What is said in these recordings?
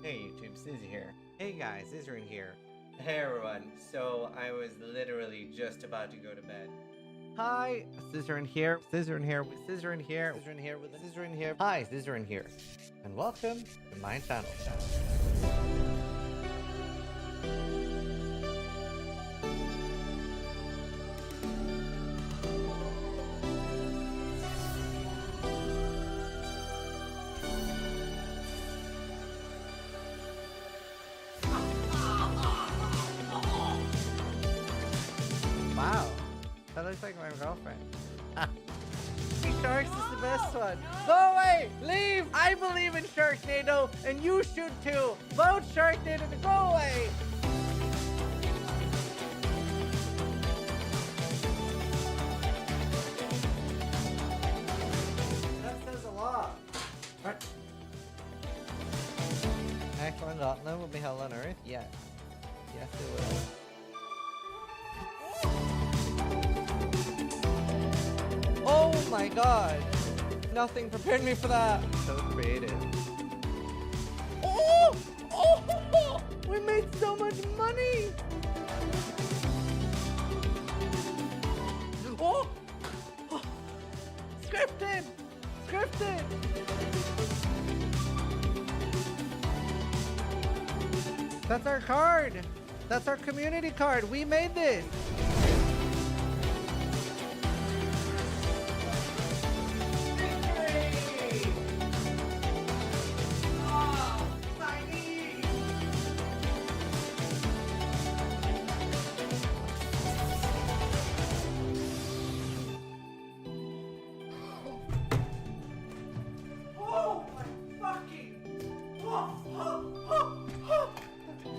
Hey YouTube, Sizzy here. Hey guys, Isrin here. Hey everyone, so I was literally just about to go to bed. Hi, Scissorin here. Scissorin here with Scissorin here. Scissorin here with Scissorin here. Hi, Scissorin here. And welcome to my channel. Wow, that looks like my girlfriend. Sharks is the best one. Go away! Leave! I believe in Sharknado, and you should too. Vote Sharknado to go away! That says a lot. What? Excellent Gauntlet will be held on Earth? Yes. Yes, it will. Oh my god! Nothing prepared me for that! So creative. Oh! Oh! We made so much money! Oh! Oh. Scripted! Scripted! That's our card! That's our community card! We made this!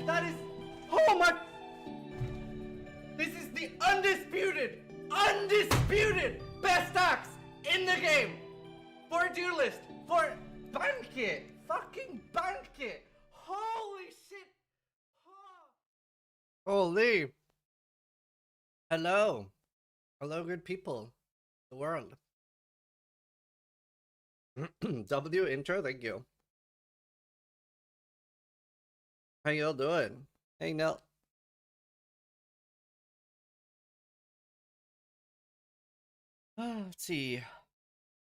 That is, oh my, this is the undisputed best axe in the game for duelist, for banquet, fucking banquet. Holy shit. Holy. Hello. Hello, good people. The world. W intro, thank you. How y'all doing? Hey, Nell. Let's see.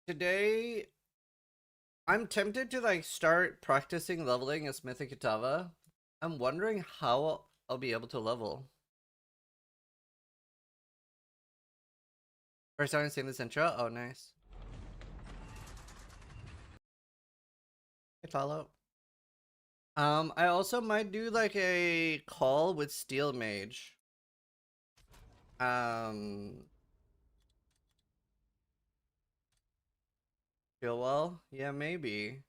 Today, I'm tempted to like start practicing leveling as Mythic Kitava. I'm wondering how I'll be able to level. First time I've seen this intro. Oh, nice. Hey, follow. I also might do like a call with Steel Mage. Feel well? Yeah, maybe.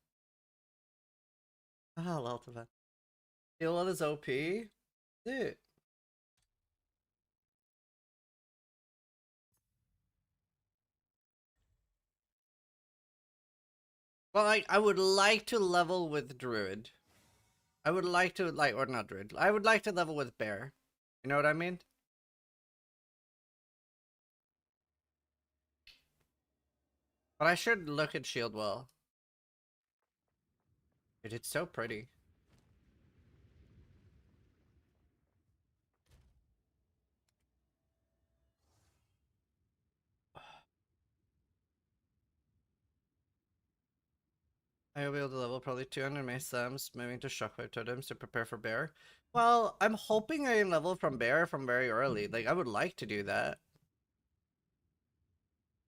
Ah, lot of that. Feel well is OP? Dude. Well, I would like to level with Druid. I would like to, like, or not Druid. I would like to level with Bear. You know what I mean? But I should look at Shield well. Dude, it's so pretty. I will be able to level probably 200 Mace Slams, moving to Shockwave Totems to prepare for Bear. Well, I'm hoping I can level from Bear from very early. Like, I would like to do that.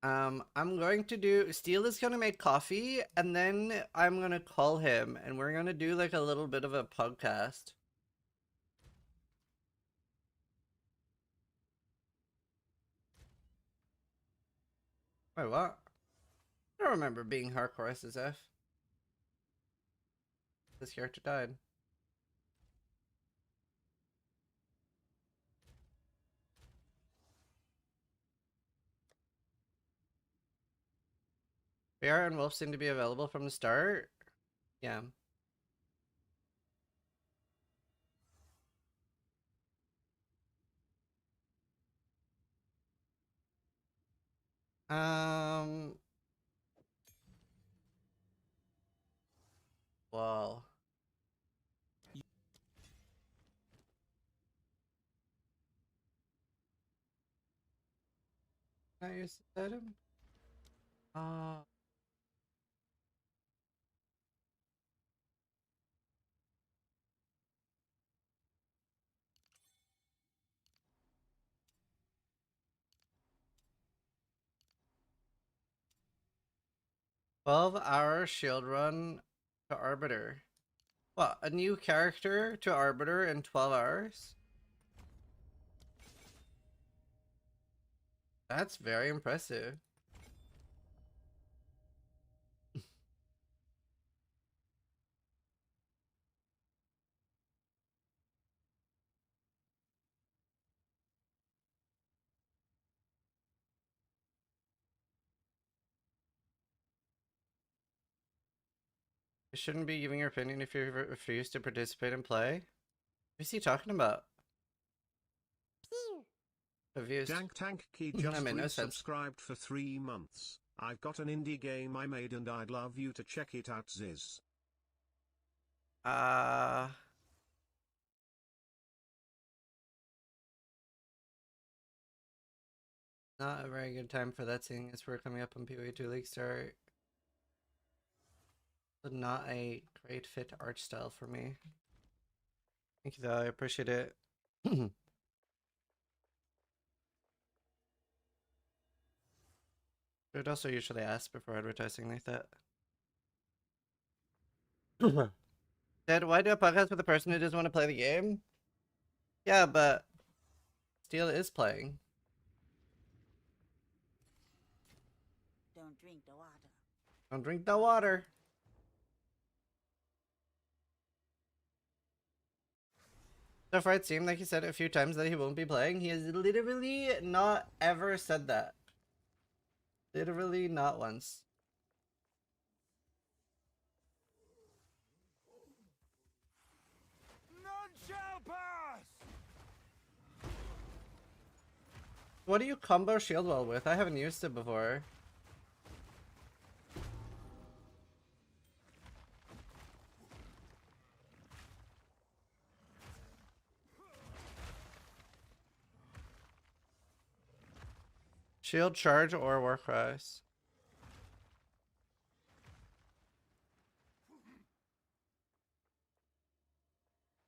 I'm going to do... Steel is gonna make coffee, and then I'm gonna call him, and we're gonna do, like, a little bit of a podcast. Wait, what? I don't remember being hardcore SSF. This character died. Bear and Wolf seem to be available from the start. Yeah. Wow. I use this item? 12-hour shield run to Arbiter. What, a new character to Arbiter in 12 hours? That's very impressive. You shouldn't be giving your opinion if you refuse to participate and play. What's he talking about? Reviews. Dank Tank Key That just made no sense. resubscribed for 3 months. I've got an indie game I made and I'd love you to check it out, Ziz. Not a very good time for that, seeing as we're coming up on PoE2 League start. But not a great fit art style for me. Thank you though, I appreciate it. I would also usually ask before advertising like that. Dad, why do a podcast with a person who doesn't want to play the game? Yeah, but Steel is playing. Don't drink the water. Don't drink the water. So far it seemed like he said a few times that he won't be playing. He has literally not ever said that. Literally not once. None shall pass! What do you combo shield wall with? I haven't used it before. Shield charge or Warcries.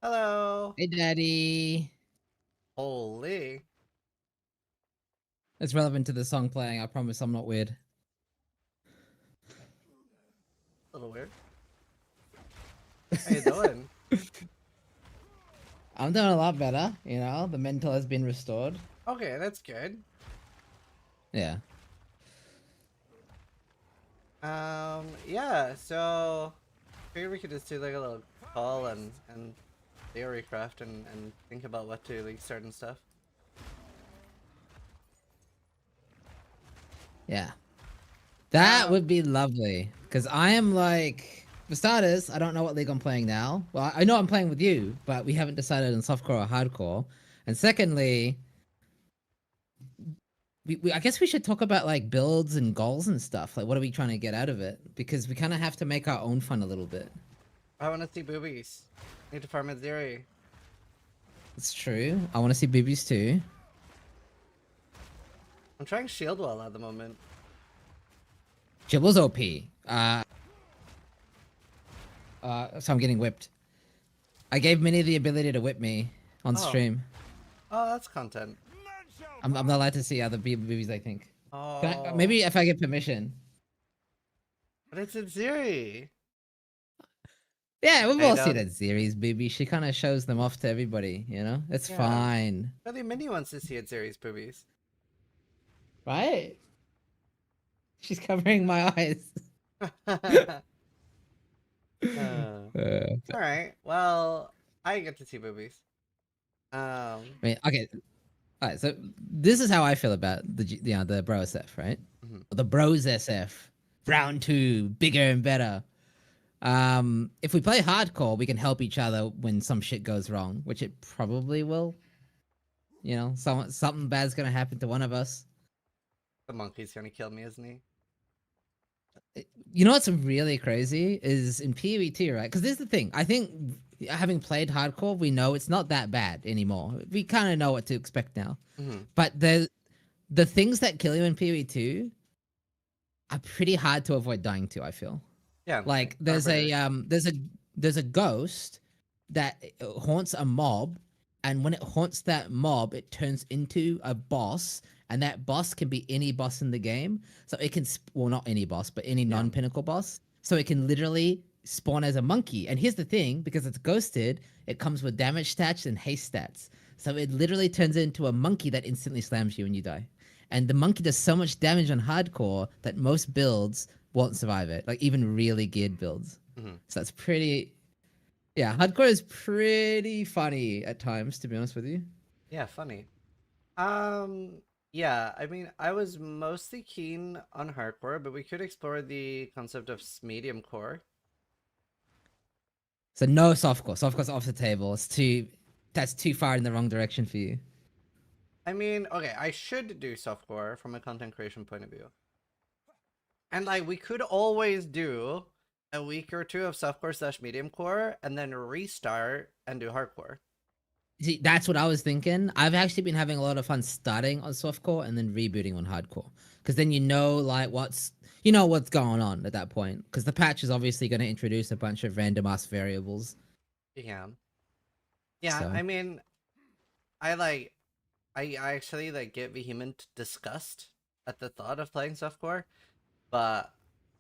Hello. Hey, Daddy. Holy. It's relevant to the song playing. I promise I'm not weird. A little weird. How you doing? I'm doing a lot better, you know? The mental has been restored. Okay, that's good. Yeah. Yeah, so maybe we could just do like a little call and theorycraft and think about what to like start and stuff. Yeah. That would be lovely. Because I am like, for starters, I don't know what league I'm playing now. Well, I know I'm playing with you, but we haven't decided on softcore or hardcore. And secondly, I guess we should talk about like builds and goals and stuff. Like, what are we trying to get out of it? Because we kind of have to make our own fun a little bit. I want to see boobies. Need to farm a Zeri. It's true. I want to see boobies too. I'm trying shield wall at the moment. Jibbles OP. So I'm getting whipped. I gave Minnie the ability to whip me on stream. Oh, that's content. I'm not allowed to see other boobies, I think. Oh. Maybe if I get permission. But it's a Zeri. Yeah, we've all seen that Zeri's booby. She kind of shows them off to everybody, you know? It's fine. Really, Minnie wants to see a Zeri's boobies. Right? She's covering my eyes. Alright, well, I get to see boobies. I mean, okay. Alright, so this is how I feel about the Bro SF, right? Mm-hmm. The Bros SF. Round 2, bigger and better. If we play hardcore, we can help each other when some shit goes wrong, which it probably will. You know, something bad's gonna happen to one of us. The monkey's gonna kill me, isn't he? You know what's really crazy is in PoE2, right? Because this is the thing. I think having played hardcore, we know it's not that bad anymore. We kind of know what to expect now. Mm-hmm. But the things that kill you in PvE2 are pretty hard to avoid dying to, I feel. Yeah. Like there's a ghost that haunts a mob, and when it haunts that mob, it turns into a boss, and that boss can be any boss in the game. So it can well, not any boss, but any non-pinnacle boss. So it can literally spawn as a monkey. And here's the thing, because it's ghosted, it comes with damage stats and haste stats. So it literally turns into a monkey that instantly slams you when you die. And the monkey does so much damage on hardcore that most builds won't survive it. Like even really geared builds. So that's pretty. Yeah, hardcore is pretty funny at times, to be honest with you. Yeah, funny. Yeah, I mean, I was mostly keen on hardcore, but we could explore the concept of medium core. So no softcore. Softcore's off the table. That's too far in the wrong direction for you. I mean, okay, I should do softcore from a content creation point of view. And like, we could always do a week or two of softcore / medium core and then restart and do hardcore. See, that's what I was thinking. I've actually been having a lot of fun starting on softcore and then rebooting on hardcore, because then like what's going on at that point, because the patch is obviously going to introduce a bunch of random ass variables. Yeah, So. I mean, I actually like get vehement disgust at the thought of playing softcore, but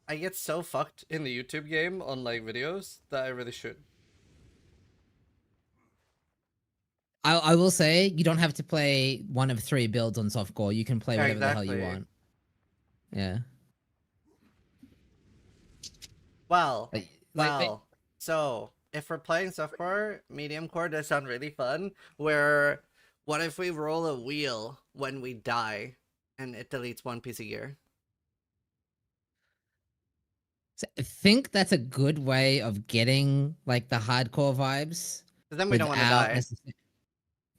I get so fucked in the YouTube game on like videos that I really should. I will say you don't have to play one of 3 builds on softcore. You can play whatever the hell you want. Yeah. Well, Like, so if we're playing softcore, medium core does sound really fun. Where what if we roll a wheel when we die and it deletes one piece of gear? I think that's a good way of getting like the hardcore vibes. Because then we don't want to die.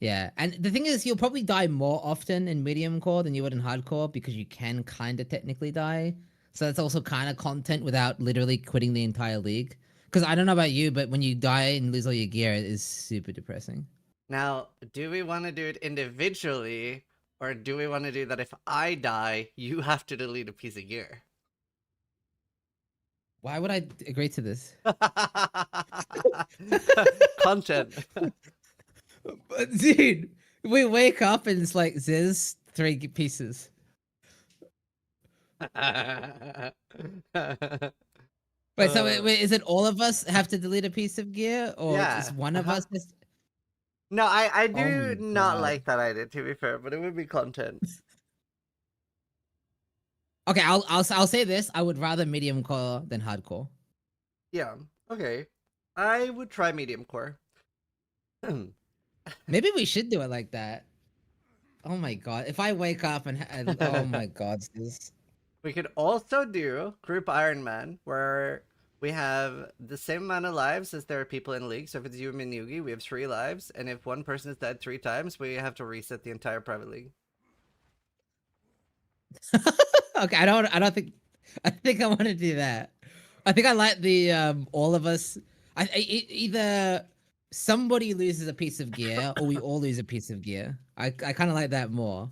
Yeah, and the thing is, you'll probably die more often in medium core than you would in hardcore, because you can kind of technically die. So that's also kind of content without literally quitting the entire league. Because I don't know about you, but when you die and lose all your gear, it is super depressing. Now, do we want to do it individually, or do we want to do that if I die, you have to delete a piece of gear? Why would I agree to this? Content. But dude, we wake up and it's like there's 3 pieces. Wait, So wait, is it all of us have to delete a piece of gear, or is one of us? No, I do Oh not like that idea, to be fair, but it would be content. Okay, I'll say this: I would rather medium core than hardcore. Yeah. Okay. I would try medium core. Maybe we should do it like that. Oh my god! If I wake up and oh my god, this. We could also do group Iron Man, where we have the same amount of lives as there are people in league. So if it's you and Yugi, we have 3 lives, and if one person is dead 3 times, we have to reset the entire private league. Okay, I think I want to do that. I think I like the all of us. Either somebody loses a piece of gear or we all lose a piece of gear. I kind of like that more.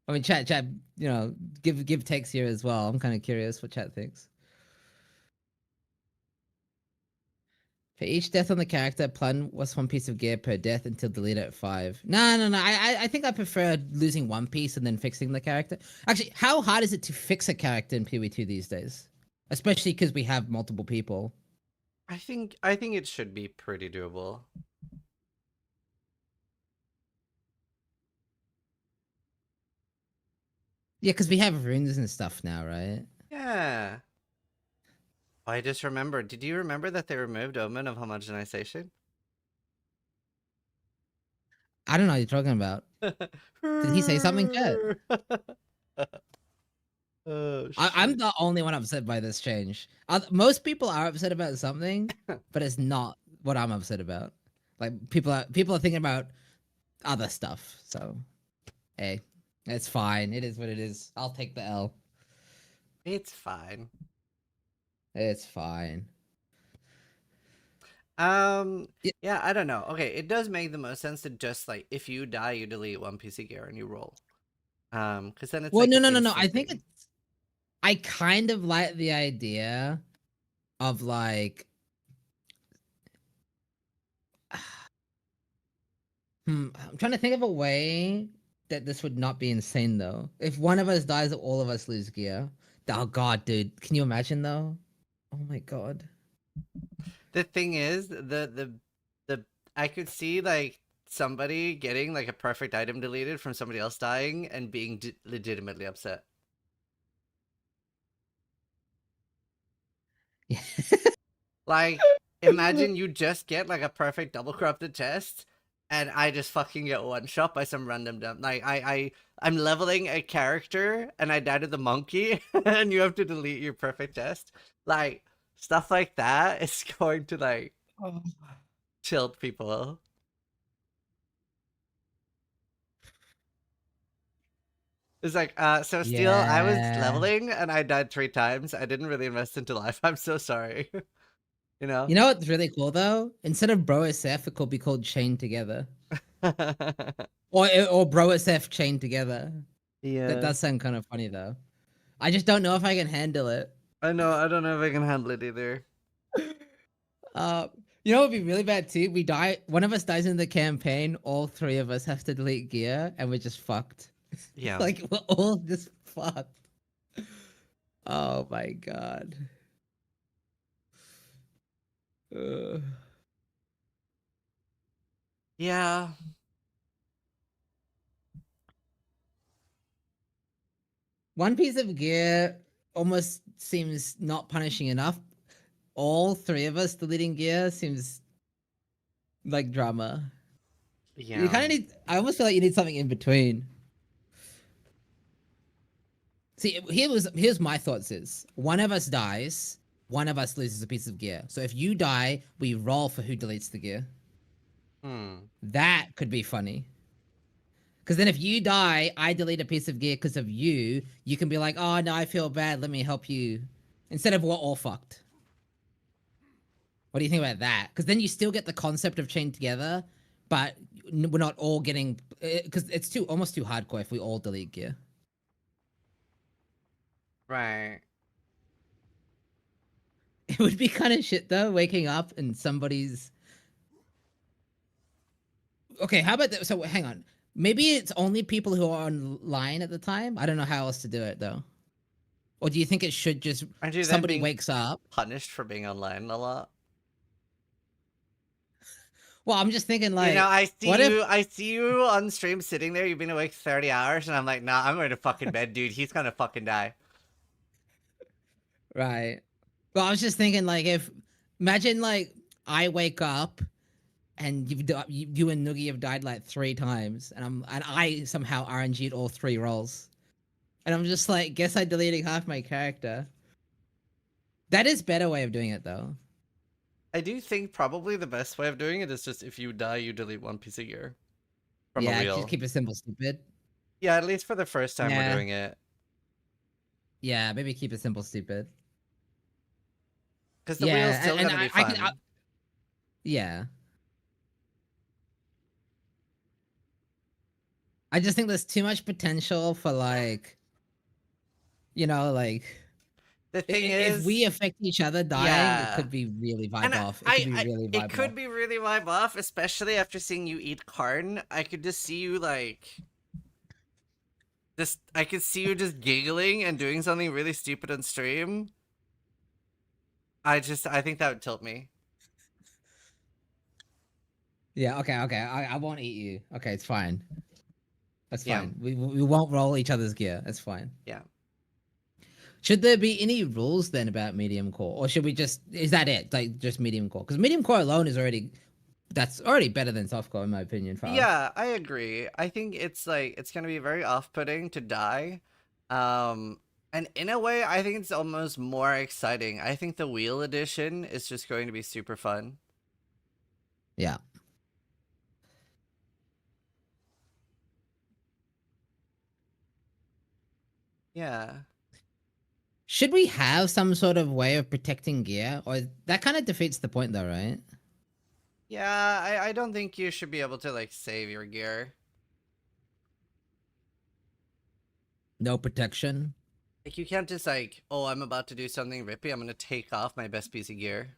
I mean, chat, give takes here as well. I'm kind of curious what chat thinks. For each death on the character, plan was 1 piece of gear per death until deleted at 5. No. I think I prefer losing 1 piece and then fixing the character. Actually, how hard is it to fix a character in PvE2 these days? Especially because we have multiple people. I think it should be pretty doable. Yeah, because we have runes and stuff now, right? Yeah. Oh, I just remembered. Did you remember that they removed Omen of homogenization? I don't know what you're talking about. Did he say something, chat? Oh, I'm the only one upset by this change. Most people are upset about something, but it's not what I'm upset about. Like people are thinking about other stuff. So, hey, it's fine. It is what it is. I'll take the L. It's fine. It's fine. Yeah, I don't know. Okay, it does make the most sense to just like, if you die, you delete 1 piece of gear and you roll. Because then it's Well, like no, an no, no, no. instant I think thing. it's. I kind of like the idea of like. I'm trying to think of a way that this would not be insane though. If one of us dies, all of us lose gear. Oh god, dude, can you imagine though? Oh my god. The thing is, the I could see like somebody getting like a perfect item deleted from somebody else dying and being legitimately upset. Yeah. Like, imagine you just get like a perfect double corrupted chest, and I just fucking get one shot by some random dump. Like, I'm leveling a character, and I die to the monkey, and you have to delete your perfect chest. Like, stuff like that is going to like tilt people. It's like, so still, I was Yeah. leveling, and I died 3 times. I didn't really invest into life. I'm so sorry. You know? You know what's really cool though? Instead of Bro SF, it could be called Chained Together. Or Bro SF Chained Together. That Yeah. does sound kind of funny though. I just don't know if I can handle it. I know, I don't know if I can handle it either. Uh, you know what would be really bad too? We die. One of us dies in the campaign. All three of us have to delete gear, and we're just fucked. Yeah. Like we're all just fucked. Oh my god. Ugh. Yeah. One piece of gear almost seems not punishing enough. All three of us deleting gear seems like drama. You Yeah. kind of need. I almost feel like you need something in between. See, here's my thoughts: is one of us dies, one of us loses a piece of gear. So if you die, we roll for who deletes the gear. Hmm. That could be funny. Because then if you die, I delete a piece of gear because of you. You can be like, oh no, I feel bad. Let me help you. Instead of we're all fucked. What do you think about that? Because then you still get the concept of chained together, but we're not all getting because it's too almost too hardcore if we all delete gear. Right. It would be kind of shit though, waking up and somebody's okay. How about that? So hang on. Maybe it's only people who are online at the time. I don't know how else to do it though. Or do you think it should just Aren't you then somebody being wakes up? punished for being online a lot? Well, I'm just thinking You know, like, what if I see you on stream sitting there, you've been awake 30 hours, and I'm like, nah, I'm going to fucking bed, dude. He's gonna fucking die. right? Well, I was just thinking like if imagine like I wake up and you and Noogie have died like 3 times, and I somehow RNG'd all 3 rolls, and I'm just like, guess I deleting half my character. That is better way of doing it though. I do think probably the best way of doing it is just if you die, you delete one piece of gear from a Yeah, just wheel. keep it simple, stupid. Yeah, at least for the first time we're Yeah, doing it. yeah, maybe keep it simple, stupid. Because the wheel's Yeah, still and gonna be I can, fun. yeah. I just think there's too much potential for like, like The thing if we is, affect each other dying, it yeah. could be really And vibe off. It could be really it vibe could off. be really vibe off, especially after seeing you eat Karn. I could just see you like, I could see you just giggling and doing something really stupid on stream. I think that would tilt me. Yeah, okay, okay. I won't eat you. Okay, it's fine. That's Yeah, fine. We won't roll each other's gear. That's fine. yeah. Should there be any rules then about medium core, or should we just is that it? Like just medium core? Because medium core alone is already that's already better than soft core in my opinion. For us. Yeah, I agree. I think it's like it's gonna be very off-putting to die. And in a way, I think it's almost more exciting. I think the wheel edition is just going to be super fun. Yeah. Yeah. Should we have some sort of way of protecting gear, or that kind of defeats the point, though, right? Yeah, I don't think you should be able to like save your gear. No protection. Like, you can't just like, oh, I'm about to do something rippy. I'm gonna take off my best piece of gear.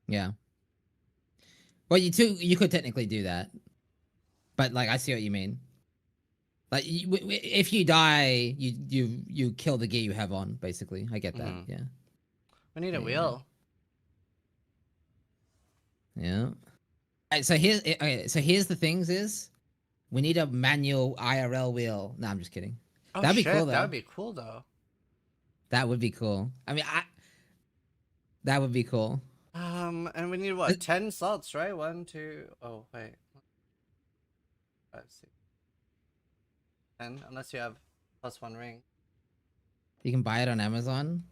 Yeah. Well, you could technically do that, but like I see what you mean. Like if you die, you kill the gear you have on. Basically, I get that. Mhm. Yeah. We need a Yeah. wheel. Yeah. Alright, so here's the things is we need a manual IRL wheel. No, I'm just kidding. Oh That'd be shit, cool that though. would be cool though. That would be cool. I mean, that would be cool. And we need what? 10 slots, right? 1, 2. Oh wait. 5, 6, 10. Unless you have +1 ring. You can buy it on Amazon.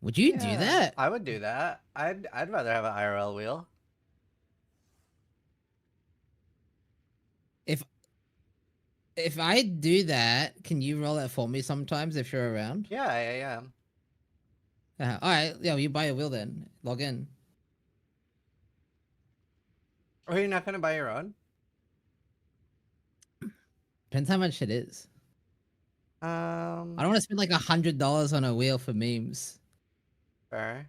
Would you do that? I would do that. I'd rather have an IRL wheel. If I do that, can you roll it for me sometimes if you're around? Yeah. All right, yeah, you buy a wheel then. Log in. Or you're not gonna buy your own? Depends how much it is. I don't want to spend like $100 on a wheel for memes, Fair.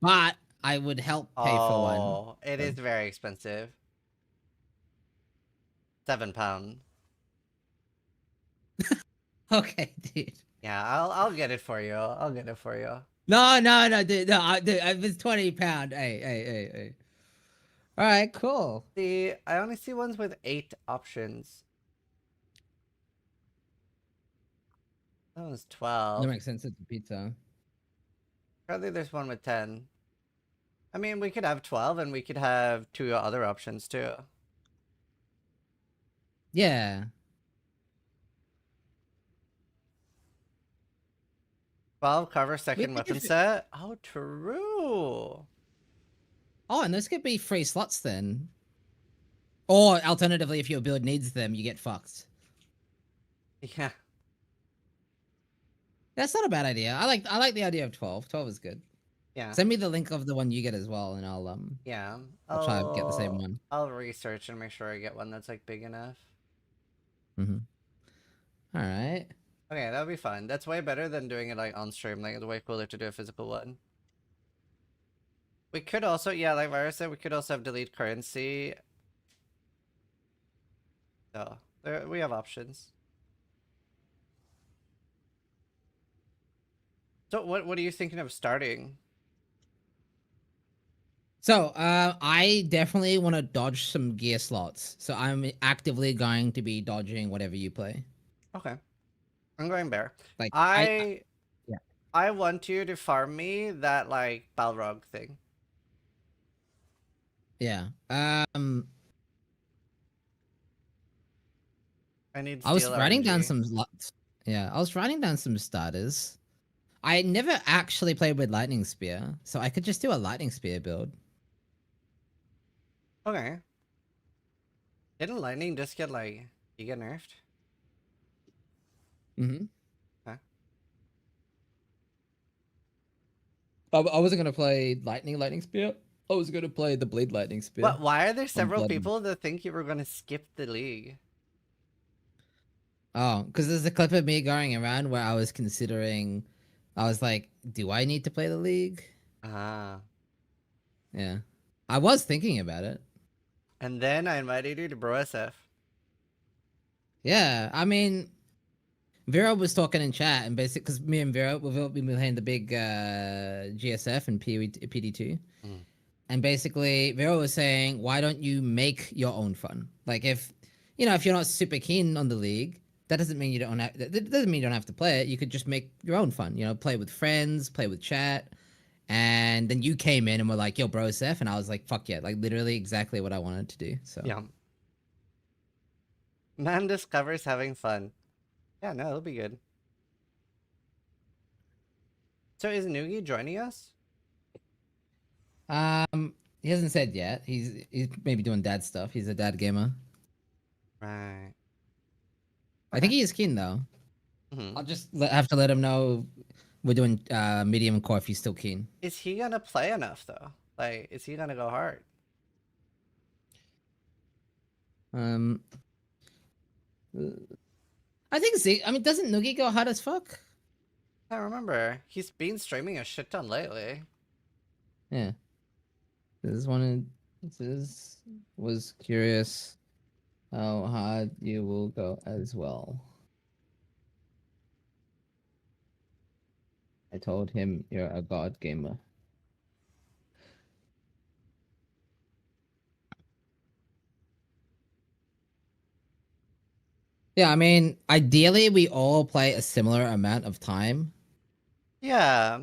but I would help pay for one. Oh, it is very expensive. £7. Okay, dude. Yeah, I'll get it for you. I'll get it for you. No, dude. No, dude, if it's £20. Hey. All right, cool. See, I only see ones with 8 options. That one's 12. That makes sense. It's a pizza. Probably there's one with 10. I mean, we could have 12 and we could have 2 other options too. Yeah. 12 cover second Maybe weapon if it- set. Oh, true. Oh, and those could be free slots then. Or alternatively, if your build needs them, you get fucked. Yeah. That's not a bad idea. I like the idea of 12. 12 is good. Yeah. Send me the link of the one you get as well, and I'll Yeah. I'll try to get the same one. I'll research and make sure I get one that's like big enough. Mm-hmm. All right. Okay, that would be fun. That's way better than doing it like on stream. Like, it's way cooler to do a physical one. We could also, yeah, like Virus said, we could also have delete currency. So, there, we have options. So, what are you thinking of starting? So, I definitely want to dodge some gear slots. So I'm actively going to be dodging whatever you play. Okay. I'm going bear. Like yeah. I want you to farm me that like Balrog thing. Yeah. I need. I was steel writing down RNG. some Yeah, I was writing down some starters. I never actually played with lightning spear, so I could just do a lightning spear build. Okay. Didn't lightning just get like you get nerfed? Mm-hmm. Okay. I wasn't gonna play lightning spear. I was gonna play the bleed lightning spear. But why are there several blood. people that think you were gonna skip the league? Oh, because there's a clip of me going around where I was considering. I was like, do I need to play the league? Ah. Yeah, I was thinking about it. And then I invited you to Bro SF. Yeah, I mean, Vera was talking in chat, and basically, because me and Vera we've been playing the big GSF and PD2, and basically Vera was saying, why don't you make your own fun? Like, if if you're not super keen on the league, that doesn't mean you don't have. That doesn't mean you don't have to play it. You could just make your own fun. Play with friends, play with chat. And then you came in and were like, yo, bro, Seth. And I was like, fuck yeah. Like, literally exactly what I wanted to do. So, Yeah. Man discovers having fun. Yeah, no, it'll be good. So is Noogie joining us? he hasn't said yet. He's maybe doing dad stuff. He's a dad gamer. Right. I think he is keen, though. Mm-hmm. I'll just have to let him know we're doing medium core if he's still keen. Is he gonna play enough, though? Like, is he gonna go hard? Um, I think I mean, doesn't Noogie go hard as fuck? I remember. He's been streaming a shit ton lately. Yeah. This is was curious how hard you will go as well. I told him you're a god gamer. Yeah, I mean, ideally we all play a similar amount of time. Yeah.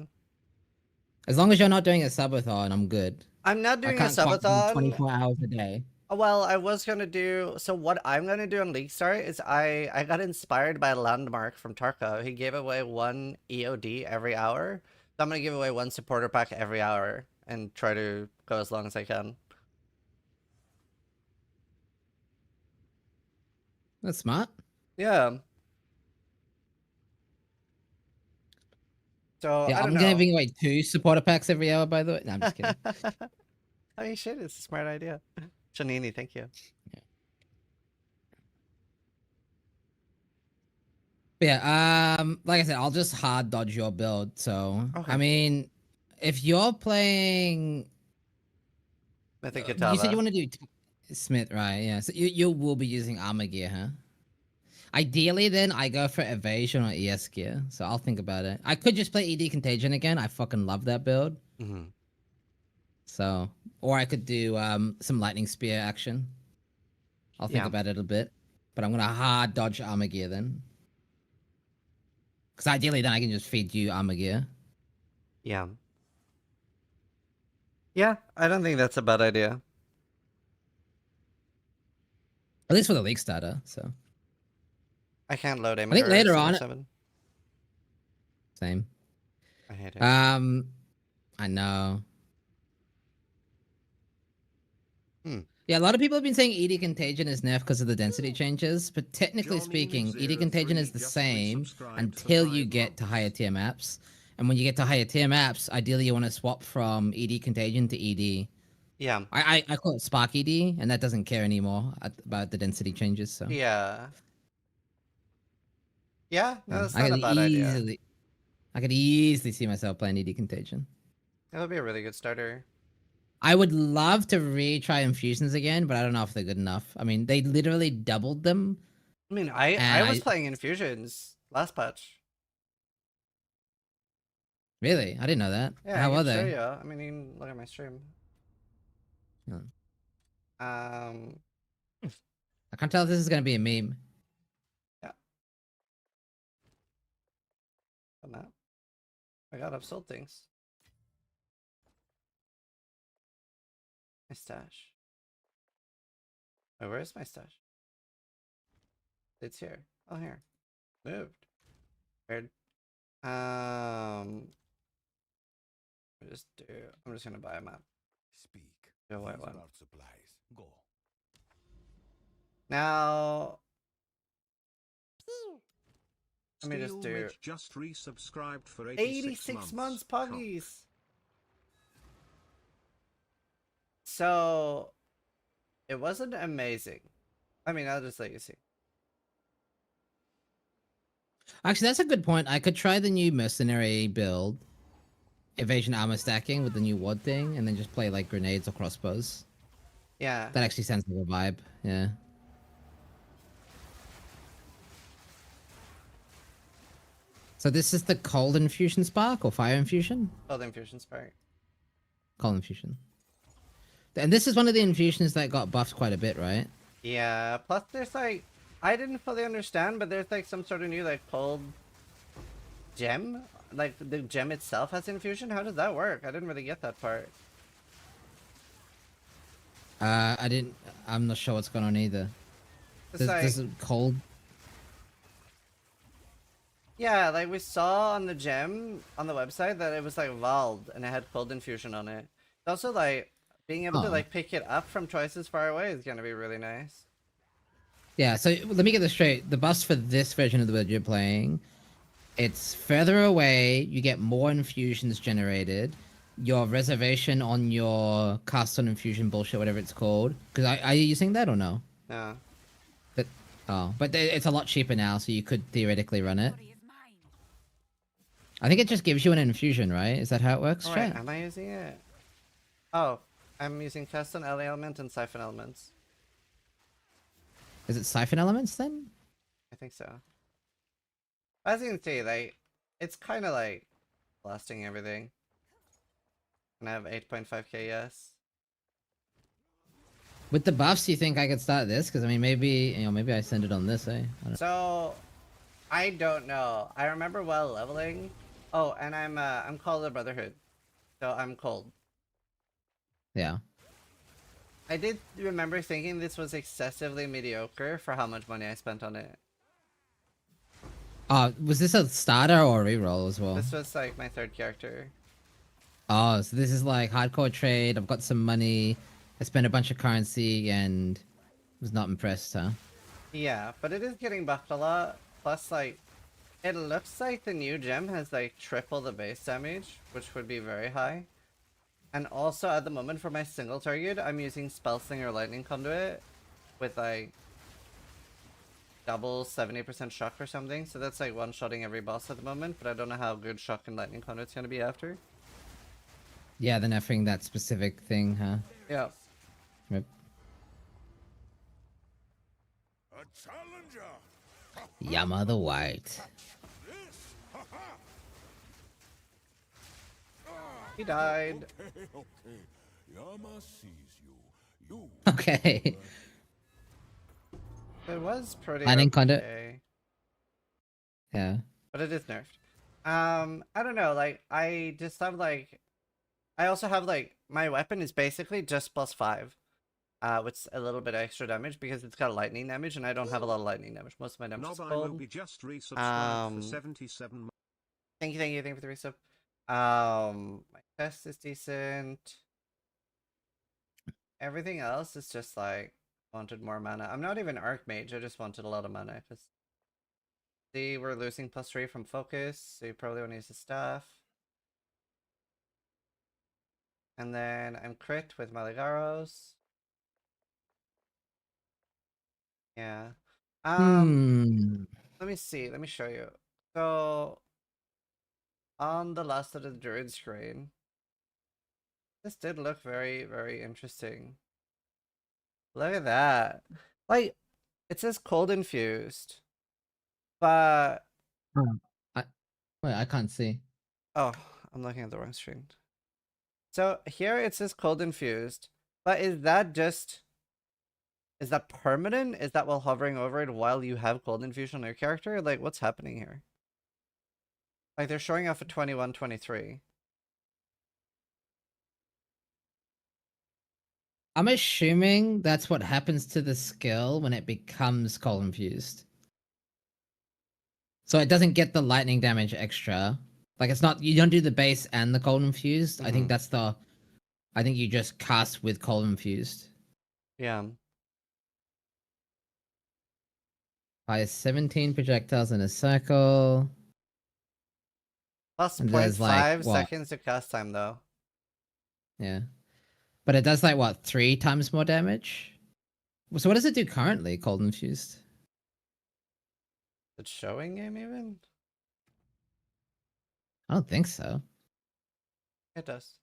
As long as you're not doing a subathon, I'm good. I'm not I doing a can't clock in subathon. 24 hours a day. Well, I was gonna do. So what I'm gonna do on League Start is I got inspired by Landmark from Tarko. He gave away 1 EOD every hour. So I'm gonna give away 1 supporter pack every hour and try to go as long as I can. That's smart. Yeah. So Yeah, I I'm don't know. giving away 2 supporter packs every hour, by the way. No, I'm just kidding. I mean, shit, it's a smart idea. Janini, thank you. But yeah, like I said, I'll just hard dodge your build. So Okay. I mean, if you're playing, Mythic you said Kitava. you want to do Smith, right? Yeah. So you will be using armor gear, huh? Ideally, then I go for evasion or ES gear. So I'll think about it. I could just play ED Contagion again. I fucking love that build. Mm-hmm. So, or I could do some lightning spear action. I'll think Yeah. about it a bit, but I'm gonna hard dodge armor gear then. Because ideally, then I can just feed you armor gear. Yeah. Yeah, I don't think that's a bad idea. At least for the league starter. So I can't load think later on- 7. same. I hate it. I know. Hmm. Yeah, a lot of people have been saying ED Contagion is nerfed because of the density changes, but technically Johnny speaking, ED McZero Contagion 3 is the just same resubscribed for until you 5 get to months. higher tier maps. And when you get to higher tier maps, ideally you want to swap from ED Contagion to ED. Yeah. I call it Spark ED, and that doesn't care anymore about the density changes. So Yeah. Yeah, no, yeah, that's not a bad idea. I could easily see myself playing ED Contagion. That would be a really good starter. I would love to retry infusions again, but I don't know if they're good enough. I mean, they literally doubled them. I mean, I And was playing infusions last patch. Really? I didn't know that. Yeah, How I are can show they? you. I mean, you can look at my stream. I can't tell if this is gonna be a meme. On that. My god, I've sold things. My stash. Oh, where is my stash? It's here. Oh, here. Moved. Weird. I'm just gonna buy a map. Speak. The white These one. are supplies. Go. Now, let me just Steel do Mitch just resubscribed for 86 months, Cock. puggies. So, it wasn't amazing. I mean, I'll just let you see. Actually, that's a good point. I could try the new mercenary build, evasion armor stacking with the new ward thing, and then just play like grenades or crossbows. Yeah. That actually sounds like a vibe. Yeah. So this is the cold infusion spark or fire infusion? Oh, the infusion spark. Cold infusion. And this is one of the infusions that got buffed quite a bit, right? Yeah, plus there's like, I didn't fully understand, but there's like some sort of new like cold gem? Like the gem itself has infusion? How does that work? I didn't really get that part. I'm not sure what's going on either. It's like, This is cold. yeah, like we saw on the gem on the website that it was like Vald and it had cold infusion on it. It's also like being able to Oh. like pick it up from choices far away is gonna be really nice. Yeah, so let me get this straight. The buffs for this version of the build you're playing, it's further away, you get more infusions generated. Your reservation on your cast on infusion bullshit, whatever it's called. Because are you using that or no? No. But it's a lot cheaper now, so you could theoretically run it. Body is mine. I think it just gives you an infusion, right? Is that how it works? Oh, Chat? wait, am I using it? Oh, I'm using cast on L element and siphon elements. Is it siphon elements then? I think so. As you can see, like, it's kind of like blasting everything. And I have 8.5k, yes. With the buffs, you think I could start this? Because I mean, maybe maybe I send it on this, eh? I don't... So, I don't know. I remember while leveling. Oh, and I'm called the Brotherhood, so I'm cold. Yeah. I did remember thinking this was excessively mediocre for how much money I spent on it. Was this a starter or a reroll as well? This was like my third character. Oh, so this is like hardcore trade. I've got some money. I spent a bunch of currency and was not impressed, huh? Yeah, but it is getting buffed a lot. Plus, like, it looks like the new gem has like triple the base damage, which would be very high. And also, at the moment, for my single target, I'm using Spellslinger Lightning Conduit with like double 70% shock or something. So that's like one-shotting every boss at the moment, but I don't know how good shock and lightning conduit's gonna be after. Yeah, they're nerfing that specific thing, huh? Yeah. Yep. A challenger. Yama the White. This. Ha ha. He died. Okay. Yama sees you. You. Okay. It was pretty Lightning conduit. okay, Yeah. but it is nerfed. I don't know, like, I just have like, I also have like, my weapon is basically just +5. With a little bit extra damage because it's got lightning damage and I don't have a lot of lightning damage. Most of my damage is Nob, I will cold. be just resubscribed for 77 months. Thank you for the resub. My test is decent. Everything else is just like, wanted more mana. I'm not even Archmage, I just wanted a lot of mana. Cause see, we're losing +3 from focus, so you probably want to use the staff. And then I'm crit with Maligaros. Yeah. Let me see, let me show you. So on the last of the druid screen, this did look very, very interesting. Look at that. Like, it says cold infused, but Wait, I can't see. oh, I'm looking at the wrong screen. So here it says cold infused, but is that permanent? Is that while hovering over it while you have cold infusion on your character? Like, what's happening here? Like, they're showing off at 21, 23. I'm assuming that's what happens to the skill when it becomes cold infused. So it doesn't get the lightning damage extra. Like, it's not, you don't do the base and the cold infused. I think that's I think you just cast with cold infused. Yeah. Fire 17 projectiles in a circle. Plus And there's, 0.5 like, what? seconds to cast time, though. Yeah. But it does, like, what, 3 times more damage? So what does it do currently, cold infused? It's showing game even? I don't think so. It does.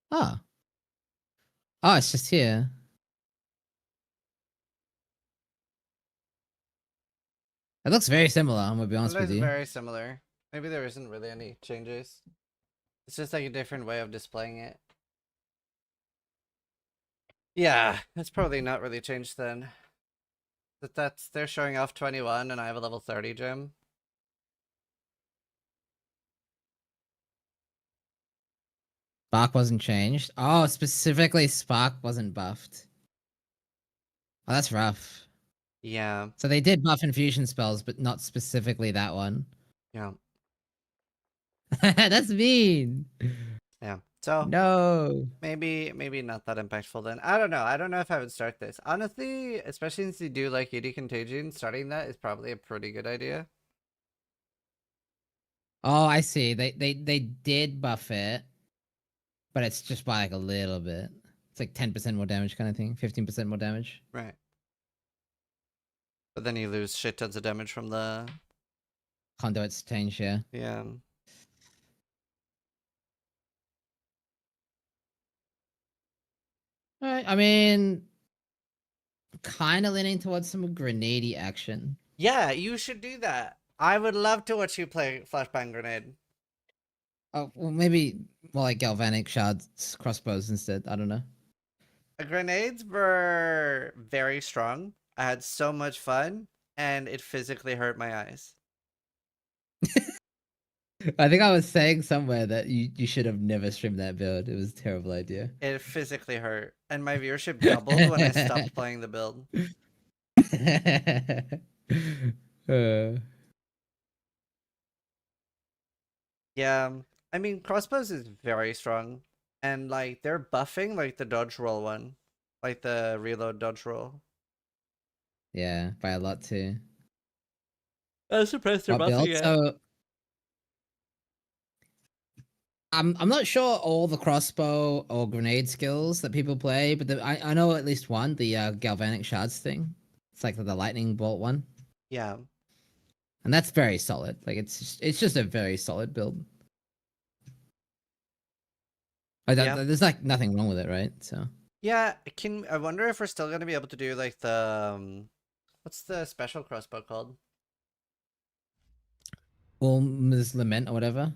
Oh. Oh, it's just here. It looks very similar, I'm gonna be honest It with looks you. very similar. Maybe there isn't really any changes. It's just like a different way of displaying it. Yeah, it's probably not really changed then. But they're showing off 21 and I have a level 30 gem. Spark wasn't changed. Oh, specifically Spark wasn't buffed. Oh, that's rough. Yeah. So they did buff infusion spells, but not specifically that one. Yeah. That's mean. Yeah. So No. maybe not that impactful then. I don't know. I don't know if I would start this. Honestly, especially since you do like UD Contagion, starting that is probably a pretty good idea. Oh, I see. They did buff it, but it's just by like a little bit. It's like 10% more damage kind of thing, 15% more damage. Right. But then you lose shit tons of damage from the Conduits change, yeah. yeah. Alright, I mean, kind of leaning towards some grenadey action. Yeah, you should do that. I would love to watch you play Flashbang Grenade. Oh, well, maybe more like galvanic shards, crossbows instead. I don't know. Grenades were very strong. I had so much fun, and it physically hurt my eyes. I think I was saying somewhere that you should have never streamed that build. It was a terrible idea. It physically hurt, and my viewership doubled when I stopped playing the build. uh, Yeah, I mean, crossbows is very strong, and like they're buffing like the dodge roll one, like the reload dodge roll. yeah, by a lot too. I was surprised they're What build? buffing it. So I'm not sure all the crossbow or grenade skills that people play, but I know at least one, the galvanic shards thing. It's like the lightning bolt one, Yeah, and that's very solid. Like it's just a very solid build. Yeah. There's like nothing wrong with it, right? So yeah. I wonder if we're still gonna be able to do like the what's the special crossbow called? Ulm's Lament or whatever.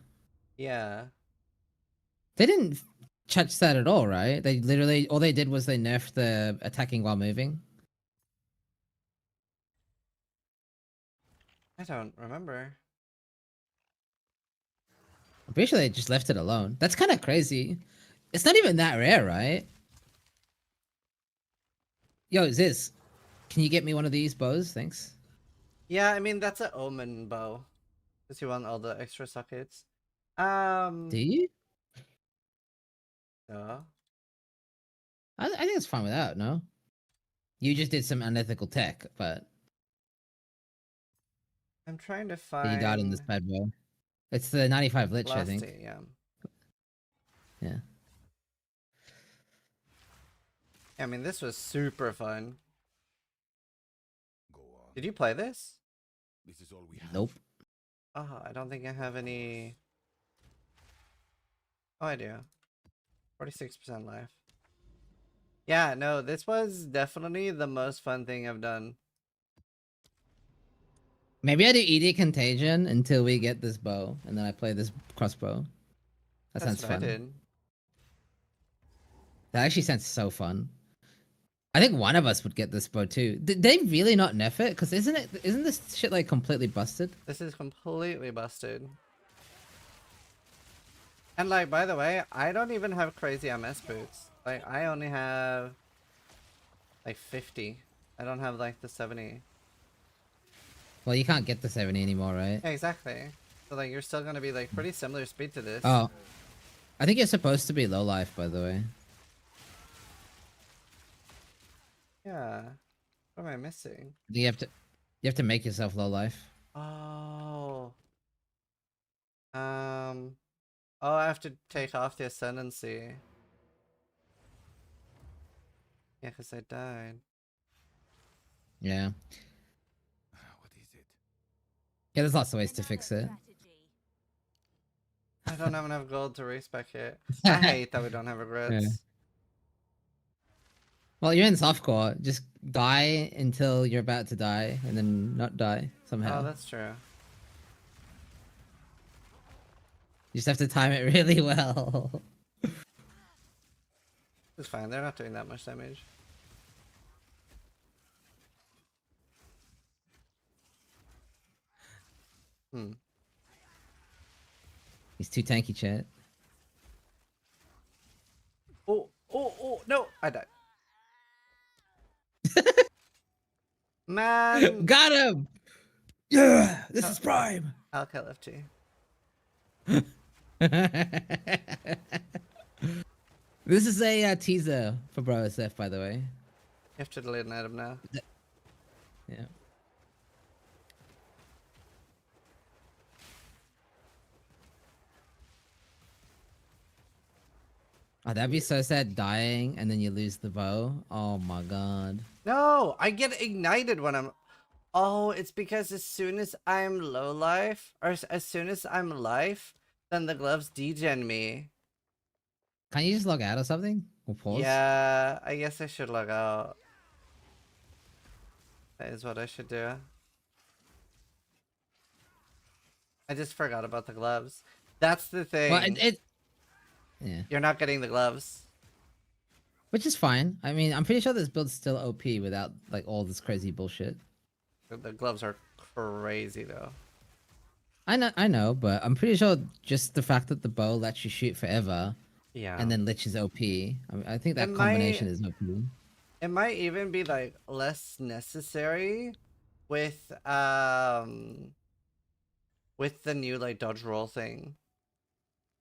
Yeah. They didn't touch that at all, right? They literally all they did was they nerfed the attacking while moving. I don't remember. I'm pretty sure they just left it alone. That's kind of crazy. It's not even that rare, right? Yo, Ziz, can you get me one of these bows? Thanks. Yeah, I mean that's an omen bow. Does you want all the extra sockets? Do you? No. I think it's fine without, no? You just did some unethical tech, but I'm trying to you find. died in this bad boy. It's the 95 Lich, I think. Lusty, yeah. Yeah. I mean, this was super fun. Go on. Did you play this? This is all we have. Nope. Oh, I don't think I have any. Oh, I do. 46% life. Yeah, no, this was definitely the most fun thing I've done. Maybe I do ED Contagion until we get this bow, and then I play this crossbow. That That's sounds what fun. I did. That actually sounds so fun. I think one of us would get this bow too. Did they really not nerf it? Because isn't this shit like completely busted? This is completely busted. And like, by the way, I don't even have crazy MS boots. Like, I only have like 50. I don't have like the 70. Well, you can't get the 70 anymore, right? Yeah, exactly. So like, you're still gonna be like pretty similar speed to this. Oh. I think you're supposed to be low life, by the way. Yeah. What am I missing? You have to make yourself low life. Oh. Oh, I have to take off the ascendancy. Yeah, because I died. Yeah. What is it? Yeah, there's lots of ways to fix it. I don't have enough gold to respec it. I hate that we don't have regrets. Yeah. Well, you're in softcore. Just die until you're about to die, and then not die somehow. Oh, that's true. You just have to time it really well. It's fine. They're not doing that much damage. Hmm. He's too tanky, chat. Oh, no! I died. Man! Got him! Yeah! This is prime! I'll kill FT. This is a teaser for Bro SF, by the way. You have to delete an item now. Yeah. Oh, that'd be so sad dying and then you lose the bow. Oh my god. No! I get ignited when I'm... Oh, it's because as soon as I'm low life, or as soon as I'm life, then the gloves degen me. Can't you just log out or something? Or pause? Yeah, I guess I should log out. That is what I should do. I just forgot about the gloves. That's the Well, thing. yeah. You're not getting the gloves. Which is fine. I mean, I'm pretty sure this build's still OP without like all this crazy bullshit. The gloves are crazy though. I know, but I'm pretty sure just the fact that the bow lets you shoot forever Yeah. and then Lich is OP. I think that It combination might- is OP. It might even be like less necessary with the new like dodge roll thing.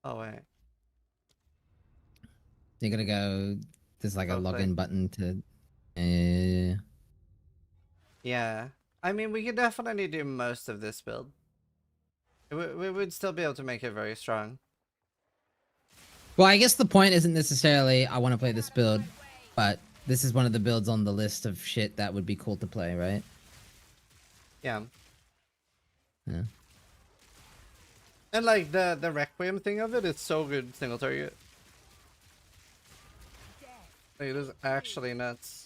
Oh wait. You're gonna go. There's like a Okay. login button to. Uh, Yeah. I mean, we could definitely do most of this build. We would still be able to make it very strong. well, I guess the point isn't necessarily I want to play this build, but this is one of the builds on the list of shit that would be cool to play, right? Yeah. Yeah. And like the Requiem thing of it, it's so good single target. Like, it is actually nuts.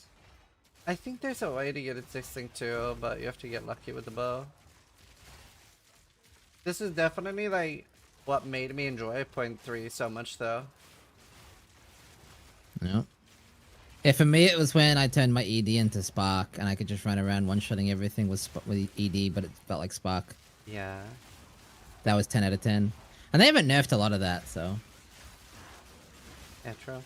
I think there's a way to get it 6ing too, but you have to get lucky with the bow. This is definitely like what made me enjoy point 3 so much though. Yeah. Yeah, for me, it was when I turned my ED into Spark, and I could just run around one-shotting everything with ED, but it felt like Spark. Yeah. That was 10 out of 10. And they haven't nerfed a lot of that, so... Yeah, true.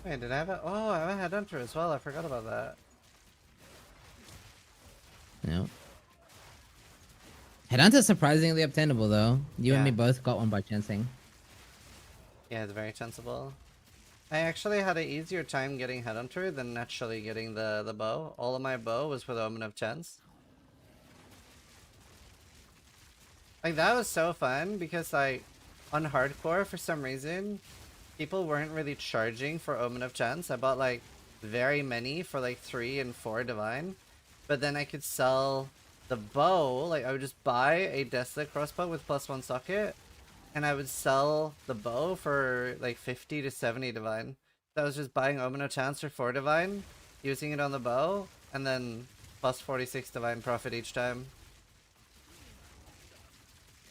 Wait, did I have a... Oh, I have a Headhunter as well. I forgot about that. Yeah. Headhunter's surprisingly obtainable, though. You and me Yeah. both got one by chancing. Yeah, it's very sensible. I actually had an easier time getting Headhunter than actually getting the bow. All of my bow was with Omen of Chance. Like, that was so fun because, like, on hardcore, for some reason, people weren't really charging for Omen of Chance. I bought, like, very many for, like, 3 and 4 Divine. But then I could sell the bow. Like, I would just buy a Desolate crossbow with +1 socket. And I would sell the bow for, like, 50 to 70 Divine. So I was just buying Omen of Chance for 4 Divine, using it on the bow, and then plus 46 Divine profit each time.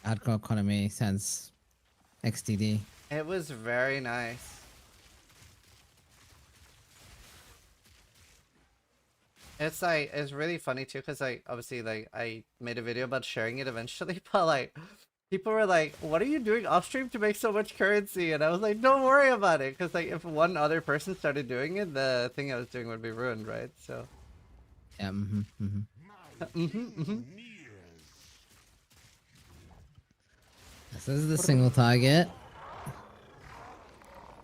Hardcore economy since XTD. It was very nice. It's like, it's really funny too, because like, obviously, like, I made a video about sharing it eventually, but like, people were like, what are you doing off stream to make so much currency? And I was like, don't worry about it, because like, if one other person started doing it, the thing I was doing would be ruined, right? So. Yeah, So this is the single target.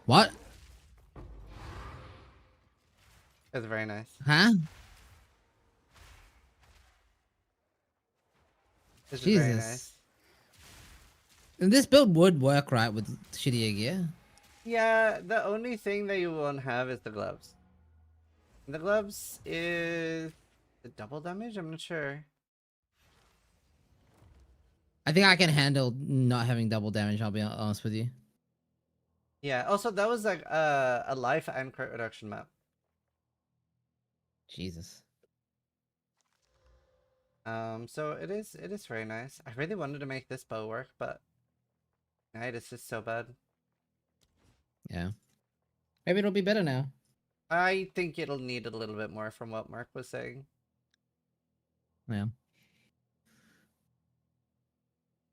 What? It's very nice. Huh? This is very Jesus. nice. And this build would work, right, with shittier gear? Yeah, the only thing that you won't have is the gloves. The gloves is the double damage? I'm not sure. I think I can handle not having double damage, I'll be honest with you. Yeah, also that was like a life and crit reduction map. Jesus. So it is very nice. I really wanted to make this bow work, but night is just so bad. Yeah. Maybe it'll be better now. I think it'll need a little bit more from what Mark was saying. Yeah.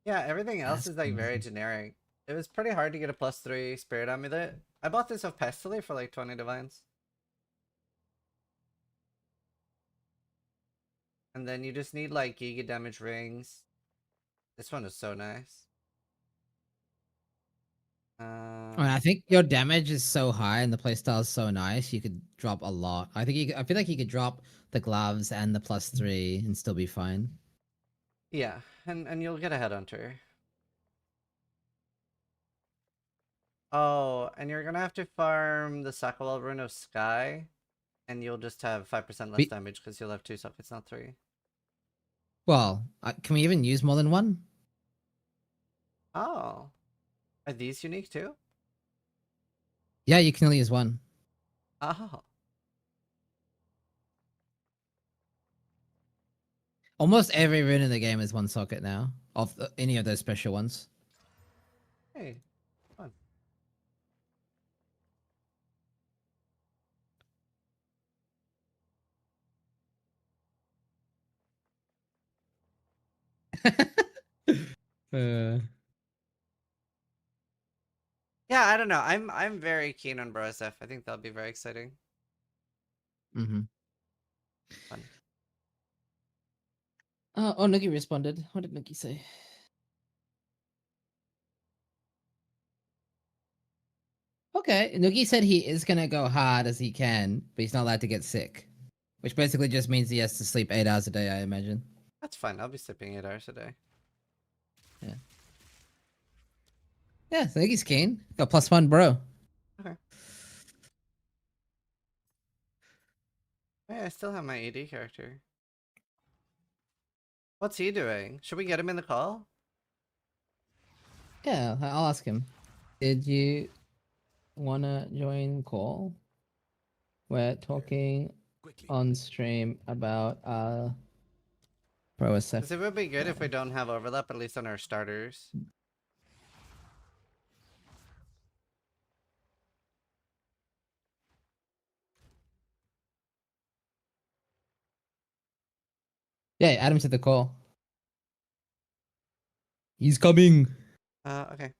Yeah, everything else That's is like very crazy. generic. It was pretty hard to get a +3 spirit amulet. I bought this off Pestily for like 20 divines. And then you just need like giga damage rings. This one is so nice. I mean, I think your damage is so high and the playstyle is so nice, you could drop a lot. I feel like you could drop the gloves and the +3 and still be fine. Yeah, and you'll get a Headhunter. Oh, and you're gonna have to farm the Sakawal Rune of Sky. And you'll just have 5% less We- damage because you'll have 2 sockets, not 3. Well, can we even use more than one? Oh. Are these unique too? Yeah, you can only use one. Oh. Almost every rune in the game is one socket now. Of any of those special ones. Hey. Fun. uh, Yeah, I don't know. I'm very keen on Brosef. I think that'll be very exciting. mm-hmm. Fun. Oh, Noogie responded. What did Noogie say? Okay, Noogie said he is gonna go hard as he can, but he's not allowed to get sick. Which basically just means he has to sleep 8 hours a day, I imagine. That's fine. I'll be sleeping 8 hours a day. Yeah, so Noogie's keen. Got +1, bro. Okay. Hey, I still have my AD character. What's he doing? Should we get him in the call? Yeah, I'll ask him. Did you wanna join call? We're talking Quickly. on stream about Pro Because SF. it would be good if we don't have overlap, at least on our starters. Yeah, add him to the call. He's coming. Okay.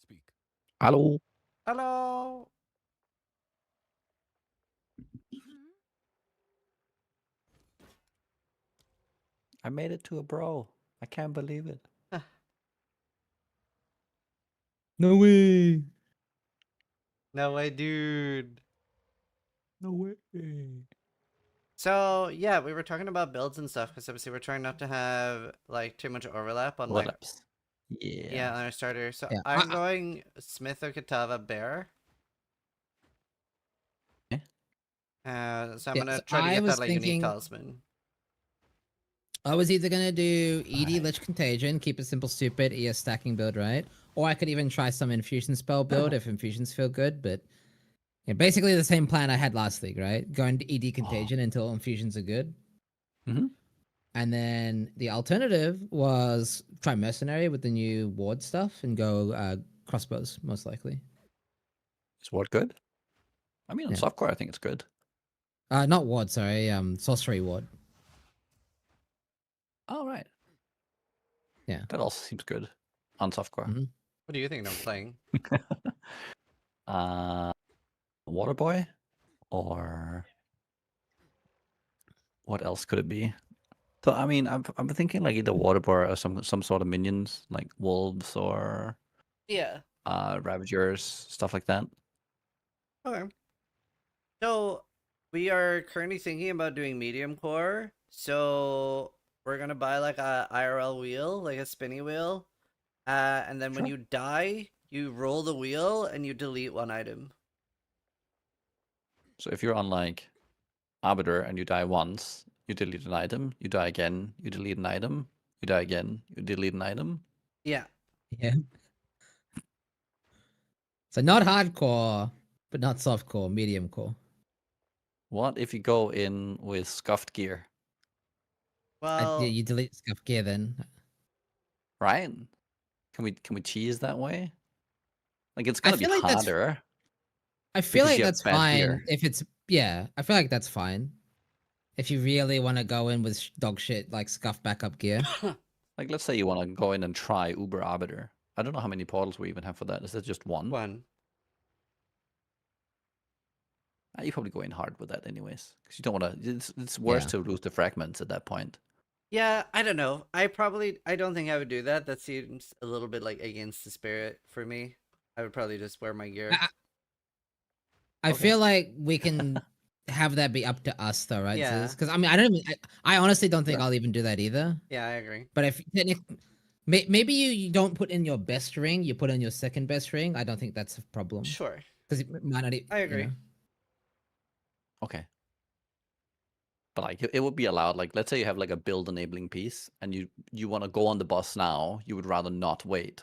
Speak. Hello. Hello! I made it to a bro. I can't believe it. No way. No way, dude. No way. So, yeah, we were talking about builds and stuff, because obviously we're trying not to have, like, too much overlap on, like, Overlaps. yeah, on our starter. So Yeah, I'm going Smith or Katava Bear. Okay. So I'm Yeah, gonna so try to I get was that, like, unique thinking- talisman. I was either gonna do ED Right. Lich Contagion, keep it simple, stupid, ES stacking build, right? Or I could even try some infusion spell build if infusions feel good, but yeah, basically the same plan I had last league, right? Going to ED Contagion until infusions are good. Mhm. And then the alternative was try Mercenary with the new ward stuff and go crossbows, most likely. Is what good? I mean, on Yeah. softcore, I think it's good. Not ward, sorry, sorcery ward. All right. Yeah. That also seems good on softcore. Mhm. What do you think I'm playing? Waterboy, or what else could it be? So I mean, I'm thinking like either Waterboy or some sort of minions like wolves or Yeah. ravagers, stuff like that. Okay. So we are currently thinking about doing medium core. So we're gonna buy like a IRL wheel, like a spinny wheel. And then when Sure. you die, you roll the wheel and you delete one item. So if you're on like Arbiter and you die once, you delete an item. You die again, you delete an item. You die again, you delete an item. Yeah. Yeah. So not hardcore, but not softcore, medium core. What if you go in with scuffed gear, Well, Yeah, you delete scuff gear then. right? Can we cheese that way? Like it's I gonna be feel like that's- harder. I feel Because like you have that's bad fine gear. if it's I feel like that's fine. If you really want to go in with dog shit like scuff backup gear. Like let's say you want to go in and try Uber Arbiter. I don't know how many portals we even have for that. Is it just one? one. You probably go in hard with that anyways, because you don't want to. It's worse Yeah. to lose the fragments at that point. Yeah, I don't know. I don't think I would do that. That seems a little bit like against the spirit for me. I would probably just wear my gear. I Okay. feel like we can have that be up to us, though, right? Yeah. Because I mean, I don't. I honestly don't think Yeah. I'll even do that either. Yeah, I agree. But if maybe you don't put in your best ring, you put in your second best ring. I don't think that's a problem Sure. because it might not. I agree. Okay. But like it would be allowed. Like let's say you have like a build enabling piece, and you want to go on the bus now. You would rather not wait.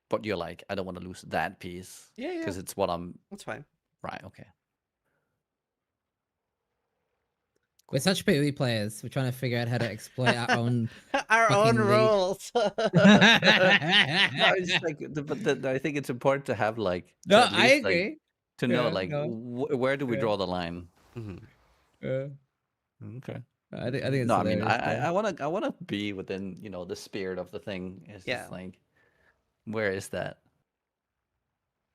But you're like, I don't want to lose that piece. Yeah, Because it's what I'm. That's fine. Right. Okay. We're such PoE players. We're trying to figure out how to exploit our own. Our own fucking league. rules. No, it's just like, but I think it's important to have like. To No, at I least, like, agree. to know Yeah, like no. where do we Yeah. draw the line? Mhm. Okay. I think it's No, I mean, hilarious, though. I wanna be within the spirit of the thing. It's Yeah. just like, where is that?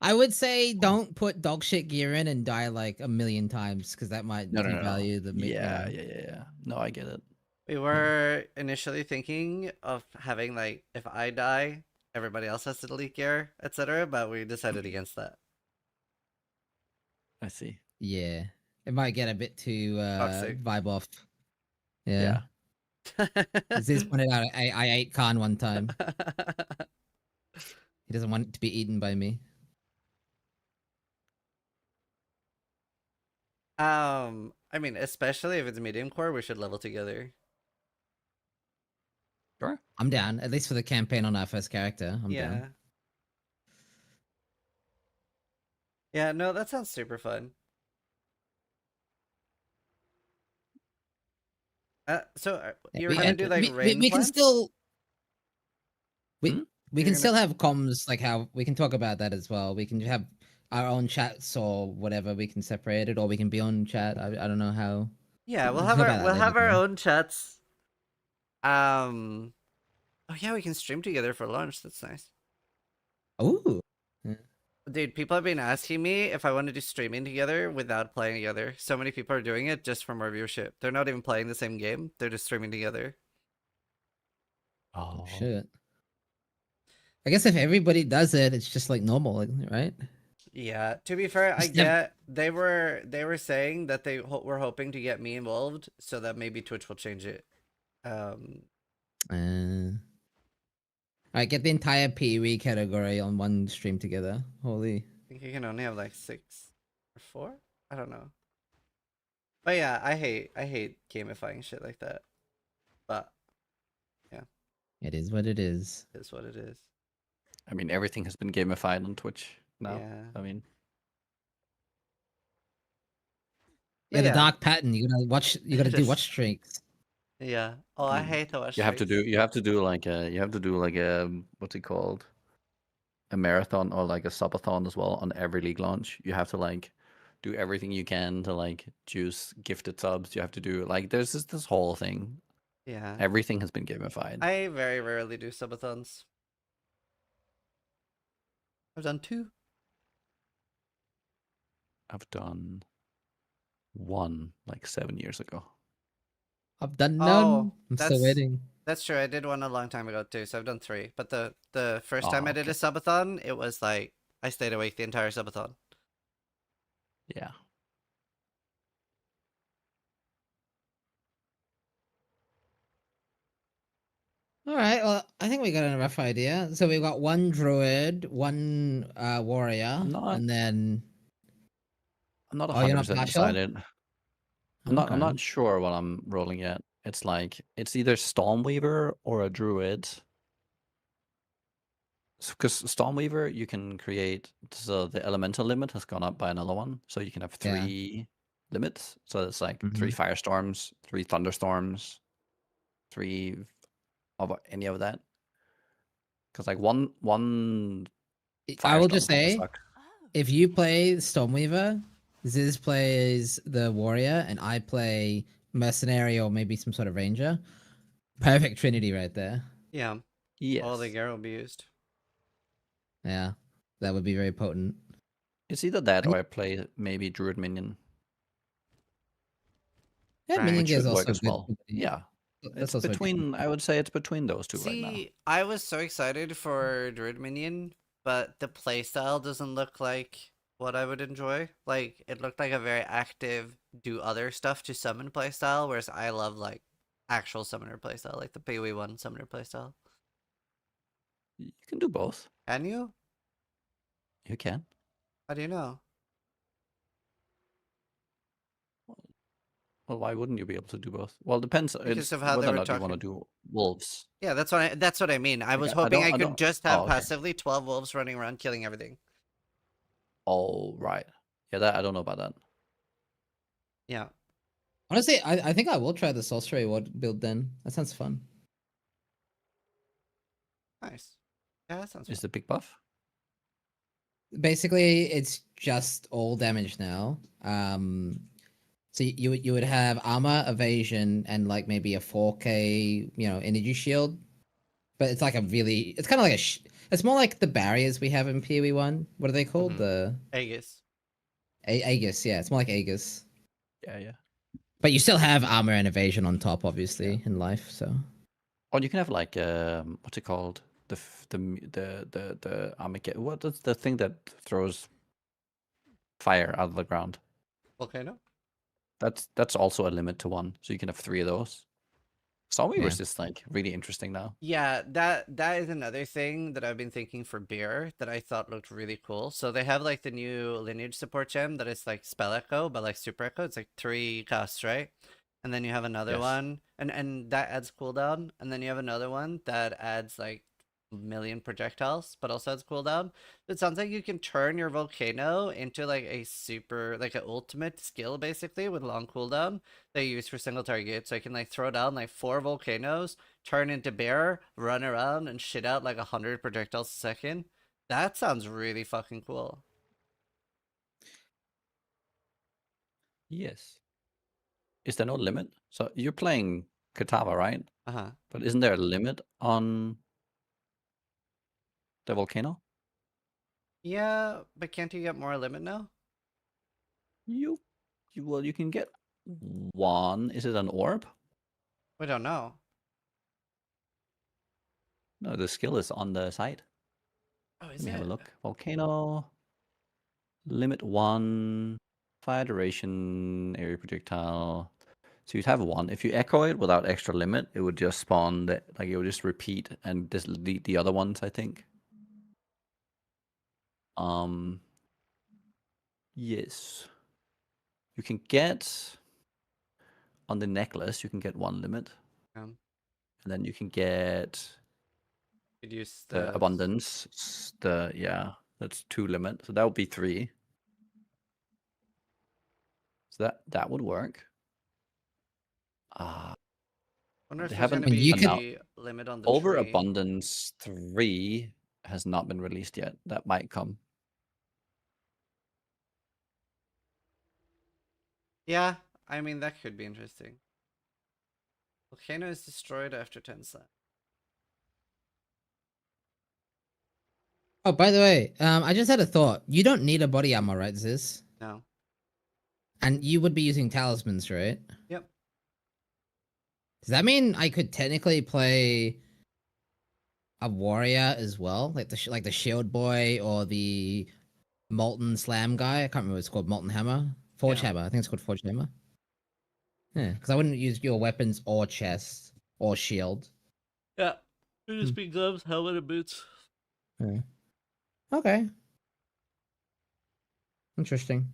I would say don't put dog shit gear in and die like a million times because that might No. devalue the. Yeah. No, I get it. We were initially thinking of having like if I die, everybody else has to delete gear, etc. But we decided against that. I see. Yeah, it might get a bit too Toxic. vibe off. Yeah. Yeah. Ziz pointed out I ate Khan one time. He doesn't want it to be eaten by me. I mean, especially if it's medium core, we should level together. Sure. I'm down, at least for the campaign on our first character. I'm Yeah. down. Yeah, no, that sounds super fun. So you're gonna do like rain we can plants? still we Hmm? we You're can gonna- still have comms, like how we can talk about that as well. We can have our own chats or whatever. We can separate it, or we can be on chat. I don't know how. Yeah, we'll We'll have talk our about that later, own chats. Oh yeah, we can stream together for lunch. That's nice. Ooh. Dude, people have been asking me if I want to do streaming together without playing together. So many people are doing it just for more viewership. They're not even playing the same game. They're just streaming together. Oh, Shit. I guess if everybody does it, it's just like normal, like, right? Yeah, to be fair, I Just nev- get they were saying that they were hoping to get me involved so that maybe Twitch will change it. Alright, get the entire PoE category on one stream together. Holy. I think you can only have like 6 or 4. I don't know. But yeah, I hate gamifying shit like that. But It is what it is. it is what it is. I mean, everything has been gamified on Twitch now. Yeah. I mean, Yeah, the Yeah. dark pattern. You gotta do Just- watch streaks. Yeah. Oh, I Mm. hate the watch you have to streaks. do like a what's it called? A marathon or like a subathon as well on every league launch. You have to like do everything you can to like juice gifted subs. You have to do like there's this whole thing. Yeah. Everything has been gamified. I very rarely do subathons. I've done 2. I've done one like 7 years ago. I've done none. Oh, I'm still that's- waiting. That's true. I did one a long time ago too, so I've done 3. But the first time Oh, I did a okay. subathon, it was like I stayed awake the entire subathon. Yeah. All right. Well, I think we got a rough idea. So we've got one druid, one warrior, Not- and then I'm not Oh, you're 100% not partial? decided. I'm Okay. not sure what I'm rolling yet. It's like it's either Stormweaver or a Druid. Because Stormweaver, you can create, so the elemental limit has gone up by another one, so you can have Yeah. 3 limits. So it's like Mm-hmm. 3 firestorms, 3 thunderstorms, 3 of any of that. Because like one I will firestorm just kinda say, sucked. if you play Stormweaver, Ziz plays the warrior, and I play mercenary or maybe some sort of ranger. Perfect trinity right there. Yeah. Yes. All the gear will be used. Yeah, that would be very potent. It's either that I- or I play maybe Druid Minion, Yeah, Right. minion which gear is should also work as good. well. Yeah. That's It's also a between, I would say it's between those two right now. See, I was so excited for Druid Minion, but the playstyle doesn't look like what I would enjoy. Like it looked like a very active do other stuff to summon playstyle, whereas I love like actual summoner playstyle, like the PoE1 summoner playstyle. You can do both. Can you? You can. How do you know? Well, why wouldn't you be able to do both? Well, it depends. Because It's of how they whether or were not you want to talking. do wolves. Yeah, that's what I mean. I was I hoping I don't. could just have Oh, okay. passively 12 wolves running around killing everything. Oh, right. Yeah, that I don't know about that. Yeah. Honestly, I think I will try the sorcery build then. That sounds fun. Nice. Yeah, that sounds Is fun. the big buff? Basically, it's just all damage now. So you would have armor, evasion, and like maybe a 4K, energy shield. But it's like it's kind of like it's more like the barriers we have in PoE1. What are they called? Mhm. The Aegis. Aegis. Yeah, it's more like Aegis. Yeah. But you still have armor and evasion on top, obviously, in life. So. Or you can have like what's it called? The armageddon. What is the thing that throws fire out of the ground? Volcano? That's also a limit to 1, so you can have 3 of those. Stormweaver's Yeah. just like really interesting now. Yeah, that is another thing that I've been thinking for beer that I thought looked really cool. So they have like the new lineage support gem that is like spell echo, but like super echo. It's like 3 costs, right? And then you have another Yes. one, and that adds cooldown. And then you have another one that adds like million projectiles, but also has cooldown. It sounds like you can turn your volcano into like a super, like an ultimate skill basically with long cooldown that you use for single target. So I can like throw down like 4 volcanoes, turn into bear, run around, and shit out like 100 projectiles a second. That sounds really fucking cool. Yes. Is there no limit? So you're playing Katava, right? Uh-huh. But isn't there a limit on the volcano? Yeah, but can't you get more limit now? Well, you can get 1. Is it an orb? We don't know. No, the skill is on the side. Oh, Let is me have a it? look. Volcano. Limit 1. Fire duration, area projectile. So you'd have 1. If you echo it without extra limit, it would just spawn like it would just repeat and just delete the other ones, I think. Yes. You can get on the necklace, you can get 1 limit. Um, And then you can get could use the abundance. That's 2 limit. So that would be 3. So that would work. Wonder if They there's haven't gonna you can- be limit on the tree. Overabundance 3 has not been released yet. That might come. Yeah, I mean that could be interesting. Volcano is destroyed after 10 slap. Oh, by the way, I just had a thought. You don't need a body armor, right, Ziz? No. And you would be using talismans, right? Yep. Does that mean I could technically play a warrior as well, like the shield boy or the molten slam guy? I can't remember what it's called. Molten hammer, forge Yeah. hammer. I think it's called forge hammer. Yeah, because I wouldn't use your weapons or chest or shield. Yeah. It'd just be gloves, helmet, and boots. Yeah. Okay. Interesting.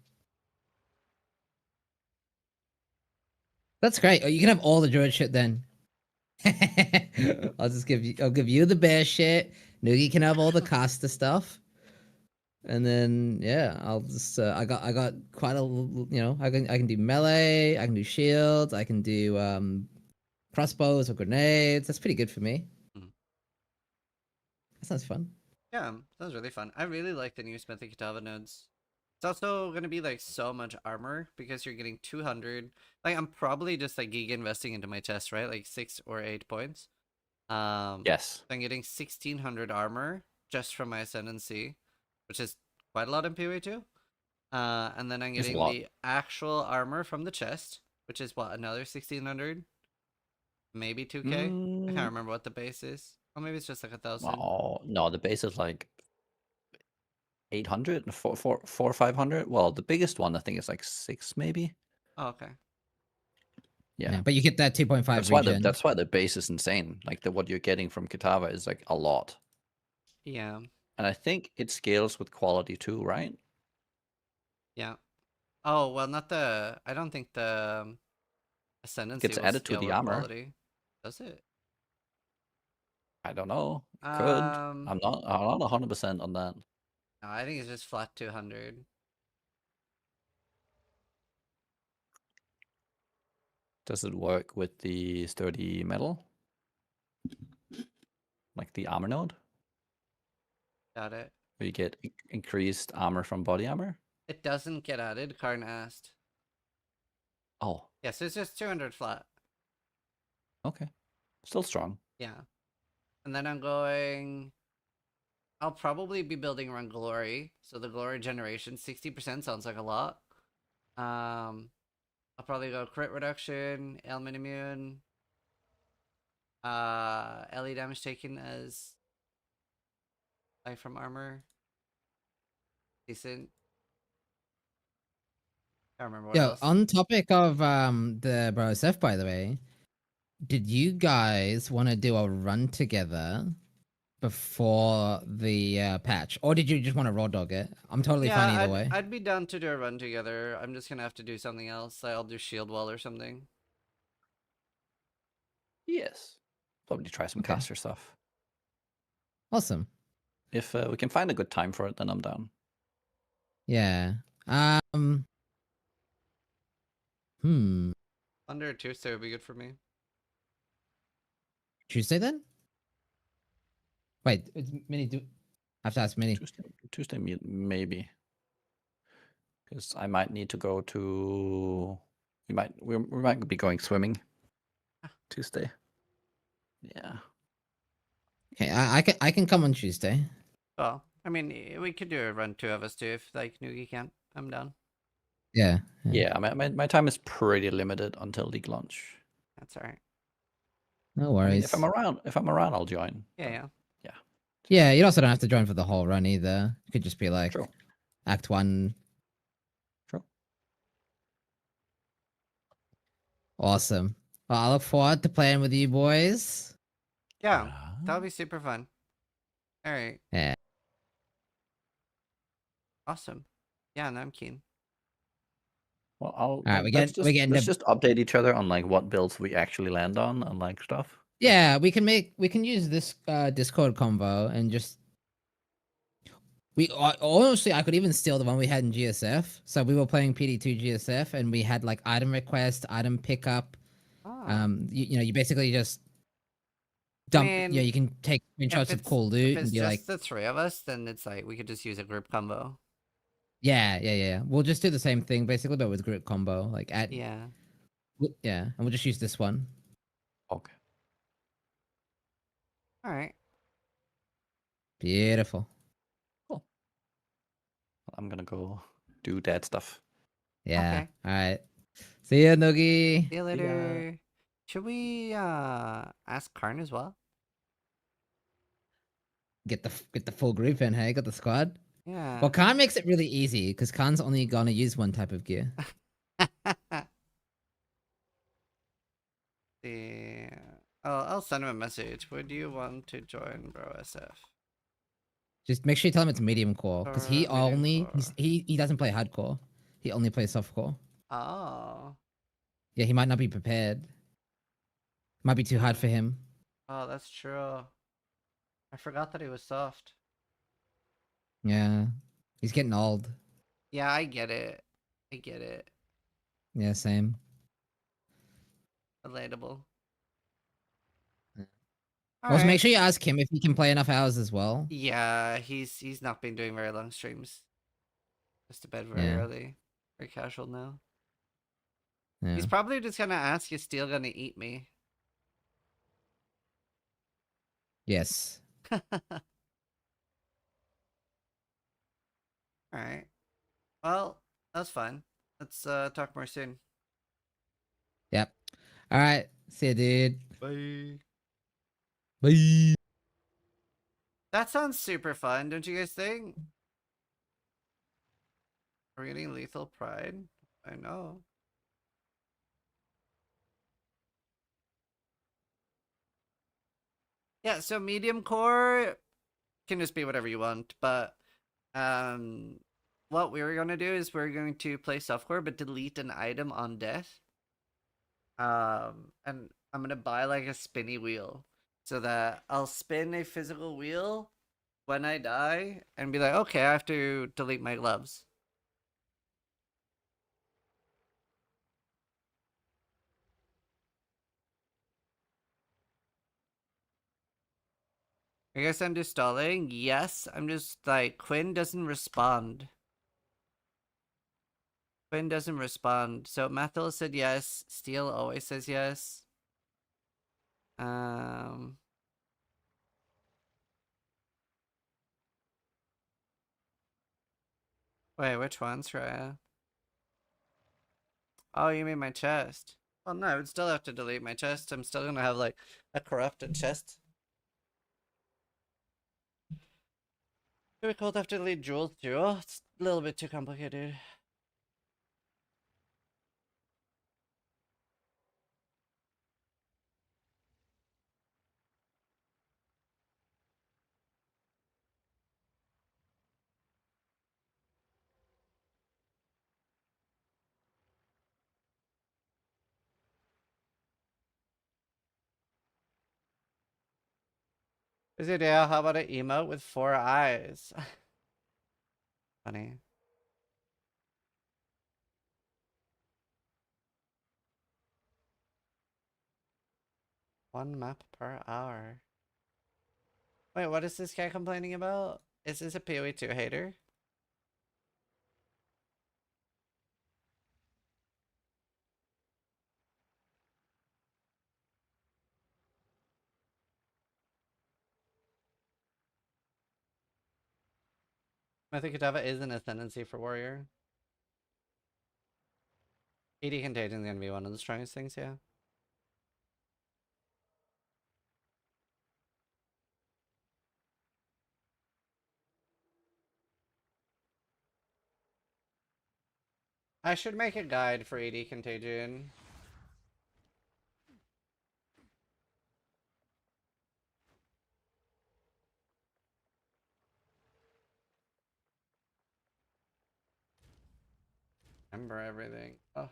That's great. Oh, you can have all the druid shit then. I'll give you the bear shit. Noogie can have all the caster stuff. And then yeah, I'll just I got quite a I can do melee, I can do shields, I can do crossbows or grenades. That's pretty good for me. Mhm. That sounds fun. Yeah, sounds really fun. I really like the new Smithy Katava nodes. It's also gonna be like so much armor because you're getting 200. Like I'm probably just like giga investing into my chest, right? Like 6 or 8 points. Yes. I'm getting 1600 armor just from my ascendancy, which is quite a lot in PoE2. And then I'm It's a getting lot. the actual armor from the chest, which is what, another 1600, maybe 2k. I Mm, can't remember what the base is. Or maybe it's just like 1000. oh, no, the base is like 800, 4 or 500. Well, the biggest one I think is like 6 maybe. Oh, okay. Yeah. But you get that 2.5 regen. That's why the base is insane. Like what you're getting from Kitava is like a lot. Yeah. And I think it scales with quality too, right? Yeah. Oh well, not the. I don't think the ascendancy Gets will added to scale the with armor. quality. Does it? I don't know. It could. Um. I'm not 100% on that. No, I think it's just flat 200. Does it work with the sturdy metal? Like the armor node? Got it. Where you get increased armor from body armor? It doesn't get added. Karn asked. Oh, Yes, it's just 200 flat. okay. Still strong. Yeah. And then I'm going. I'll probably be building around glory. So the glory generation, 60% sounds like a lot. I'll probably go crit reduction, ailment immune, LE damage taken as life from armor. Decent. I don't remember what Yo, else. on topic of the Bro SF, by the way, did you guys want to do a run together before the patch, or did you just want to raw dog it? I'm totally fine either way. I'd be down to do a run together. I'm just gonna have to do something else. I'll do shield wall or something. Yes. Probably try some Okay. caster stuff. Awesome. If we can find a good time for it, then I'm down. Yeah. Hmm. Under Tuesday would be good for me. Tuesday then? Wait, it's Mini. Do I have to ask Mini? Tuesday maybe. Because I might need to go to. We might be going swimming. Tuesday. Yeah. Okay, I can come on Tuesday. Well, I mean, we could do a run, two of us too, if like Noogie can't. I'm down. Yeah. Yeah, my time is pretty limited until league launch. That's all right. No I worries. mean, if I'm around, I'll join. Yeah, but yeah. Yeah, you also don't have to join for the whole run either. It could just be like True. Act 1. True. Awesome. Well, I look forward to playing with you boys. Yeah, that'll be super fun. All right. Yeah. Awesome. Yeah, no, I'm keen. Well, All right, let's to just update each other on like what builds we actually land on and like stuff. Yeah, we can use this Discord combo and just honestly, I could even steal the one we had in GSF. So we were playing PD2 GSF and we had like item request, item pickup. Oh. You basically just dump. mean, You can take screenshots of cool loot if and it's be just like, the three of us, then it's like we could just use a group combo. yeah. We'll just do the same thing basically, but with group combo. Like Yeah. yeah, and we'll just use this one. Okay. All right. Beautiful. Cool. I'm gonna go do dad stuff. Yeah. Okay. All right. See ya, Noogie. See you later. Should we ask Karn as well? Get the full group in. Hey, got the squad. Yeah. Well, Khan makes it really easy because Khan's only gonna use one type of gear. Yeah. I'll send him a message. Would you want to join Bro SF? Just make sure you tell him it's medium core because he Or medium only core. he doesn't play hardcore. He only plays softcore. Oh. Yeah, he might not be prepared. Might be too hard for him. Oh, that's true. I forgot that he was soft. Yeah, he's getting old. Yeah, I get it. I get it. Yeah, same. Relatable. Yeah. All Also, make right. sure you ask him if he can play enough hours as well. Yeah, he's not been doing very long streams. Just to bed very Yeah. early. Very casual now. Yeah. He's probably just gonna ask, "You still gonna eat me?" Yes. Alright. Well, that was fun. Let's talk more soon. Yep. All right. See you, dude. Bye. Bye. That sounds super fun, don't you guys think? Are we getting lethal pride? I know. Yeah, so medium core can just be whatever you want, but what we're gonna do is we're going to play softcore but delete an item on death. And I'm gonna buy like a spinny wheel so that I'll spin a physical wheel when I die and be like, okay, I have to delete my gloves. I guess I'm just stalling. Yes, I'm just like, Quinn doesn't respond. Quinn doesn't respond. So Mathil said yes. Steel always says yes. Wait, which one's Raya? Oh, you mean my chest? Well, no, I would still have to delete my chest. I'm still gonna have like a corrupted chest. Do we cold have to delete jewels too? Oh, it's a little bit too complicated. Is it, yeah, how about an emote with 4 eyes? Funny. One map per hour. Wait, what is this guy complaining about? Is this a PoE2 hater? I think Katava is an ascendancy for warrior. ED Contagion is gonna be one of the strongest things, yeah. I should make a guide for ED Contagion. Remember everything. Oh.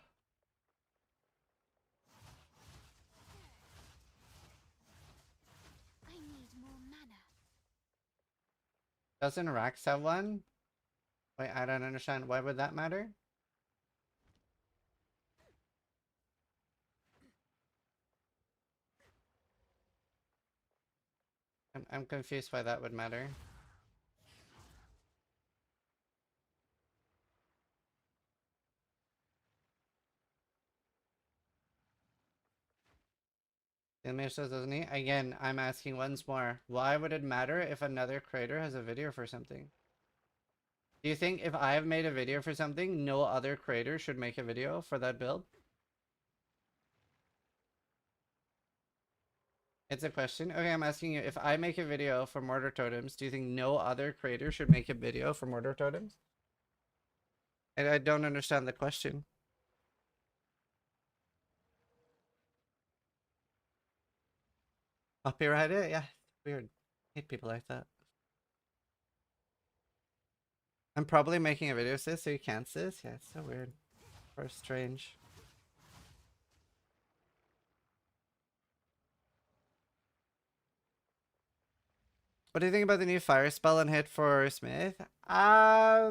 I need more mana. Doesn't Rax have one? Wait, I don't understand. Why would that matter? I'm confused why that would matter. Ilmir says, doesn't he? Again, I'm asking once more. Why would it matter if another creator has a video for something? Do you think if I've made a video for something, no other creator should make a video for that build? It's a question. Okay, I'm asking you, if I make a video for Mortar Totems, do you think no other creator should make a video for Mortar Totems? I don't understand the question. Copyright it? Yeah, weird. Hate people like that. I'm probably making a video, sis, so you can't, sis? Yeah, it's so weird. Or strange. What do you think about the new fire spell and hit for Smith? I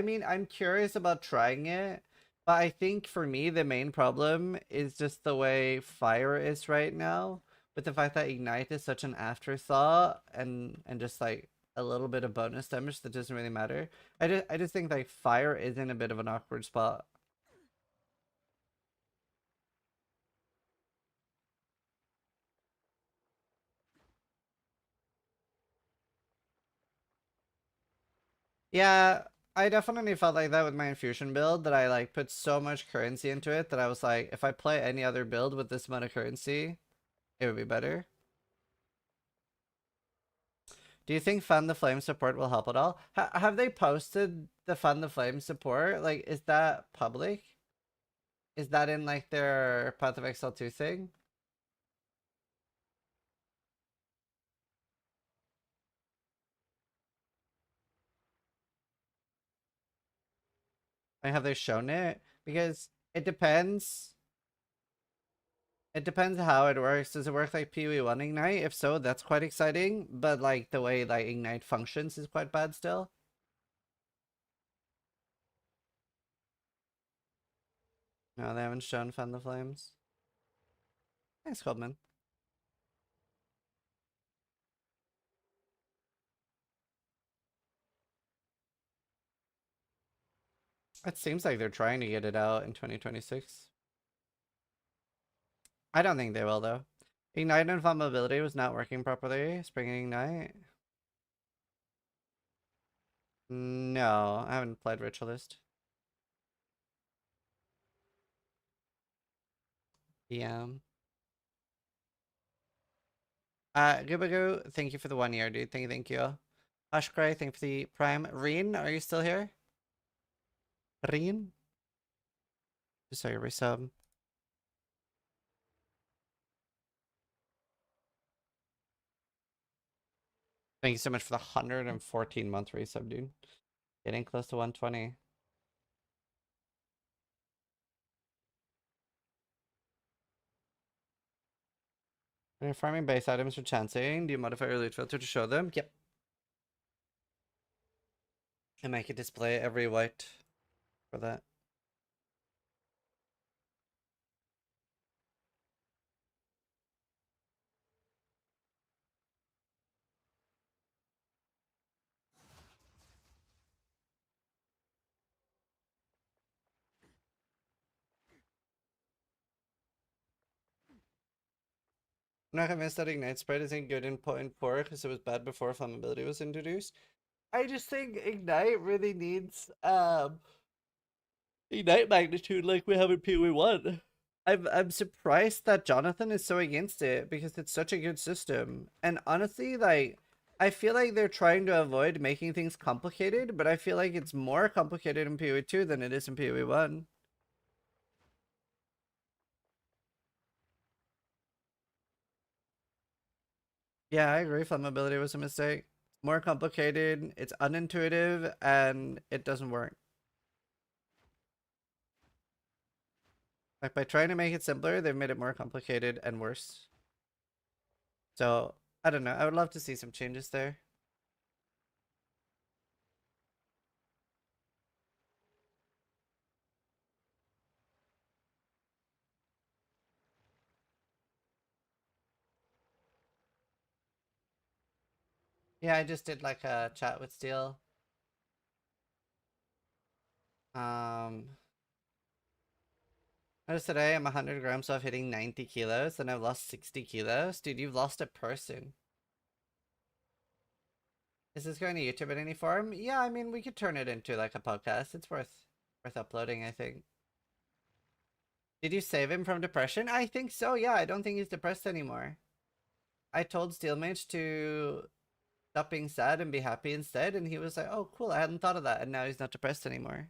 mean, I'm curious about trying it, but I think for me the main problem is just the way fire is right now, with the fact that ignite is such an afterthought and just like a little bit of bonus damage that doesn't really matter. I just think like fire is in a bit of an awkward spot. Yeah, I definitely felt like that with my infusion build, that I like put so much currency into it that I was like, if I play any other build with this amount of currency, it would be better. Do you think Fan the Flame support will help at all? Have they posted the Fan the Flame support? Like, is that public? Is that in like their Path of Exile 2 thing? Like, have they shown it? Because it depends. It depends how it works. Does it work like PoE1 Ignite? If so, that's quite exciting. But like the way like Ignite functions is quite bad still. No, they haven't shown Fan the Flames. Thanks, Coldman. It seems like they're trying to get it out in 2026. I don't think they will though. Ignite and Vulnerability was not working properly. Spring and Ignite. No, I haven't played Ritualist. Yeah. Gubago, thank you for the 1 year, dude. Thank you. Hushcry, thank you for the Prime. Reen, are you still here? Reen? Just saw your resub. Thank you so much for the 114-month resub, dude. Getting close to 120. When you're farming base items for chancing, do you modify your loot filter to show them? Yep. And make it display every white for that. I'm not convinced that Ignite spread isn't good in point 4 because it was bad before flammability was introduced. I just think Ignite really needs Ignite magnitude like we have in PoE1. I'm surprised that Jonathan is so against it because it's such a good system. And honestly, like I feel like they're trying to avoid making things complicated, but I feel like it's more complicated in PoE2 than it is in PoE1. Yeah, I agree. Flammability was a mistake. It's more complicated, it's unintuitive, and it doesn't work. Like by trying to make it simpler, they've made it more complicated and worse. So I don't know. I would love to see some changes there. Yeah, I just did like a chat with Steel. Notice today I'm 100 grams off hitting 90 kilos and I've lost 60 kilos. Dude, you've lost a person. Is this going to YouTube in any form? Yeah, I mean, we could turn it into like a podcast. It's worth uploading, I think. Did you save him from depression? I think so, yeah. I don't think he's depressed anymore. I told Steelmage to stop being sad and be happy instead, and he was like, oh, cool, I hadn't thought of that, and now he's not depressed anymore.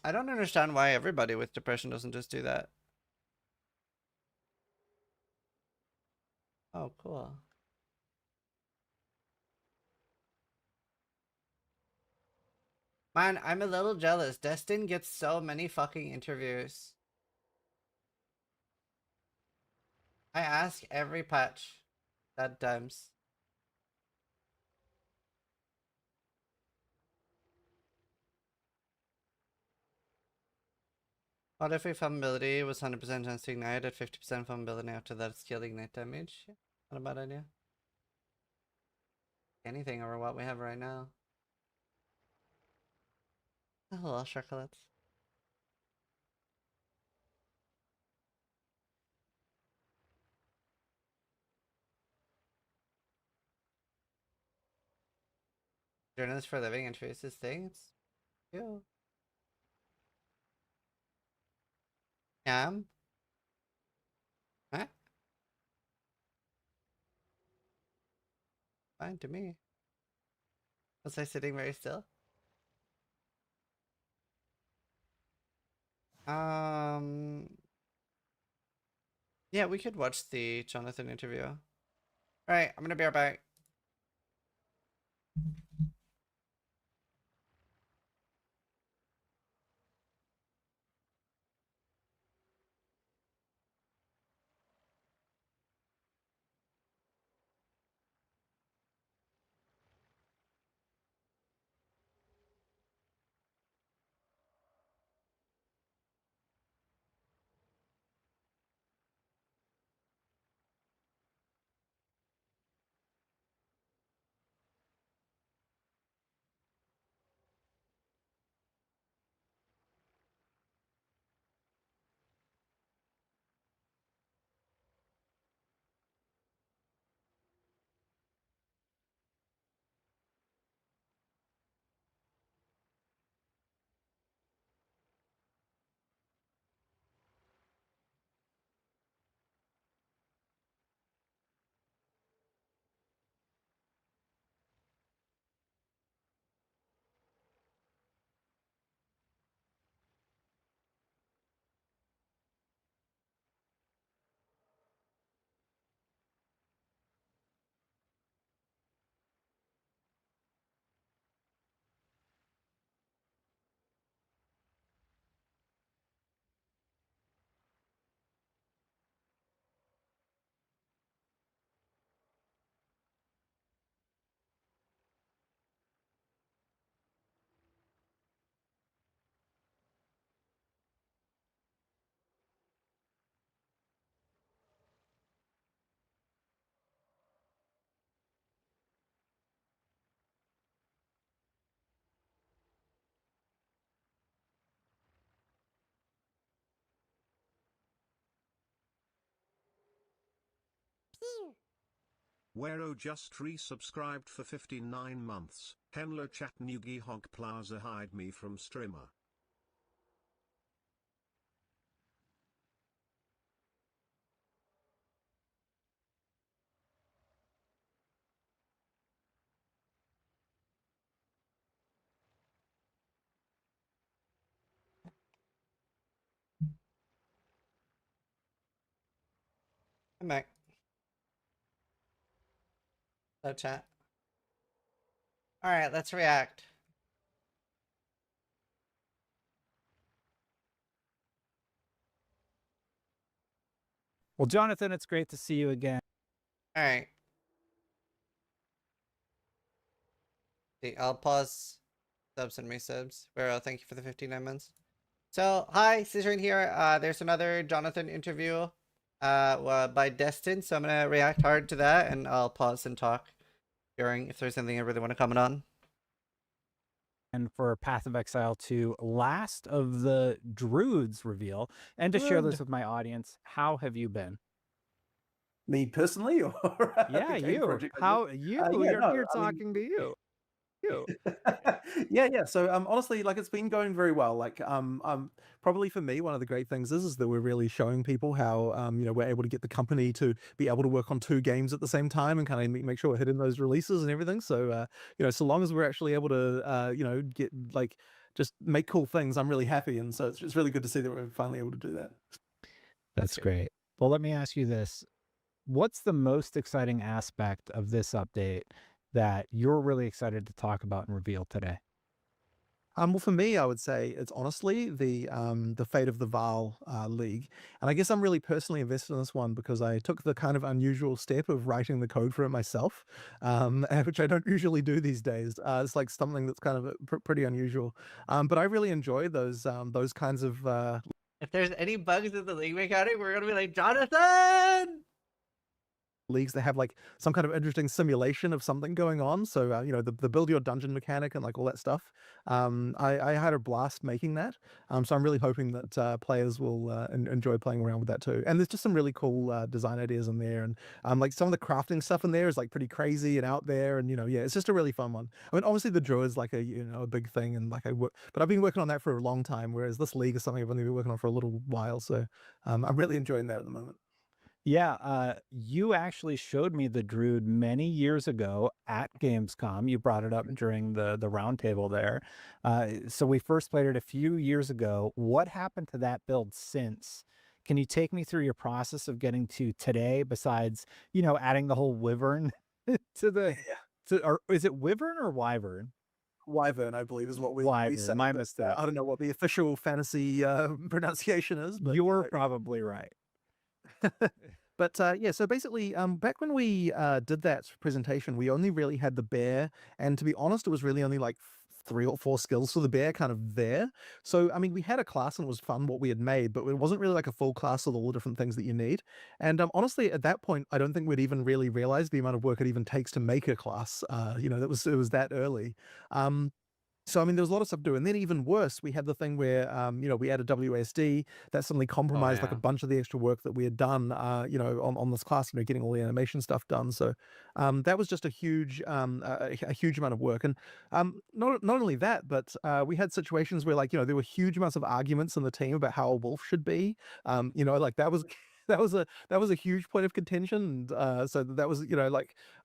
I don't understand why everybody with depression doesn't just do that. Oh, cool. Man, I'm a little jealous. Destin gets so many fucking interviews. I ask every patch that times. What if flammability was 100% chance to ignite at 50% flammability after that skill ignite damage? Yeah, not a bad idea. Anything over what we have right now. Hello, chocolates. Journalist for a living and traces things. Ew. Huh? Fine to me. Was I sitting very still? Yeah, we could watch the Jonathan interview. All right, I'm gonna be right back. Wero just resubscribed for 59 months. Hello Chattanooga Hog Plaza hide me from streamer. I'm back. Hello, chat. All right, let's react. Well, Jonathan, it's great to see you again. All right. See, I'll pause subs and resubs. Vero, thank you for the 59 months. So, hi, Scissoring here. There's another Jonathan interview by Destin, so I'm gonna react hard to that, and I'll pause and talk during if there's anything I really want to comment on. And for Path of Exile 2, last of the Druids reveal, and to share this with my audience, how have you been? Me personally, or Yeah, the game you. project? How you? Yeah, no, You're I mean- talking to you. You. yeah. So honestly, like it's been going very well. Like probably for me, one of the great things is that we're really showing people how we're able to get the company to be able to work on 2 games at the same time and kind of make sure we're hitting those releases and everything. So so long as we're actually able to get like just make cool things, I'm really happy. And so it's really good to see that we're finally able to do that. That's great. Well, let me ask you this. What's the most exciting aspect of this update that you're really excited to talk about and reveal today? Well, for me, I would say it's honestly the Fate of the Val League, and I guess I'm really personally invested in this one because I took the kind of unusual step of writing the code for it myself, which I don't usually do these days. It's like something that's kind of pretty unusual, but I really enjoy those kinds of. If there's any bugs in the league mechanic, we're gonna be like, Jonathan! Leagues that have like some kind of interesting simulation of something going on. So the build your dungeon mechanic and like all that stuff. I had a blast making that. So I'm really hoping that players will enjoy playing around with that too. And there's just some really cool design ideas in there, and like some of the crafting stuff in there is like pretty crazy and out there, and it's just a really fun one. I mean, obviously the druid's like a a big thing, and like but I've been working on that for a long time, whereas this league is something I've only been working on for a little while. So I'm really enjoying that at the moment. Yeah, you actually showed me the Druid many years ago at Gamescom. You brought it up during the roundtable there. So we first played it a few years ago. What happened to that build since? Can you take me through your process of getting to today? Besides, adding the whole wyvern to the or is it wyvern or wyvern? Wyvern, I believe, is what we Wyvern, say. my but, mistake. I don't know what the official fantasy pronunciation is, but You're probably right. But yeah, so basically, back when we did that presentation, we only really had the bear, and to be honest, it was really only like 3 or 4 skills for the bear kind of there. So I mean, we had a class and it was fun what we had made, but it wasn't really like a full class with all the different things that you need. And honestly, at that point, I don't think we'd even really realized the amount of work it even takes to make a class. It was that early. So I mean, there was a lot of stuff to do, and then even worse, we had the thing where we added WASD that suddenly compromised like a yeah. bunch of the extra work that we had done, on this class, getting all the animation stuff done. So that was just a huge amount of work, and not only that, but we had situations where there were huge amounts of arguments in the team about how a wolf should be. Like that was. That was a huge point of contention, and so that was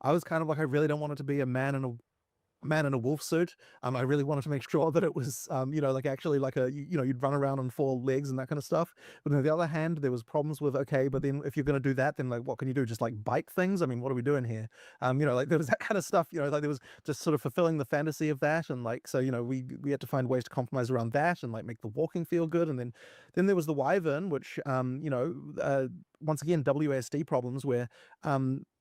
I was kind of like I really don't want it to be a man in a wolf suit. I really wanted to make sure that it was, actually like you'd run around on 4 legs and that kind of stuff. But on the other hand, there was problems with, okay, but then if you're going to do that, then like, what can you do? Just like bite things? I mean, what are we doing here? There was that kind of stuff, like there was just sort of fulfilling the fantasy of that. And like, so, we had to find ways to compromise around that and like make the walking feel good. And then there was the wyvern, which, once again, WSD problems where,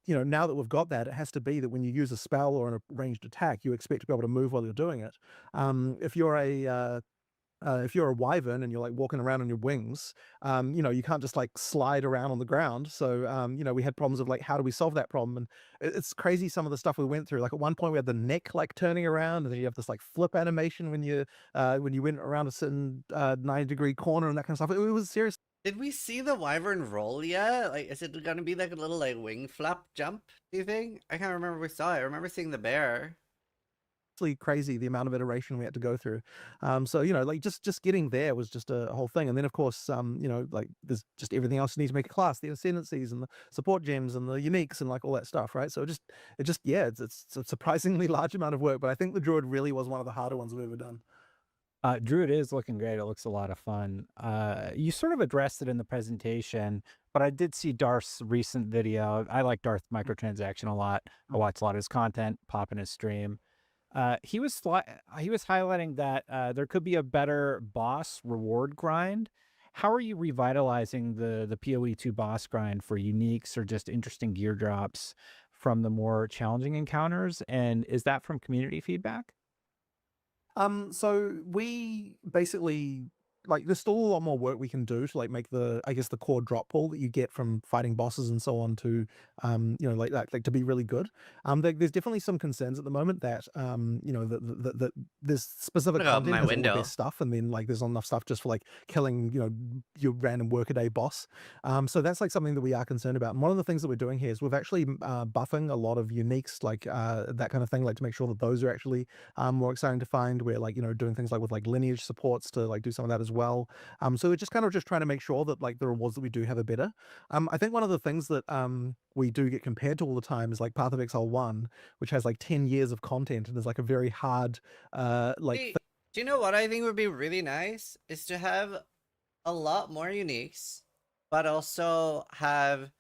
now that we've got that, it has to be that when you use a spell or a ranged attack, you expect to be able to move while you're doing it. If you're a wyvern and you're like walking around on your wings, you can't just like slide around on the ground. So, we had problems of like, how do we solve that problem? And it's crazy some of the stuff we went through. Like at one point we had the neck like turning around, and then you have this like flip animation when you went around a certain 90-degree corner and that kind of stuff. It was serious. Did we see the wyvern roll yet? Like, is it gonna be like a little like wing flap jump? Do you think? I can't remember if we saw it. I remember seeing the bear. Crazy the amount of iteration we had to go through. So like just getting there was just a whole thing. And then of course, like there's just everything else you need to make a class, the ascendancies and the support gems and the uniques and like all that stuff, right? So it's a surprisingly large amount of work, but I think the druid really was one of the harder ones we've ever done. Druid is looking great. It looks a lot of fun. You sort of addressed it in the presentation, but I did see Darth's recent video. I like Darth Microtransaction a lot. I watch a lot of his content, pop in his stream. He was highlighting that there could be a better boss reward grind. How are you revitalizing the PoE2 boss grind for uniques or just interesting gear drops from the more challenging encounters? And is that from community feedback? So we basically like there's still a lot more work we can do to like make the core drop pool that you get from fighting bosses and so on to like to be really good. There's definitely some concerns at the moment that that there's specific Look out content my has all the window. best stuff, and then like there's not enough stuff just for like killing your random workaday boss. So that's like something that we are concerned about. And one of the things that we're doing here is we've actually buffing a lot of uniques, like that kind of thing, like to make sure that those are actually more exciting to find. We're like doing things like with like lineage supports to like do some of that as well. So we're just trying to make sure that like the rewards that we do have are better. I think one of the things that we do get compared to all the time is like Path of Exile 1, which has like 10 years of content and is like a very hard Hey, do you know what I think would be really nice is to have a lot more uniques, but also have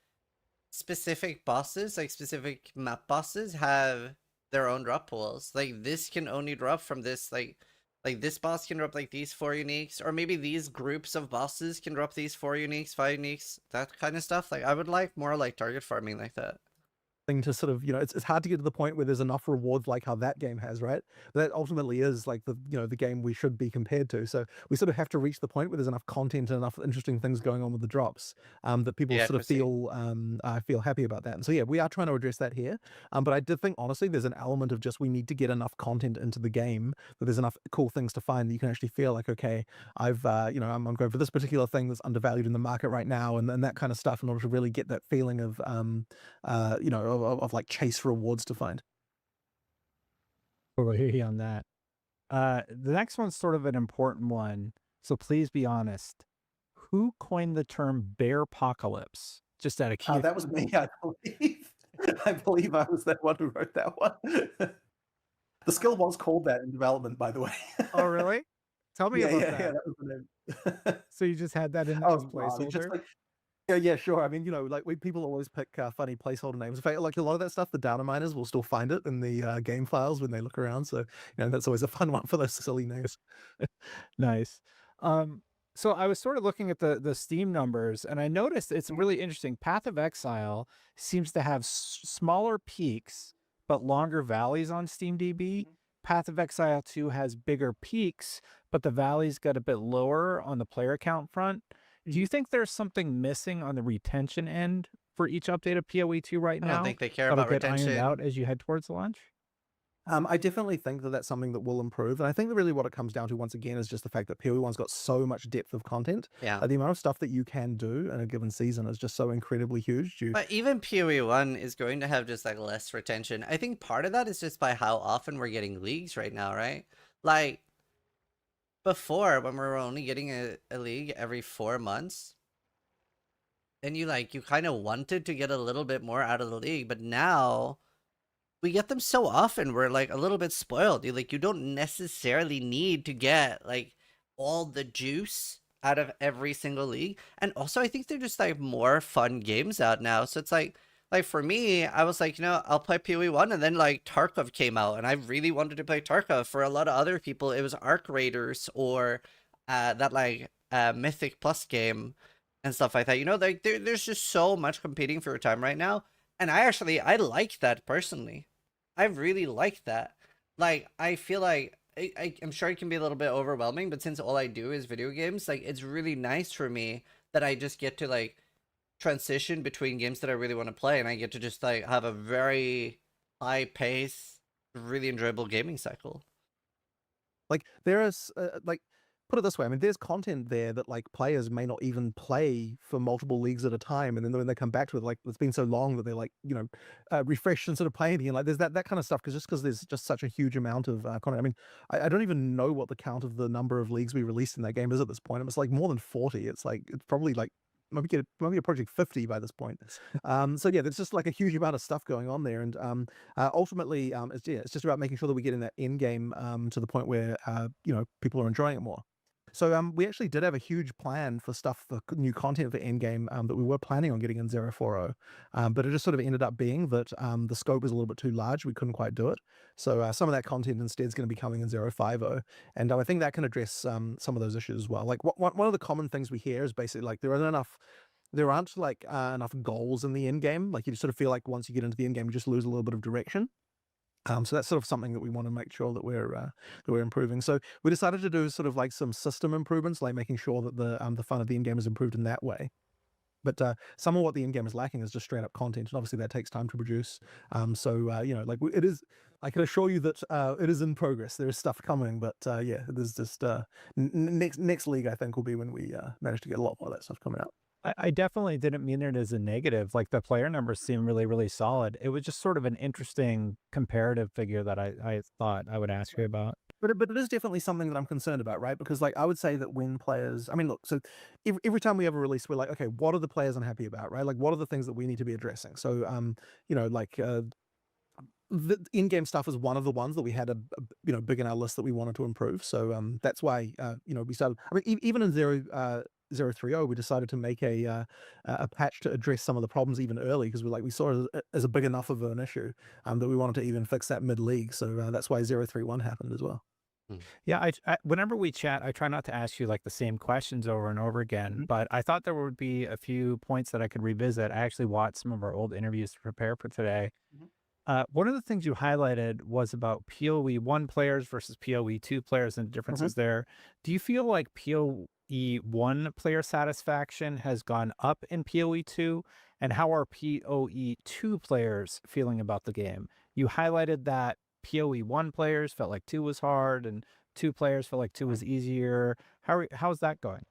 specific bosses, like specific map bosses, have their own drop pools. Like this can only drop from this, like this boss can drop like these 4 uniques, or maybe these groups of bosses can drop these 4 uniques, 5 uniques, that kind of stuff. Like I would like more like target farming like that. Thing to sort of it's hard to get to the point where there's enough rewards like how that game has, right? That ultimately is like the the game we should be compared to. So we sort of have to reach the point where there's enough content and enough interesting things going on with the drops that people sort of feel happy about that. And so yeah, we are trying to address that here. But I did think honestly there's an element of just we need to get enough content into the game that there's enough cool things to find that you can actually feel like, okay, I've I'm going for this particular thing that's undervalued in the market right now, and that kind of stuff in order to really get that feeling of of like chase rewards to find. Totally hear you on that. The next one's sort of an important one, so please be honest. Who coined the term bear apocalypse? Just out of curiosity. That was me, I believe. I believe I was that one who wrote that one. The skill was called that in development, by the way. Oh, really? Tell me about that. that was the name. So you just had that in as Oh, placeholder? just like yeah, sure. I mean, like people always pick funny placeholder names. In fact, like a lot of that stuff, the data miners will still find it in the game files when they look around. So that's always a fun one for those silly names. Nice. So I was sort of looking at the Steam numbers, and I noticed it's really interesting. Path of Exile seems to have smaller peaks but longer valleys on SteamDB. Path of Exile 2 has bigger peaks, but the valleys got a bit lower on the player count front. Do you think there's something missing on the retention end for each update of PoE2 right I now? don't think they care that'll about get ironed retention. out as you head towards launch? I definitely think that that's something that will improve. And I think that really what it comes down to, once again, is just the fact that PoE1's got so much depth of content. Yeah. The amount of stuff that you can do in a given season is just so incredibly huge. But even PoE1 is going to have just like less retention. I think part of that is just by how often we're getting leagues right now, right? Like before, when we were only getting a league every 4 months, and you kind of wanted to get a little bit more out of the league, but now we get them so often we're like a little bit spoiled. You don't necessarily need to get like all the juice out of every single league. And also I think they're just like more fun games out now. So it's like for me, I was like, I'll play PoE1, and then like Tarkov came out and I really wanted to play Tarkov. For a lot of other people, it was Arc Raiders or that Mythic Plus game and stuff like that. There's just so much competing for your time right now. And I like that personally. I really like that. Like, I feel like I'm sure it can be a little bit overwhelming, but since all I do is video games, like it's really nice for me that I just get to like transition between games that I really want to play, and I get to just like have a very high pace, really enjoyable gaming cycle. Like there is put it this way, I mean, there's content there that like players may not even play for multiple leagues at a time, and then when they come back to it, like it's been so long that they're like, refreshed and sort of playing again. Like there's that kind of stuff, because there's just such a huge amount of content. I mean, I don't even know what the count of the number of leagues we released in that game is at this point. It's like more than 40. It's probably like maybe approaching 50 by this point. So yeah, there's just like a huge amount of stuff going on there, and ultimately, it's just about making sure that we get in that end game to the point where people are enjoying it more. So we actually did have a huge plan for new content for Endgame that we were planning on getting in 040, but it just sort of ended up being that the scope was a little bit too large. We couldn't quite do it. So some of that content instead is going to be coming in 050, and I think that can address some of those issues as well. Like one of the common things we hear is basically like there aren't enough goals in the end game. Like you sort of feel like once you get into the end game, you just lose a little bit of direction. So that's sort of something that we want to make sure that we're improving. So we decided to do sort of like some system improvements, like making sure that the fun of the end game is improved in that way. But some of what the end game is lacking is just straight up content, and obviously that takes time to produce. It is. I can assure you that it is in progress. There is stuff coming, but there's just next league I think will be when we manage to get a lot more of that stuff coming out. I definitely didn't mean it as a negative. Like the player numbers seem really, really solid. It was just sort of an interesting comparative figure that I thought I would ask you about. But it is definitely something that I'm concerned about, right? Because like I would say that when players, I mean, look, so every time we have a release, we're like, okay, what are the players unhappy about, right? Like, what are the things that we need to be addressing? So, the in-game stuff is one of the ones that we had big in our list that we wanted to improve. So that's why we started. I mean, even in 030, we decided to make a patch to address some of the problems even early, because we saw it as a big enough of an issue that we wanted to even fix that mid-league. So that's why 031 happened as well. Yeah, I whenever we chat, I try not to ask you like the same questions over and over again, but I thought there would be a few points that I could revisit. I actually watched some of our old interviews to prepare for today. One of the things you highlighted was about PoE1 players versus PoE2 players and the differences there. Do you feel like PoE1 player satisfaction has gone up in PoE2? And how are PoE2 players feeling about the game? You highlighted that PoE1 players felt like 2 was hard and 2 players felt like 2 was easier. How's that going?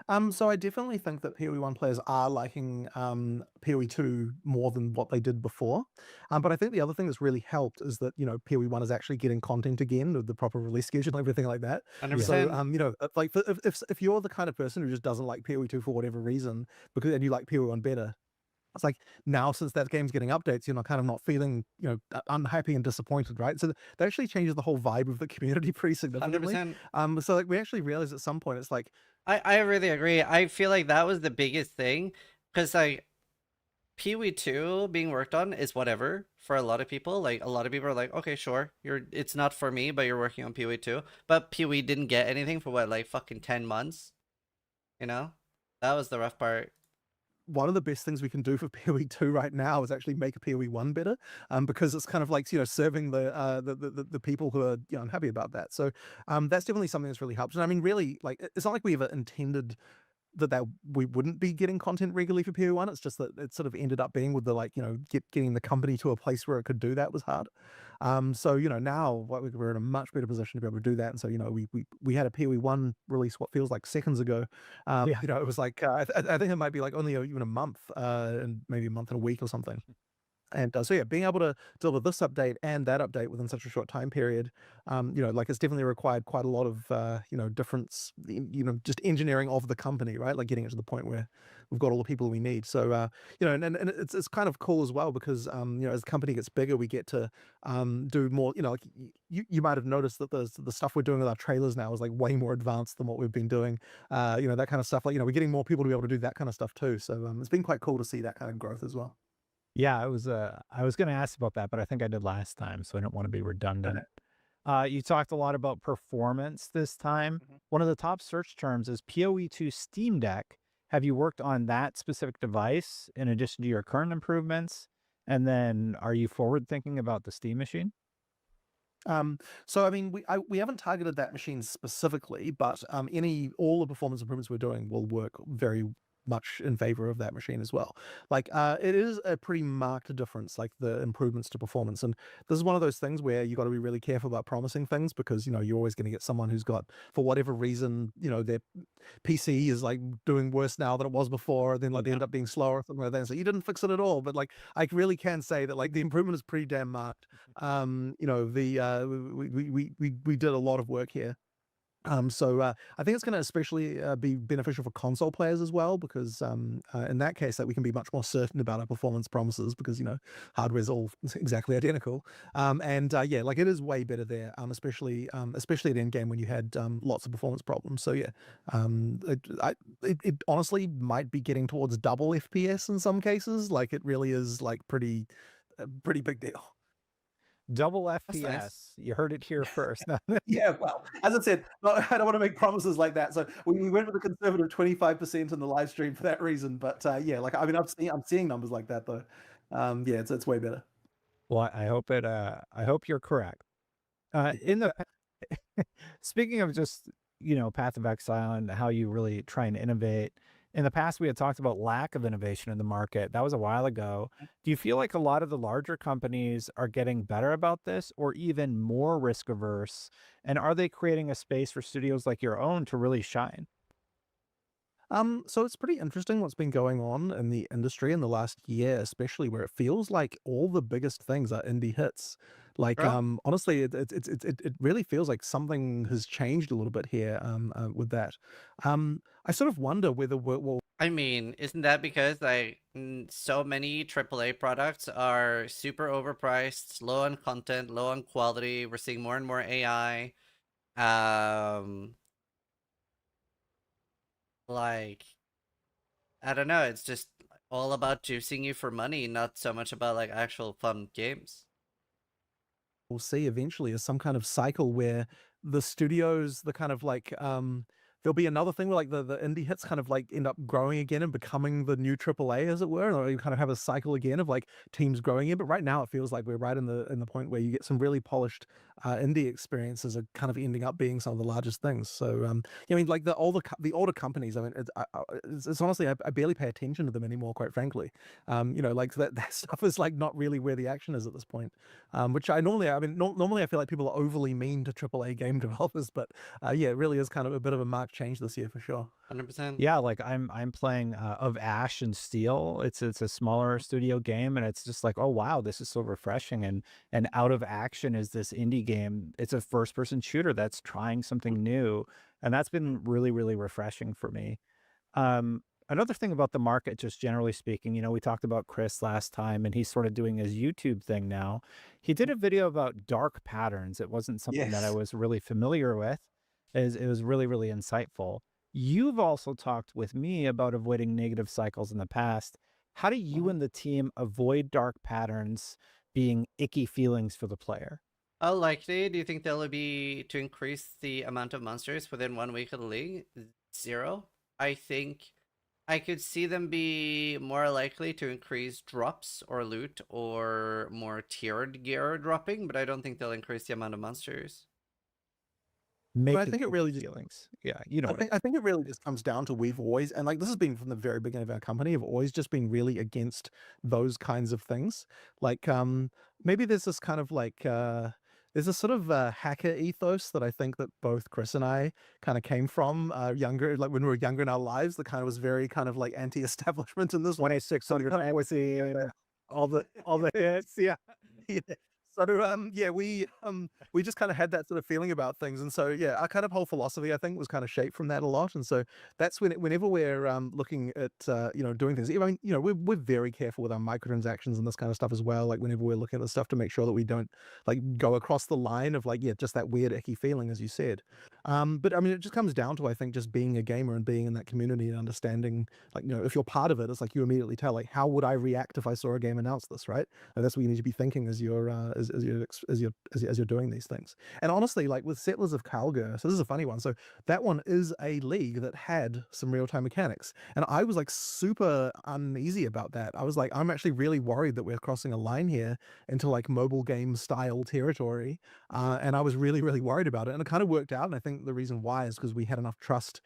So I definitely think that PoE1 players are liking PoE2 more than what they did before. But I think the other thing that's really helped is that, you know, PoE1 is actually getting content again with the proper release schedule and everything like that. 100%. So you know, like if you're the kind of person who just doesn't like PoE2 for whatever reason, and you like PoE1 better, it's like now since that game's getting updates, you're not kind of not feeling, you know, unhappy and disappointed, right? So that actually changes the whole vibe of the community pretty significantly. 100%. So like we actually realized at some point it's like, I really agree. I feel like that was the biggest thing, because like PoE2 being worked on is whatever for a lot of people. Like a lot of people are like, okay, sure, it's not for me, but you're working on PoE2. But PoE didn't get anything for what, like fucking 10 months? You know? That was the rough part. one of the best things we can do for PoE2 right now is actually make a PoE1 better, because it's kind of like, you know, serving the people who are, you know, unhappy about that. So that's definitely something that's really helped. And I mean, really, like, it's not like we ever intended that we wouldn't be getting content regularly for PoE1. It's just that it sort of ended up being with the, like, you know, getting the company to a place where it could do that was hard. So, you know, now we're in a much better position to be able to do that. And so, you know, we had a PoE1 release what feels like seconds ago. You know, it was like I think it might be like only even a month, and maybe a month and a week or something. And so yeah, being able to deliver this update and that update within such a short time period, you know, like it's definitely required quite a lot of you know, difference, you know, just engineering of the company, right? Like getting it to the point where we've got all the people we need. So you know, and it's kind of cool as well because you know, as the company gets bigger, we get to do more. You know, like you might have noticed that the stuff we're doing with our trailers now is like way more advanced than what we've been doing. You know, that kind of stuff. Like, you know, we're getting more people to be able to do that kind of stuff too. So it's been quite cool to see that kind of growth as well. Yeah, I was going to ask about that, but I think I did last time, so I don't want to be redundant. You talked a lot about performance this time. One of the top search terms is PoE2 Steam Deck. Have you worked on that specific device in addition to your current improvements? And then are you forward thinking about the Steam machine? So I mean, we haven't targeted that machine specifically, but all the performance improvements we're doing will work very much in favor of that machine as well. Like it is a pretty marked difference, like the improvements to performance. And this is one of those things where you got to be really careful about promising things because, you know, you're always going to get someone who's got, for whatever reason, you know, their PC is like doing worse now than it was before, then like they end up being slower or something like that. So you didn't fix it at all, but like I really can say that like the improvement is pretty damn marked. You know, we did a lot of work here. So I think it's going to especially be beneficial for console players as well, because in that case, that we can be much more certain about our performance promises because, you know, hardware's all exactly identical. And yeah, like it is way better there, especially at endgame when you had lots of performance problems. So yeah, it honestly might be getting towards double FPS in some cases. Like it really is like pretty big deal. Double That's FPS. nice. You heard it here first. Yeah, well, as I said, I don't want to make promises like that. So we went with a conservative 25% in the live stream for that reason. But yeah, like I mean, I'm seeing numbers like that though. Yeah, it's way better. Well, I hope you're correct. In the speaking of just, you know, Path of Exile and how you really try and innovate. In the past, we had talked about lack of innovation in the market. That was a while ago. Do you feel like a lot of the larger companies are getting better about this or even more risk averse? And are they creating a space for studios like your own to really shine? So it's pretty interesting what's been going on in the industry in the last year, especially where it feels like all the biggest things are indie hits. Like, Bro. honestly, it really feels like something has changed a little bit here, with that. I sort of wonder whether we'll I mean, isn't that because like so many AAA products are super overpriced, low on content, low on quality. We're seeing more and more AI. Like I don't know, it's just all about juicing you for money, not so much about like actual fun games. see eventually is some kind of cycle where the studios, the kind of like there'll be another thing where like the indie hits kind of like end up growing again and becoming the new AAA, as it were, or you kind of have a cycle again of like teams growing in. But right now it feels like we're right in the point where you get some really polished indie experiences are kind of ending up being some of the largest things. So I mean, like the older companies, I mean, it's honestly I barely pay attention to them anymore, quite frankly. You know, like that stuff is like not really where the action is at this point. Which normally I feel like people are overly mean to AAA game developers, but yeah, it really is kind of a bit of a marked change this year for sure. 100%. Yeah, like I'm playing of Ash and Steel. It's a smaller studio game, and it's just like, oh wow, this is so refreshing. And Out of Action is this indie game. It's a first person shooter that's trying something new, and that's been really really refreshing for me. Another thing about the market, just generally speaking, we talked about Chris last time, and he's sort of doing his YouTube thing now. He did a video about dark patterns. It wasn't something that I Yes. was really familiar with. It was really, really insightful. You've also talked with me about avoiding negative cycles in the past. How do you and the team avoid dark patterns being icky feelings for the player? How likely do you think they'll be to increase the amount of monsters within 1 week of the league? 0. I think I could see them be more likely to increase drops or loot or more tiered gear dropping, but I don't think they'll increase the amount of monsters. Make I think it really just feelings. Yeah, you know. I think it really just comes down to we've always, and like this has been from the very beginning of our company, have always just been really against those kinds of things. Like maybe there's this kind of like there's a sort of hacker ethos that I think that both Chris and I kind of came from younger, like when we were younger in our lives, that kind of was very kind of like anti-establishment in this 2600 all the hits, yeah. yeah. So yeah, we just kind of had that sort of feeling about things, and so yeah, our kind of whole philosophy I think was kind of shaped from that a lot, and so that's whenever we're looking at doing things, I mean we're very careful with our microtransactions and this kind of stuff as well. Like whenever we're looking at the stuff to make sure that we don't like go across the line of like just that weird icky feeling as you said. But I mean it just comes down to I think just being a gamer and being in that community and understanding like if you're part of it, it's like you immediately tell like how would I react if I saw a game announce this, right? And that's what you need to be thinking as you're as you're doing these things. And honestly, like with Settlers of Calgary, so this is a funny one. So that one is a league that had some real-time mechanics, and I was like super uneasy about that. I was like, I'm actually really worried that we're crossing a line here into like mobile game style territory, and I was really really worried about it. And it kind of worked out. And I think the reason why is because we had enough trust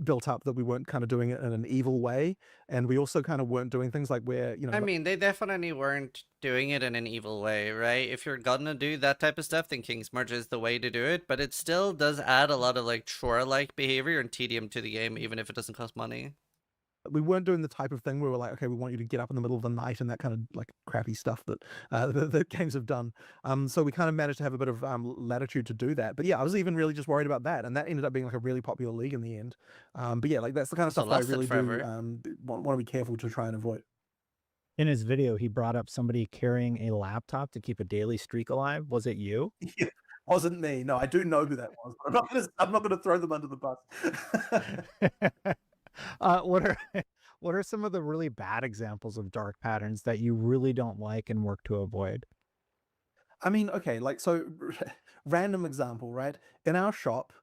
built up that we weren't kind of doing it in an evil way, and we also kind of weren't doing things like where I mean, they definitely weren't doing it in an evil way, right? If you're gonna do that type of stuff, then King's Merge is the way to do it, but it still does add a lot of like chore-like behavior and tedium to the game, even if it doesn't cost money. we weren't doing the type of thing where we're like, okay, we want you to get up in the middle of the night and that kind of like crappy stuff that the games have done. So we kind of managed to have a bit of latitude to do that. But yeah, I was even really just worried about that, and that ended up being like a really popular league in the end. But yeah, like that's the kind of So stuff that I lost it really forever. do want to be careful to try and avoid. In his video, he brought up somebody carrying a laptop to keep a daily streak alive. Was it you? Yeah, wasn't me. No, I do know who that was, but I'm not gonna throw them under the bus. What are some of the really bad examples of dark patterns that you really don't like and work to avoid? I mean, okay, like so random example, right? In our shop,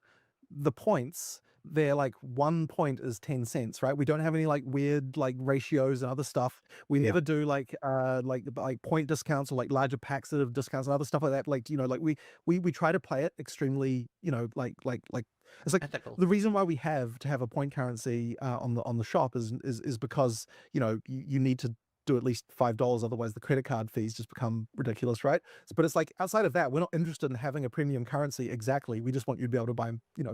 the points, they're like 1 point is 10 cents, right? We don't have any like weird like ratios and other stuff. We never do like point discounts or like larger packs of discounts and other stuff like that. Like, like we try to play it extremely, like it's like Ethical. the reason why we have to have a point currency on the shop is because you need to do at least $5, otherwise the credit card fees just become ridiculous, right? But it's like outside of that, we're not interested in having a premium currency exactly. We just want you to be able to buy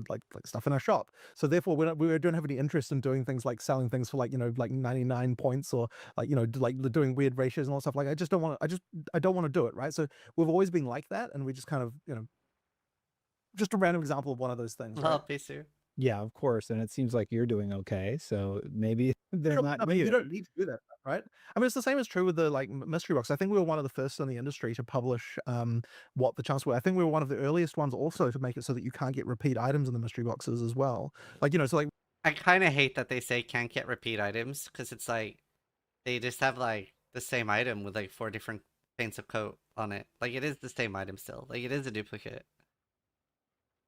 like stuff in our shop. So therefore we don't have any interest in doing things like selling things for like like 99 points or like like doing weird ratios and all that stuff. Like I don't want to do it, right? So we've always been like that, and we just kind of just a random example of one of those things, right? Oh, Pisu. Yeah, of course. And it seems like you're doing okay. So maybe they're not I mean, you needed. don't need to do that, right? I mean, it's the same as true with the like mystery box. I think we were one of the first in the industry to publish what the chance were. I think we were one of the earliest ones also to make it so that you can't get repeat items in the mystery boxes as well. Like so like I kind of hate that they say can't get repeat items, because it's like they just have like the same item with like 4 different paints of coat on it. Like it is the same item still. Like it is a duplicate.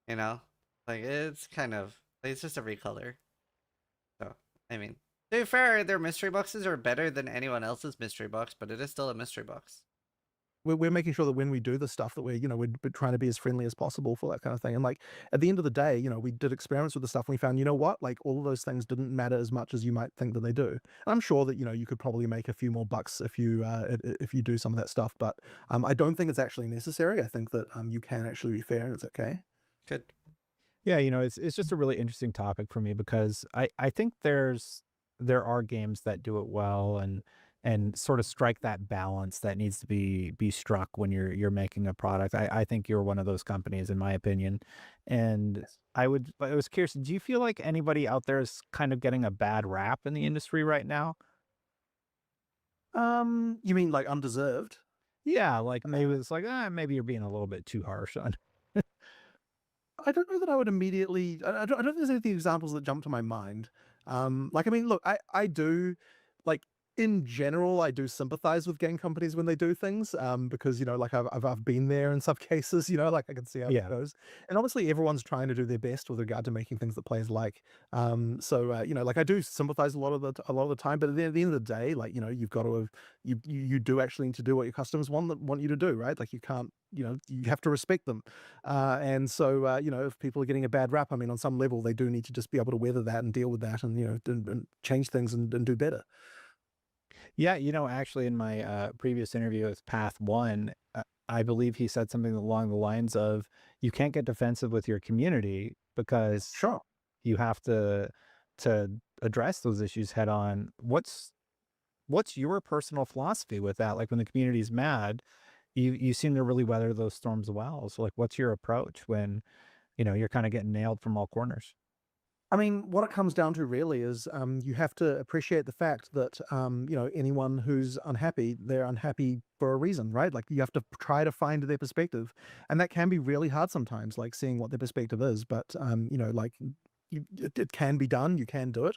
Like it's kind of like, it's just a recolor. So I mean, to be fair, their mystery boxes are better than anyone else's mystery box, but it is still a mystery box. we're making sure that when we do the stuff that we're we're trying to be as friendly as possible for that kind of thing. And like at the end of the day, we did experiments with the stuff and we found, what, like all of those things didn't matter as much as you might think that they do. And I'm sure that you could probably make a few more bucks if you do some of that stuff, but I don't think it's actually necessary. I think that you can actually be fair and it's okay. Good. Yeah, it's just a really interesting topic for me because I think there are games that do it well and sort of strike that balance that needs to be struck when you're making a product. I think you're one of those companies, in my opinion. And I was curious, do you feel like anybody out there is kind of getting a bad rap in the industry right now? You mean like undeserved? Yeah, like maybe it's like, maybe you're being a little bit too harsh on. I don't know that I would immediately. I don't think there's any examples that jump to my mind. Like, I mean, look, I do, like, in general, I do sympathize with game companies when they do things, because like I've been there in some cases, like I can see how it Yeah. goes, and obviously everyone's trying to do their best with regard to making things that players like. So like I do sympathize a lot of the time, but at the end of the day, like you've got to you do actually need to do what your customers want you to do, right? Like you can't, you have to respect them. And so, if people are getting a bad rap, I mean, on some level, they do need to just be able to weather that and deal with that and, and change things and do better. Yeah, actually, in my previous interview with Path One, I believe he said something along the lines of, "You can't get defensive with your community because Sure. you have to address those issues head on." What's your personal philosophy with that? Like when the community's mad, you seem to really weather those storms well. So, like, what's your approach when you're kind of getting nailed from all corners? I mean, what it comes down to really is you have to appreciate the fact that, anyone who's unhappy, they're unhappy for a reason, right? Like you have to try to find their perspective. And that can be really hard sometimes, like seeing what their perspective is. But, like it can be done, you can do it.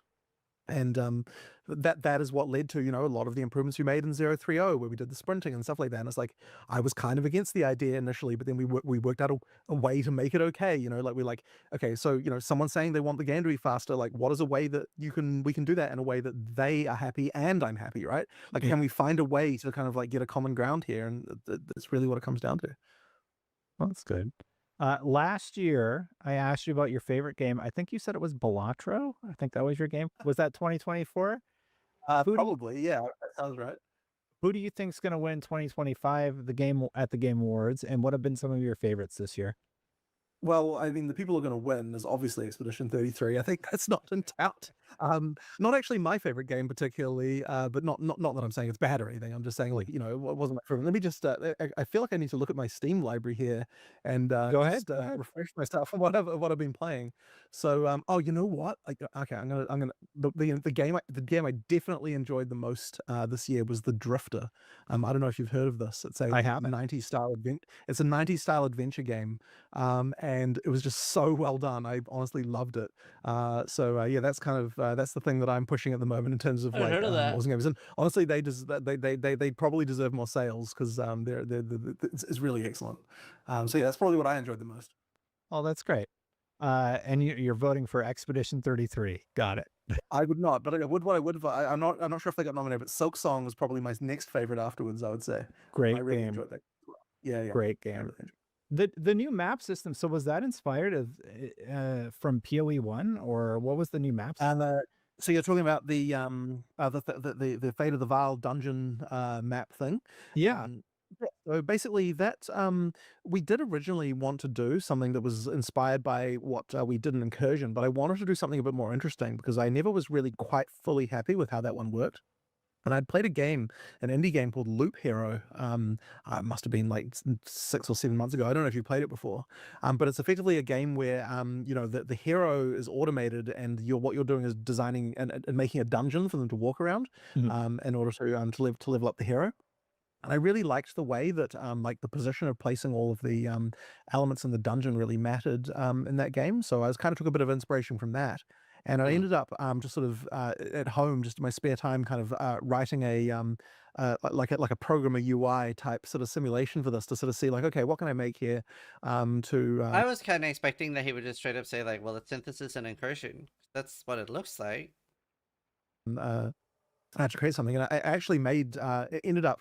And that is what led to a lot of the improvements we made in 030, where we did the sprinting and stuff like that. And it's like I was kind of against the idea initially, but then we worked out a way to make it okay. Like we're like, okay, so someone's saying they want the game to be faster. Like, what is a way that we can do that in a way that they are happy and I'm happy, right? Like, can we find a way to kind of like get a common ground here? And that's really what it comes down to. Well, that's good. Last year, I asked you about your favorite game. I think you said it was Balatro. I think that was your game. Was that 2024? Who do you, Probably, yeah, that sounds right. who do you think's going to win 2025 the game at the Game Awards, and what have been some of your favorites this year? Well, I mean, the people who are going to win is obviously Expedition 33. I think that's not in doubt. Not actually my favorite game particularly, but not that I'm saying it's bad or anything. I'm just saying, like, it wasn't my favorite. Let me just, I feel like I need to look at my Steam library here and Go ahead. refresh myself on what I've been playing. So, oh, you know what? Okay, I'm gonna the game I definitely enjoyed the most this year was The Drifter. I don't know if you've heard of this. It's a I haven't. 90s style adventure. It's a 90s style adventure game. And it was just so well done. I honestly loved it. So yeah, that's kind of that's the thing that I'm pushing at the moment in terms of like awesome games. And honestly, they probably deserve more sales because it's really excellent. So yeah, that's probably what I enjoyed the most. Oh, that's great. And you're voting for Expedition 33. Got it. I would not, but I would. What I would. I'm not sure if they got nominated, but Silk Song was probably my next favorite afterwards. I would say. Great I really game. enjoyed that. Yeah, yeah. Great I game. really enjoyed The new map system. So was that inspired from PoE1, or what was the new map system? And so you're talking about the Fate of the Vile dungeon map thing. Yeah. Yeah, so basically that we did originally want to do something that was inspired by what we did in Incursion, but I wanted to do something a bit more interesting because I never was really quite fully happy with how that one worked. And I'd played an indie game called Loop Hero. It must have been like 6 or 7 months ago. I don't know if you played it before, but it's effectively a game where the hero is automated, and what you're doing is designing and making a dungeon for them to walk around, in order to level up the hero. And I really liked the way that like the position of placing all of the elements in the dungeon really mattered in that game. So I was kind of took a bit of inspiration from that. And I ended up just sort of at home, just in my spare time, kind of writing like a programmer UI type sort of simulation for this to sort of see like, okay, what can I make here I was kind of expecting that he would just straight up say like, well, it's synthesis and incursion. That's what it looks like. to create something. And I actually ended up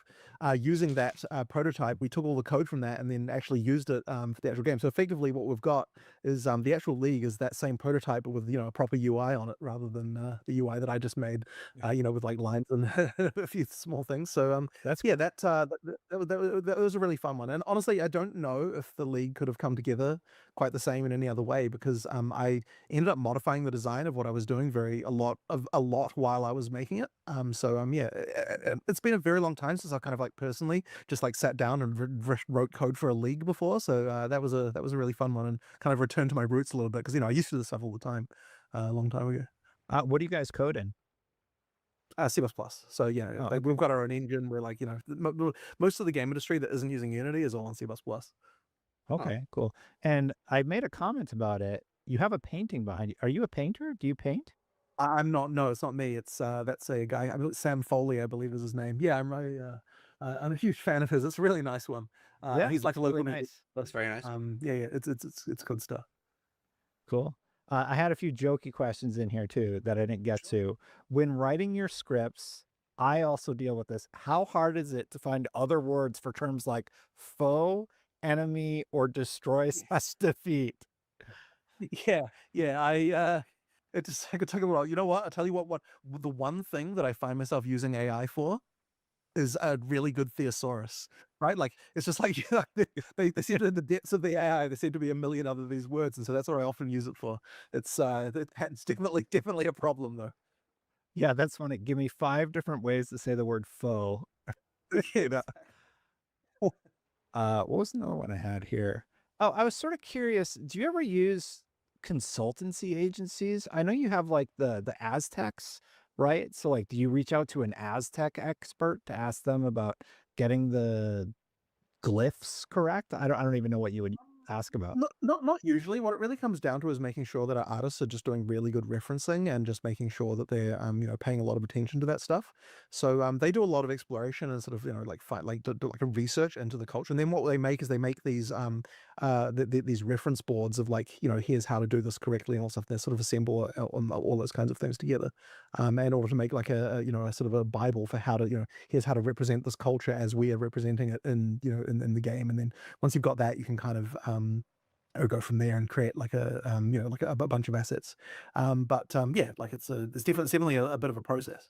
using that prototype. We took all the code from that and then actually used it for the actual game. So effectively what we've got is the actual league is that same prototype, but with, a proper UI on it rather than the UI that I just made, with like lines and a few small things. So That's that was a really fun one. And honestly, I don't know if the league could have come together quite the same in any other way, because I ended up modifying the design of what I was doing a lot while I was making it. It's been a very long time since I kind of like personally just like sat down and wrote code for a league before. So that was a really fun one, and kind of returned to my roots a little bit, because I used to do this stuff all the time a long time ago. what do you guys code in? C++. So Oh, like, we've got our own engine where, like, most of the game industry that isn't using Unity is all on C++. Okay, cool. And I made a comment about it. You have a painting behind you. Are you a painter? Do you paint? I'm not. No, it's not me. It's that's a guy. Sam Foley, I believe, is his name. Yeah, I'm a huge fan of his. It's a really nice one. Yeah, He's like a really local nice. That's very nice. It's good stuff. Cool. I had a few jokey questions in here too that I didn't get to. When writing your scripts, I also deal with this. How hard is it to find other words for terms like foe, enemy, or destroy/defeat? Yeah. I could talk about. You know what? I'll tell you what the one thing that I find myself using AI for is a really good thesaurus, right? Like, it's just like they seem to, in the depths of the AI, there seem to be a million other these words, and so that's what I often use it for. It's definitely a problem though. Yeah, that's funny. Give me 5 different ways to say the word foe. What was another one I had here? Oh, I was sort of curious. Do you ever use consultancy agencies? I know you have like the Aztecs, right? So like, do you reach out to an Aztec expert to ask them about getting the glyphs correct? I don't even know what you would ask about. Not usually. What it really comes down to is making sure that our artists are just doing really good referencing, and just making sure that they're paying a lot of attention to that stuff. So they do a lot of exploration and sort of like do like a research into the culture. And then what they make is they make these these reference boards of, like, here's how to do this correctly and all stuff. They sort of assemble all those kinds of things together in order to make like a sort of a Bible for how to here's how to represent this culture as we are representing it in in the game. And then once you've got that, you can kind of or go from there and create like a like a bunch of assets. Yeah, like it's definitely a bit of a process.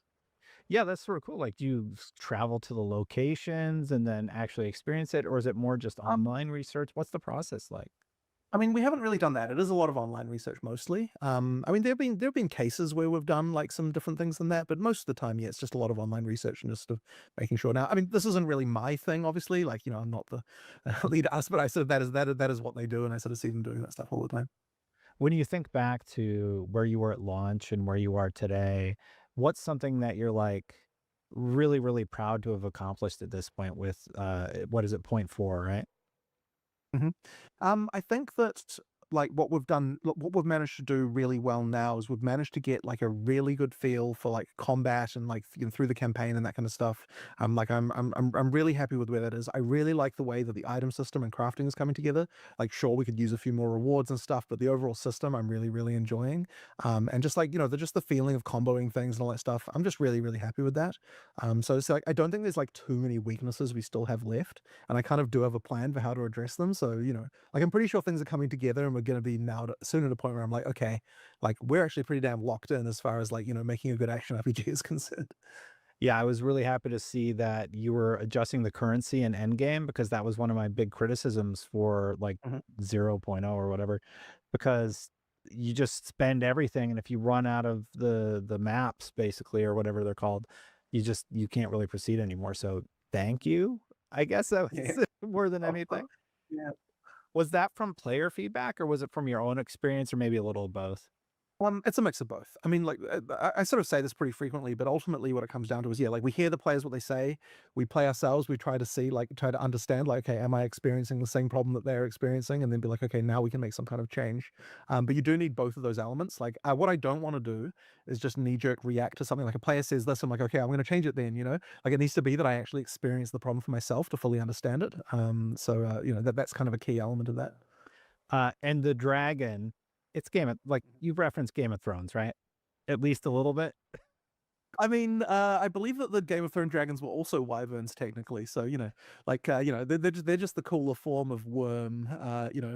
Yeah, that's sort of cool. Like, do you travel to the locations and then actually experience it, or is it more just online research? What's the process like? I mean, we haven't really done that. It is a lot of online research mostly. I mean, there have been cases where we've done like some different things than that, but most of the time, yeah, it's just a lot of online research and just sort of making sure. Now, I mean, this isn't really my thing, obviously. Like, I'm not the lead artist, but I sort of that is what they do, and I sort of see them doing that stuff all the time. When you think back to where you were at launch and where you are today, what's something that you're like really, really proud to have accomplished at this point with what is it, 0.4, right? Mhm. I think that, like, what we've managed to do really well now is we've managed to get like a really good feel for like combat and like through the campaign and that kind of stuff. I'm really happy with where that is. I really like the way that the item system and crafting is coming together. Like, sure, we could use a few more rewards and stuff, but the overall system I'm really enjoying. And just like the feeling of comboing things and all that stuff, I'm just really happy with that. So it's like I don't think there's like too many weaknesses we still have left, and I kind of do have a plan for how to address them. So like, I'm pretty sure things are coming together, and we're going to be now soon at a point where I'm like, okay, like, we're actually pretty damn locked in as far as like making a good action RPG is concerned. Yeah, I was really happy to see that you were adjusting the currency in Endgame, because that was one of my big criticisms for like Mhm. 0.0 or whatever, because you just spend everything, and if you run out of the maps basically, or whatever they're called, you can't really proceed anymore. So thank you. I guess that Yeah. was more than Oh, anything. yeah. Was that from player feedback, or was it from your own experience, or maybe a little of both? It's a mix of both. I mean, like, I sort of say this pretty frequently, but ultimately what it comes down to is, yeah, like, we hear the players what they say, we play ourselves, we try to understand, like, okay, am I experiencing the same problem that they're experiencing, and then be like, okay, now we can make some kind of change. But you do need both of those elements. Like, what I don't want to do is just knee jerk react to something. Like, a player says this, I'm like, okay, I'm going to change it then. Like, it needs to be that I actually experience the problem for myself to fully understand it. That's kind of a key element of that. And the dragon, it's like you've referenced Game of Thrones, right? At least a little bit. I mean, I believe that the Game of Thrones dragons were also wyverns technically. So they're just the cooler form of worm.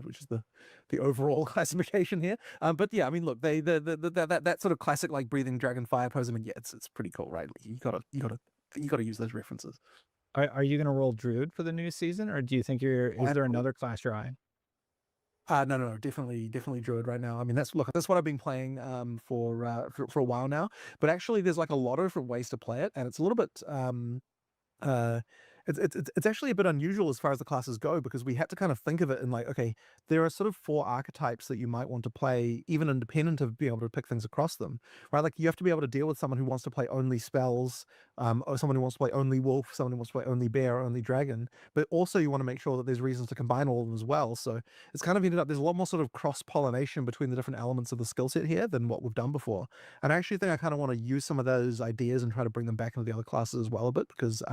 Which is the overall classification here. But yeah, I mean, look, that sort of classic like breathing dragon fire pose. I mean, yeah, it's pretty cool, right? You gotta use those references. Are you going to roll Druid for the new season, or do you think is there another class you're eyeing? No, definitely Druid right now. I mean, that's what I've been playing for a while now. But actually, there's like a lot of different ways to play it, and it's a little bit uh it's actually a bit unusual as far as the classes go, because we had to kind of think of it in like, okay, there are sort of 4 archetypes that you might want to play even independent of being able to pick things across them, right? Like you have to be able to deal with someone who wants to play only spells, or someone who wants to play only wolf, someone who wants to play only bear, only dragon, but also you want to make sure that there's reasons to combine all of them as well. So it's kind of ended up, there's a lot more sort of cross-pollination between the different elements of the skill set here than what we've done before. And I actually think I kind of want to use some of those ideas and try to bring them back into the other classes as well a bit, because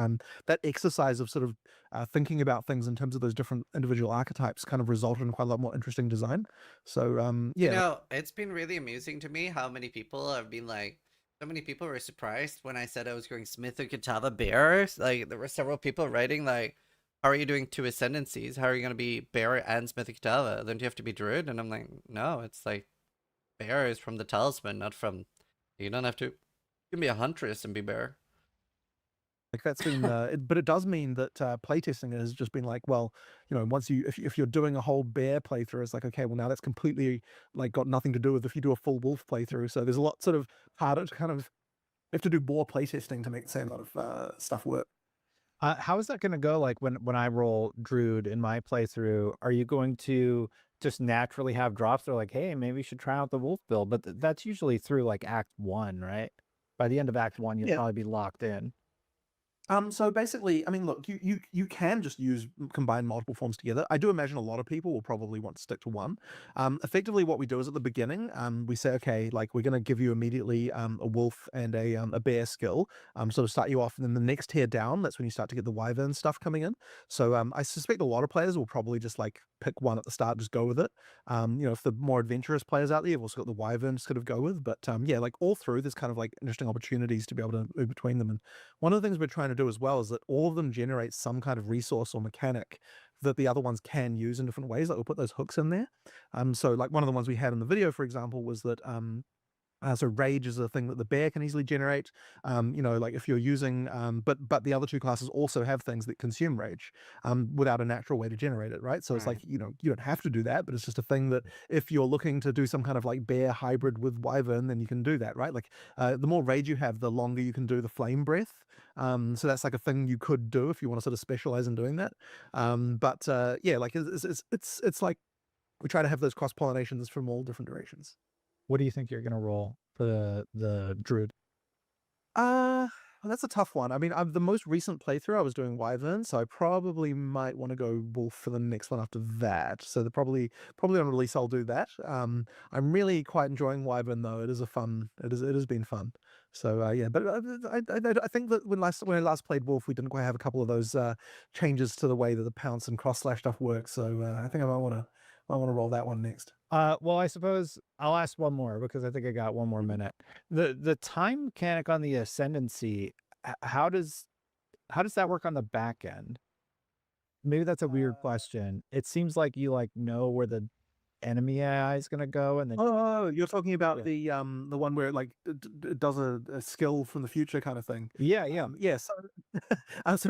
that exercise of sort of thinking about things in terms of those different individual archetypes kind of resulted in quite a lot more interesting design. So yeah, it's been really amusing to me how many people have been like, so many people were surprised when I said I was going Smith or Kitava Bear. Like there were several people writing like, how are you doing 2 ascendancies? How are you going to be Bear and Smith or Kitava? Don't you have to be Druid? And I'm like, no, it's like Bear is from the talisman, not from, you don't have to, you can be a huntress and be Bear. Like that's been, but it does mean that playtesting has just been like, well, once if you're doing a whole bear playthrough, it's like, okay, well now that's completely like got nothing to do with if you do a full wolf playthrough. So there's a lot sort of harder to kind of, you have to do more playtesting to make the same lot of stuff work. How is that going to go? Like when I roll Druid in my playthrough, are you going to just naturally have drops? They're like, hey, maybe you should try out the wolf build, but that's usually through like Act 1, right? By the end of Act 1, you'll probably be locked in. So basically, I mean, look, you can just combine multiple forms together. I do imagine a lot of people will probably want to stick to one. Effectively, what we do is at the beginning, we say, okay, like we're going to give you immediately a wolf and a bear skill, sort of start you off, and then the next tier down, that's when you start to get the wyvern stuff coming in. So I suspect a lot of players will probably just like pick one at the start, just go with it. If the more adventurous players out there, you've also got the wyvern to sort of go with. But yeah, like all through, there's kind of like interesting opportunities to be able to move between them. And one of the things we're trying to do as well is that all of them generate some kind of resource or mechanic that the other ones can use in different ways. Like we'll put those hooks in there. So like one of the ones we had in the video, for example, was that so rage is a thing that the bear can easily generate. Like if you're using, but the other 2 classes also have things that consume rage without a natural way to generate it, right? So it's like, you don't have to do that, but it's just a thing that if you're looking to do some kind of like bear hybrid with wyvern, then you can do that, right? Like the more rage you have, the longer you can do the flame breath. So that's like a thing you could do if you want to sort of specialize in doing that. Yeah, like it's like we try to have those cross pollinations from all different directions. What do you think you're going to roll for the Druid? That's a tough one. I mean, the most recent playthrough I was doing wyvern, so I probably might want to go wolf for the next one after that. So probably on release I'll do that. I'm really quite enjoying wyvern though. It has been fun. So yeah, but I think that when I last played wolf, we didn't quite have a couple of those changes to the way that the pounce and cross slash stuff works. So I think I might want to roll that one next. Well, I suppose I'll ask one more because I think I got one more minute. The time mechanic on the ascendancy, how does that work on the back end? Maybe that's a weird question. It seems like you like know where the enemy AI is gonna go, and then you're talking about the one where it like does a skill from the future kind of thing. Yeah. So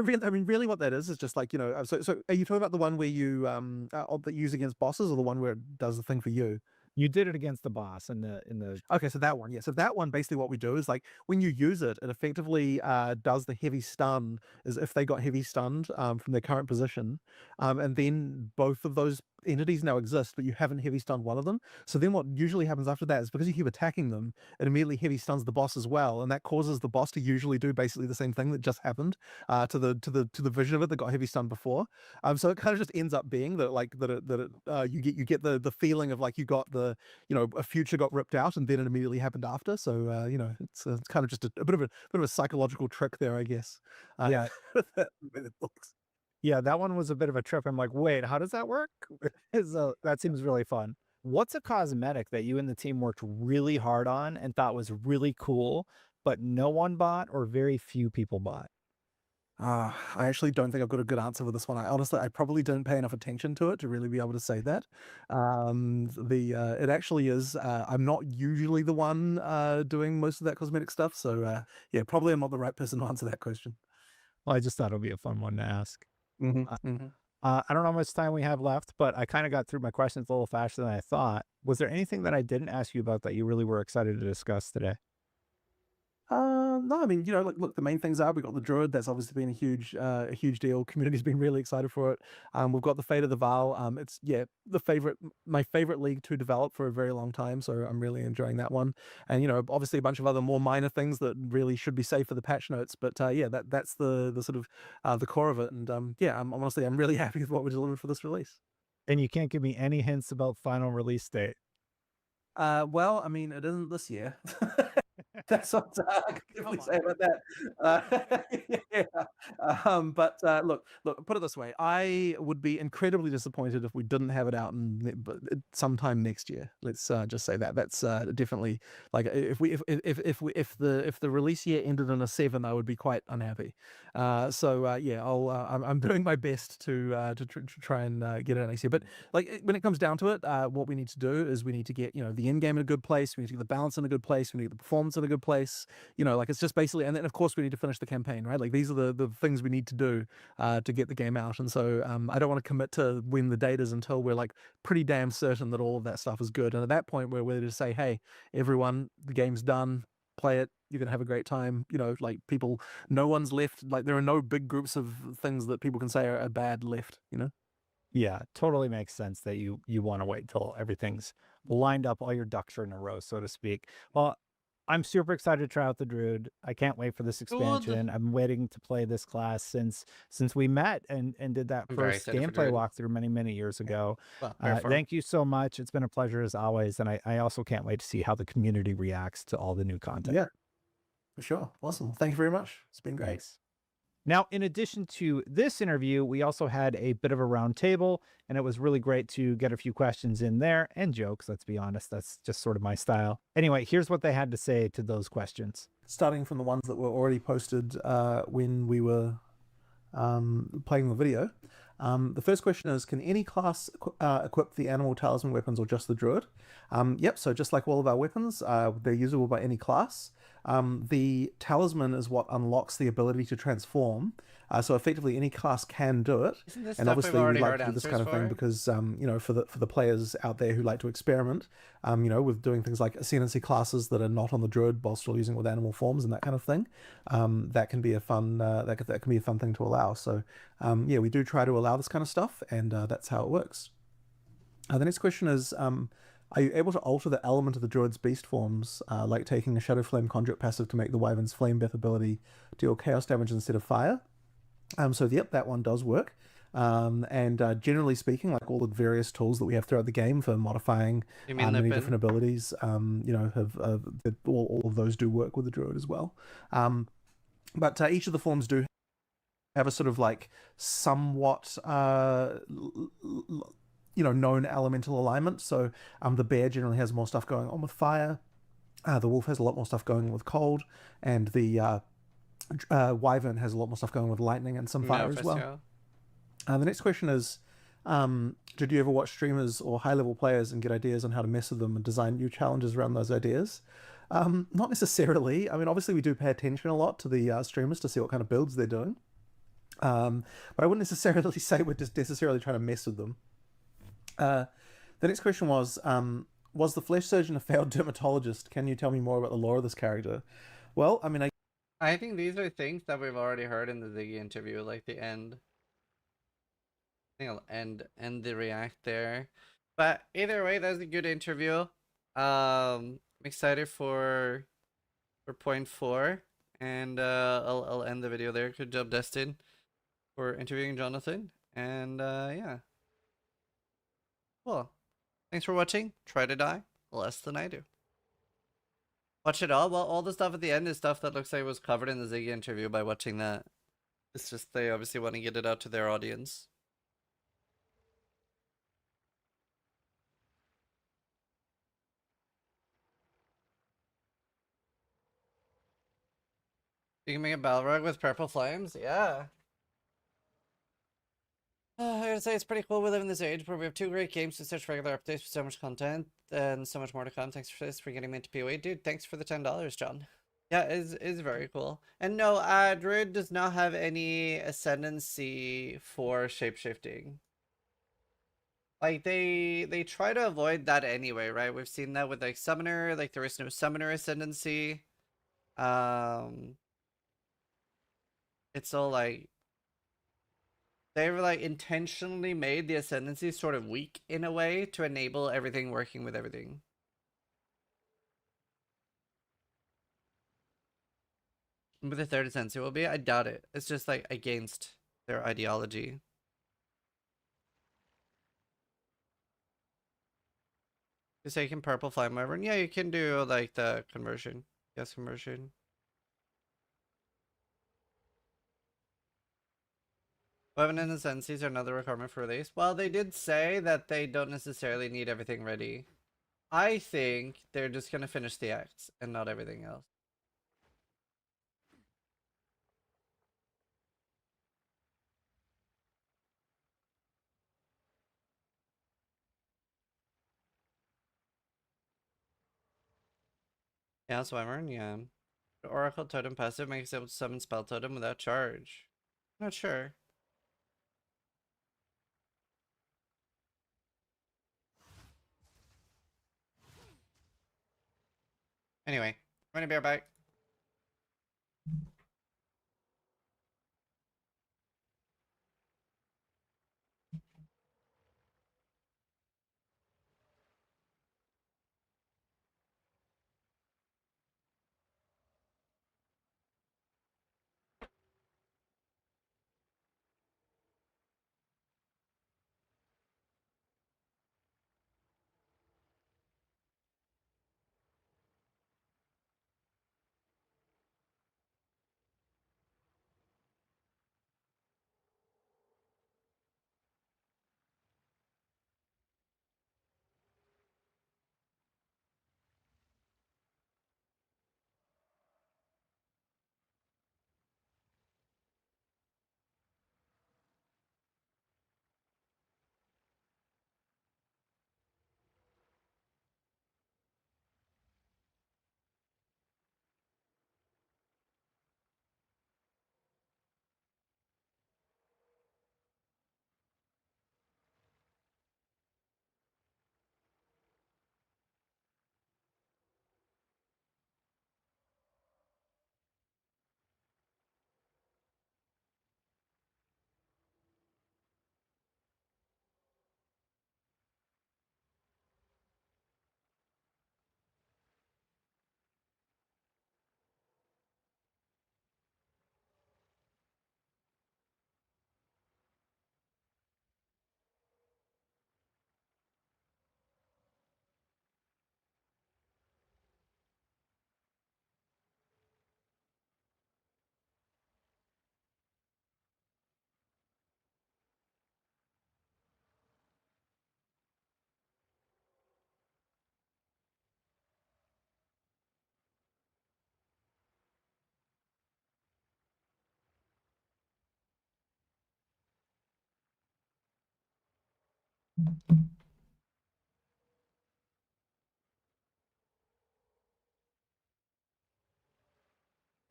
really what that is just like, so are you talking about the one where you that you use against bosses, or the one where it does the thing for you? You did it against the boss in the Okay, so that one, yeah. So that one, basically what we do is like when you use it, it effectively does the heavy stun as if they got heavy stunned from their current position. And then both of those entities now exist, but you haven't heavy stunned one of them. So then what usually happens after that is because you keep attacking them, it immediately heavy stuns the boss as well. And that causes the boss to usually do basically the same thing that just happened to the vision of it that got heavy stunned before. So it kind of just ends up being that like you get the feeling of like you got the, a future got ripped out and then it immediately happened after. So it's kind of just a bit of a psychological trick there, I guess. Yeah. Yeah, that one was a bit of a trip. I'm like, wait, how does that work? That seems really fun. What's a cosmetic that you and the team worked really hard on and thought was really cool but no one bought or very few people bought? I actually don't think I've got a good answer for this one. I probably didn't pay enough attention to it to really be able to say that. It actually is. I'm not usually the one doing most of that cosmetic stuff, so yeah, probably I'm not the right person to answer that question. Well, I just thought it would be a fun one to ask. Mm-hmm. I don't know how much time we have left, but I kind of got through my questions a little faster than I thought. Was there anything that I didn't ask you about that you really were excited to discuss today? No, I mean, look, the main things are we got the Druid. That's obviously been a huge deal. Community's been really excited for it. We've got the Fate of the Val. It's my favorite league to develop for a very long time. So I'm really enjoying that one. And obviously a bunch of other more minor things that really should be saved for the patch notes. But yeah, that's the sort of the core of it. And yeah, I'm really happy with what we delivered for this release. And you can't give me any hints about final release date. Well, I mean, it isn't this year. That's what I can definitely say about that. Yeah. But look, put it this way: I would be incredibly disappointed if we didn't have it out sometime next year. Let's just say that. That's definitely like if the release year ended in a 7, I would be quite unhappy. So yeah, I'm doing my best to try and get it out next year. But like when it comes down to it, what we need to do is we need to get the end game in a good place. We need to get the balance in a good place. We need to get the performance in a good place. Like it's just basically, and then of course we need to finish the campaign, right? Like these are the things we need to do to get the game out. And so I don't want to commit to when the date is until we're like pretty damn certain that all of that stuff is good. And at that point, we're ready to say, hey, everyone, the game's done. Play it. You're gonna have a great time. Like people, no one's left. Like there are no big groups of things that people can say are bad left. Yeah, totally makes sense that you want to wait till everything's lined up, all your ducks are in a row, so to speak. Well, I'm super excited to try out the Druid. I can't wait for this expansion. I'm waiting to play this class since we met and did that I'm very first excited for gameplay Druid. walkthrough many years ago. Well, therefore- Thank you so much. It's been a pleasure as always, and I also can't wait to see how the community reacts to all the new content. Yeah, for sure. Awesome. Thank you very much. It's been great. Thanks. Now, in addition to this interview, we also had a bit of a round table, and it was really great to get a few questions in there and jokes. Let's be honest, that's just sort of my style. Anyway, here's what they had to say to those questions. Starting from the ones that were already posted when we were playing the video. The first question is, can any class equip the animal talisman weapons or just the druid? Yep, so just like all of our weapons, they're usable by any class. The talisman is what unlocks the ability to transform. So effectively any class can do it. Isn't this And stuff obviously we've we already like heard to do this answers kind of thing for? because for the players out there who like to experiment, with doing things like ascendancy classes that are not on the druid while still using it with animal forms and that kind of thing. That can be a fun that can be a fun thing to allow. So yeah, we do try to allow this kind of stuff, and that's how it works. The next question is, are you able to alter the element of the druid's beast forms, like taking a Shadow Flame Conduit passive to make the wyvern's flame breath ability deal chaos damage instead of fire? So yep, that one does work. And generally speaking, like all the various tools that we have throughout the game for modifying many different abilities, all of those do work with the druid as well. But each of the forms do have a sort of like somewhat known elemental alignment. So the bear generally has more stuff going on with fire. The wolf has a lot more stuff going on with cold, and the wyvern has a lot more stuff going with lightning and some fire as well. The next question is, did you ever watch streamers or high-level players and get ideas on how to mess with them and design new challenges around those ideas? Not necessarily. I mean, obviously we do pay attention a lot to the streamers to see what kind of builds they're doing. But I wouldn't necessarily say we're just necessarily trying to mess with them. The next question was the flesh surgeon a failed dermatologist? Can you tell me more about the lore of this character? Well, I mean, I think these are things that we've already heard in the Ziggy interview, like the end. I think I'll end the react there. But either way, that's a good interview. I'm excited for point 4, and I'll end the video there. Good job, Destin, for interviewing Jonathan. And yeah. Cool. Thanks for watching. Try to die less than I do. Watch it all. Well, all the stuff at the end is stuff that looks like it was covered in the Ziggy interview by watching that. It's just they obviously want to get it out to their audience. You can make a Balrog with purple flames? Yeah. I would say it's pretty cool we live in this age where we have 2 great games with such regular updates with so much content and so much more to come. Thanks for this, for getting me into PoE. Dude, thanks for the $10, John. Yeah, it's very cool. And no, Druid does not have any ascendancy for shapeshifting. Like they try to avoid that anyway, right? We've seen that with like Summoner, like there is no Summoner ascendancy. It's all like they were like intentionally made the ascendancy sort of weak in a way to enable everything working with everything. But the third ascendancy will be? I doubt it. It's just like against their ideology. You say you can purple flame over, and yeah, you can do like the conversion. Yes, conversion. Weapon and ascendancies are another requirement for release. Well, they did say that they don't necessarily need everything ready. I think they're just gonna finish the acts and not everything else. Yeah, Swimmer, yeah. The Oracle Totem passive makes it able to summon Spell Totem without charge. Not sure. Anyway, I'm gonna be right back.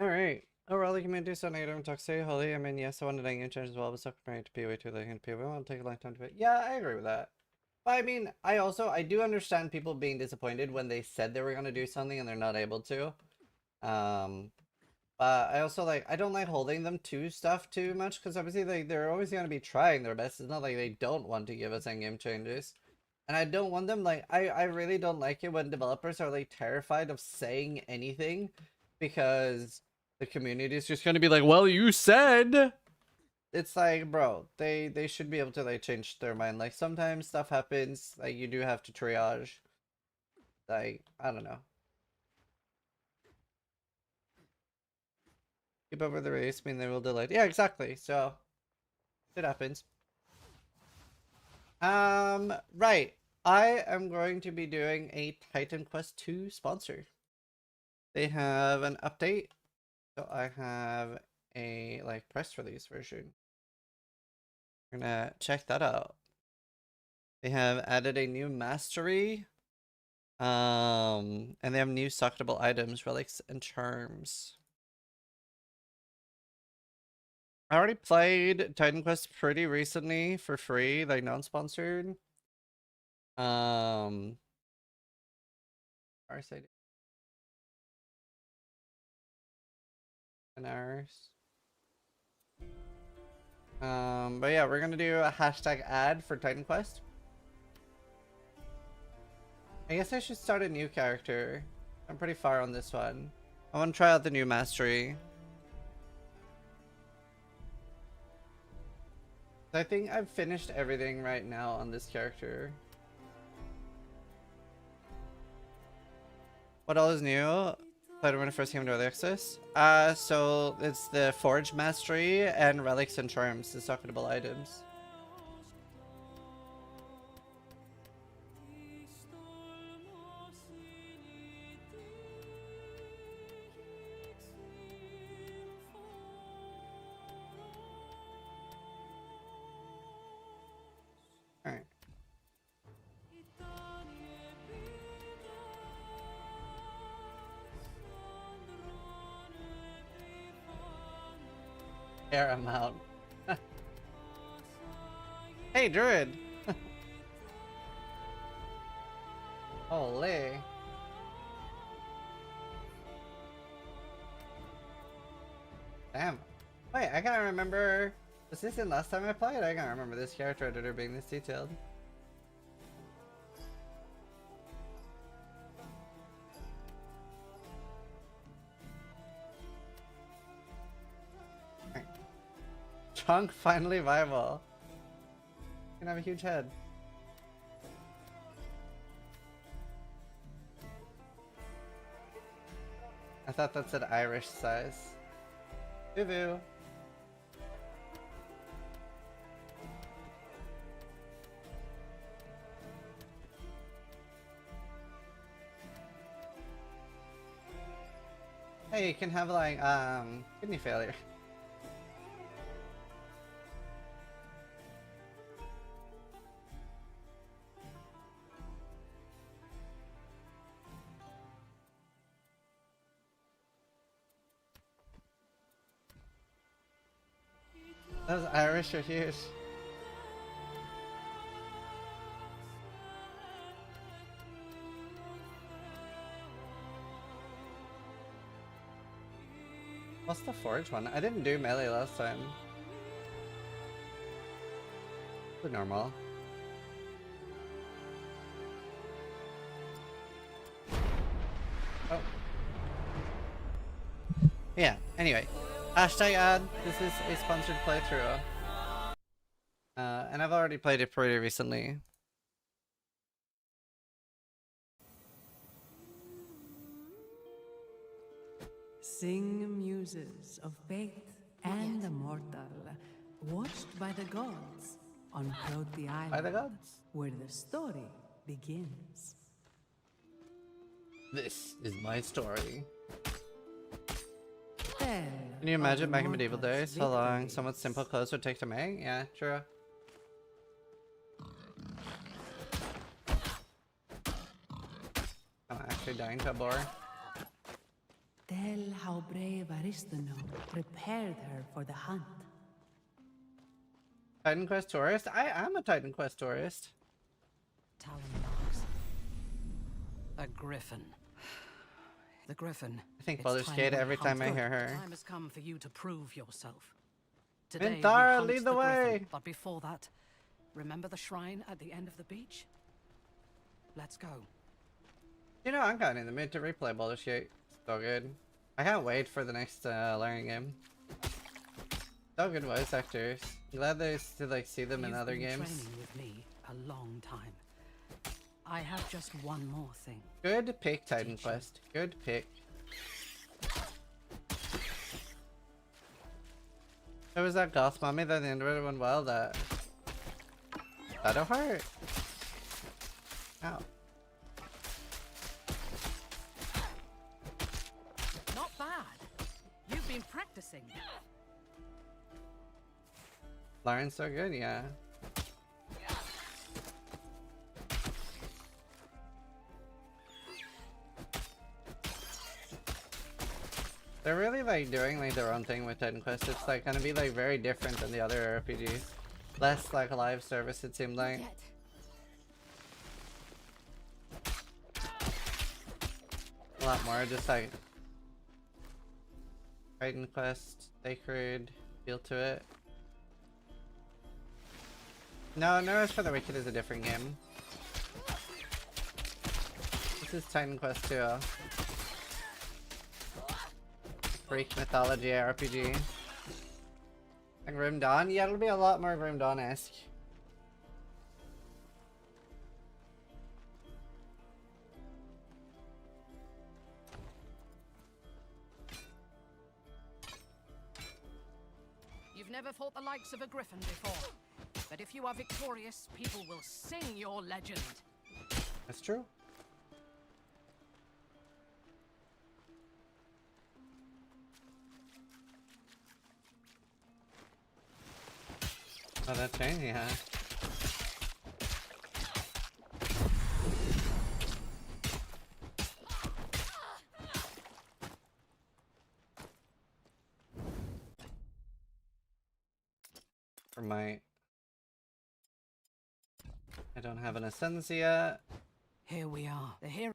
Alright. Overall, the community is so negative and toxic. Holy, I mean, yes, I wanted to change as well, but stuck comparing to PoE to like PoE. It'll take a lifetime to it. Yeah, I agree with that. But I mean, I do understand people being disappointed when they said they were gonna do something and they're not able to. But I also I don't like holding them to stuff too much because obviously they're always gonna be trying their best. It's not like they don't want to give us endgame changes. And I don't want them I really don't like it when developers are like terrified of saying anything because the community is just gonna be like, well, you said. It's like, bro, they should be able to like change their mind. Like sometimes stuff happens, like you do have to triage. Like, I don't know. Keep up with the race, mean they will delay. Yeah, exactly. So it happens. Right. I am going to be doing a Titan Quest 2 sponsor. They have an update. So I have a like press release version. We're gonna check that out. They have added a new mastery. And they have new socketable items, relics, and charms. I already played Titan Quest pretty recently for free, like non-sponsored. Farsight. An hours. But yeah, we're gonna do a hashtag ad for Titan Quest. I guess I should start a new character. I'm pretty far on this one. I want to try out the new mastery. I think I've finished everything right now on this character. What all is new? Played when I first came to Early Access. So it's the Forge Mastery and Relics and Charms, the socketable items. Alright. Air him out. Hey, Druid! Holy. Damn. Wait, I can't remember. Was this the last time I played? I can't remember this character editor being this detailed. Right. Trunk finally viable. You can have a huge head. I thought that said Irish size. Boo-boo. Hey, you can have like kidney failure. Those Irish are huge. What's the Forge one? I didn't do melee last time. The normal. Oh. Yeah, anyway. Hashtag ad. This is a sponsored playthrough. And I've already played it pretty recently. Sing muses of faith and the mortal, watched by the gods on Prote Island, By the gods. where the story begins. This is my story. Tell Can you imagine of back in medieval mortals' days how long victories. someone's simple clothes would take to make? Yeah, true. I'm actually dying to a boar. Tell how brave Aristano prepared her for the hunt. Titan Quest tourist? I am a Titan Quest tourist. Talon Marks. A griffin. The griffin. I think It's Baldur's time Gate we every hunt. time I Good. hear her. Time has come for you to prove yourself. Today, we Minthara, hunt lead the griffin, way! But before that, remember the shrine at the end of the beach? Let's go. You know, I'm kind of in the mood to replay Baldur's Gate. So good. I can't wait for the next learning game. So good voice actors. Glad they to like see them in You've other been games. training with me a long time. I have just one more thing. Good pick, Titan Quest. Good pick. There was that goth mommy that the end of it went well. That Shadowheart. Ow. Not bad. You've been practicing. Lauren's so good, yeah. They're really like doing like their own thing with Titan Quest. It's like gonna be like very different than the other RPGs. Less like a live service, it seemed like. A lot more just like Titan Quest, sacred feel to it. No, Rest for the Wicked is a different game. This is Titan Quest 2. Greek mythology RPG. Like Grim Dawn? Yeah, it'll be a lot more Grim Dawn-esque. You've never fought the likes of a griffin before. But if you are victorious, people will sing your legend. That's true. Oh, that's changing, huh? For my... I don't have an ascendancy yet. Here we are. The hero.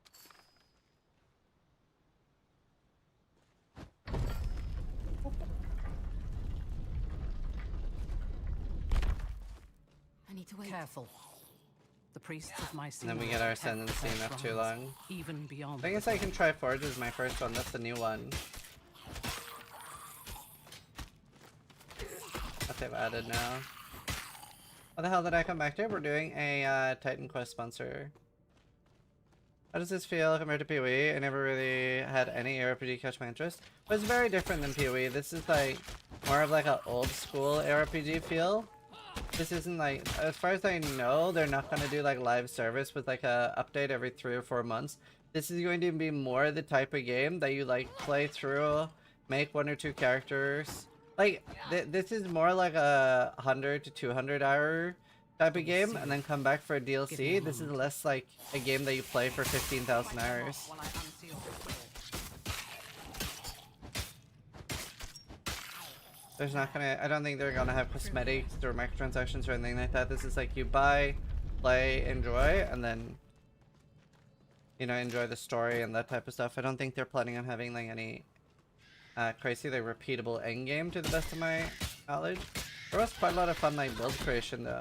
I need to wait. Careful. The priests of my And then we get our ascendancy in not too long. Even beyond. I guess I can try Forge as my first one. That's the new one that they've added now. What the hell did I come back to? We're doing a Titan Quest sponsor. How does this feel compared to PoE? I never really had any ARPG catch my interest. But it's very different than PoE. This is like more of like an old school ARPG feel. This isn't like, as far as I know, they're not going to do like live service with like a update every 3 or 4 months. This is going to be more the type of game that you like play through, make 1 or 2 characters. Like, this is more like a 100 to 200 hour type of game, and then come back for a DLC. This is less like a game that you play for 15,000 hours. There's not gonna, I don't think they're gonna have cosmetics or microtransactions or anything like that. This is like you buy, play, enjoy, and then, you know, enjoy the story and that type of stuff. I don't think they're planning on having like any crazy like repeatable endgame to the best of my knowledge. There was quite a lot of fun like build creation though.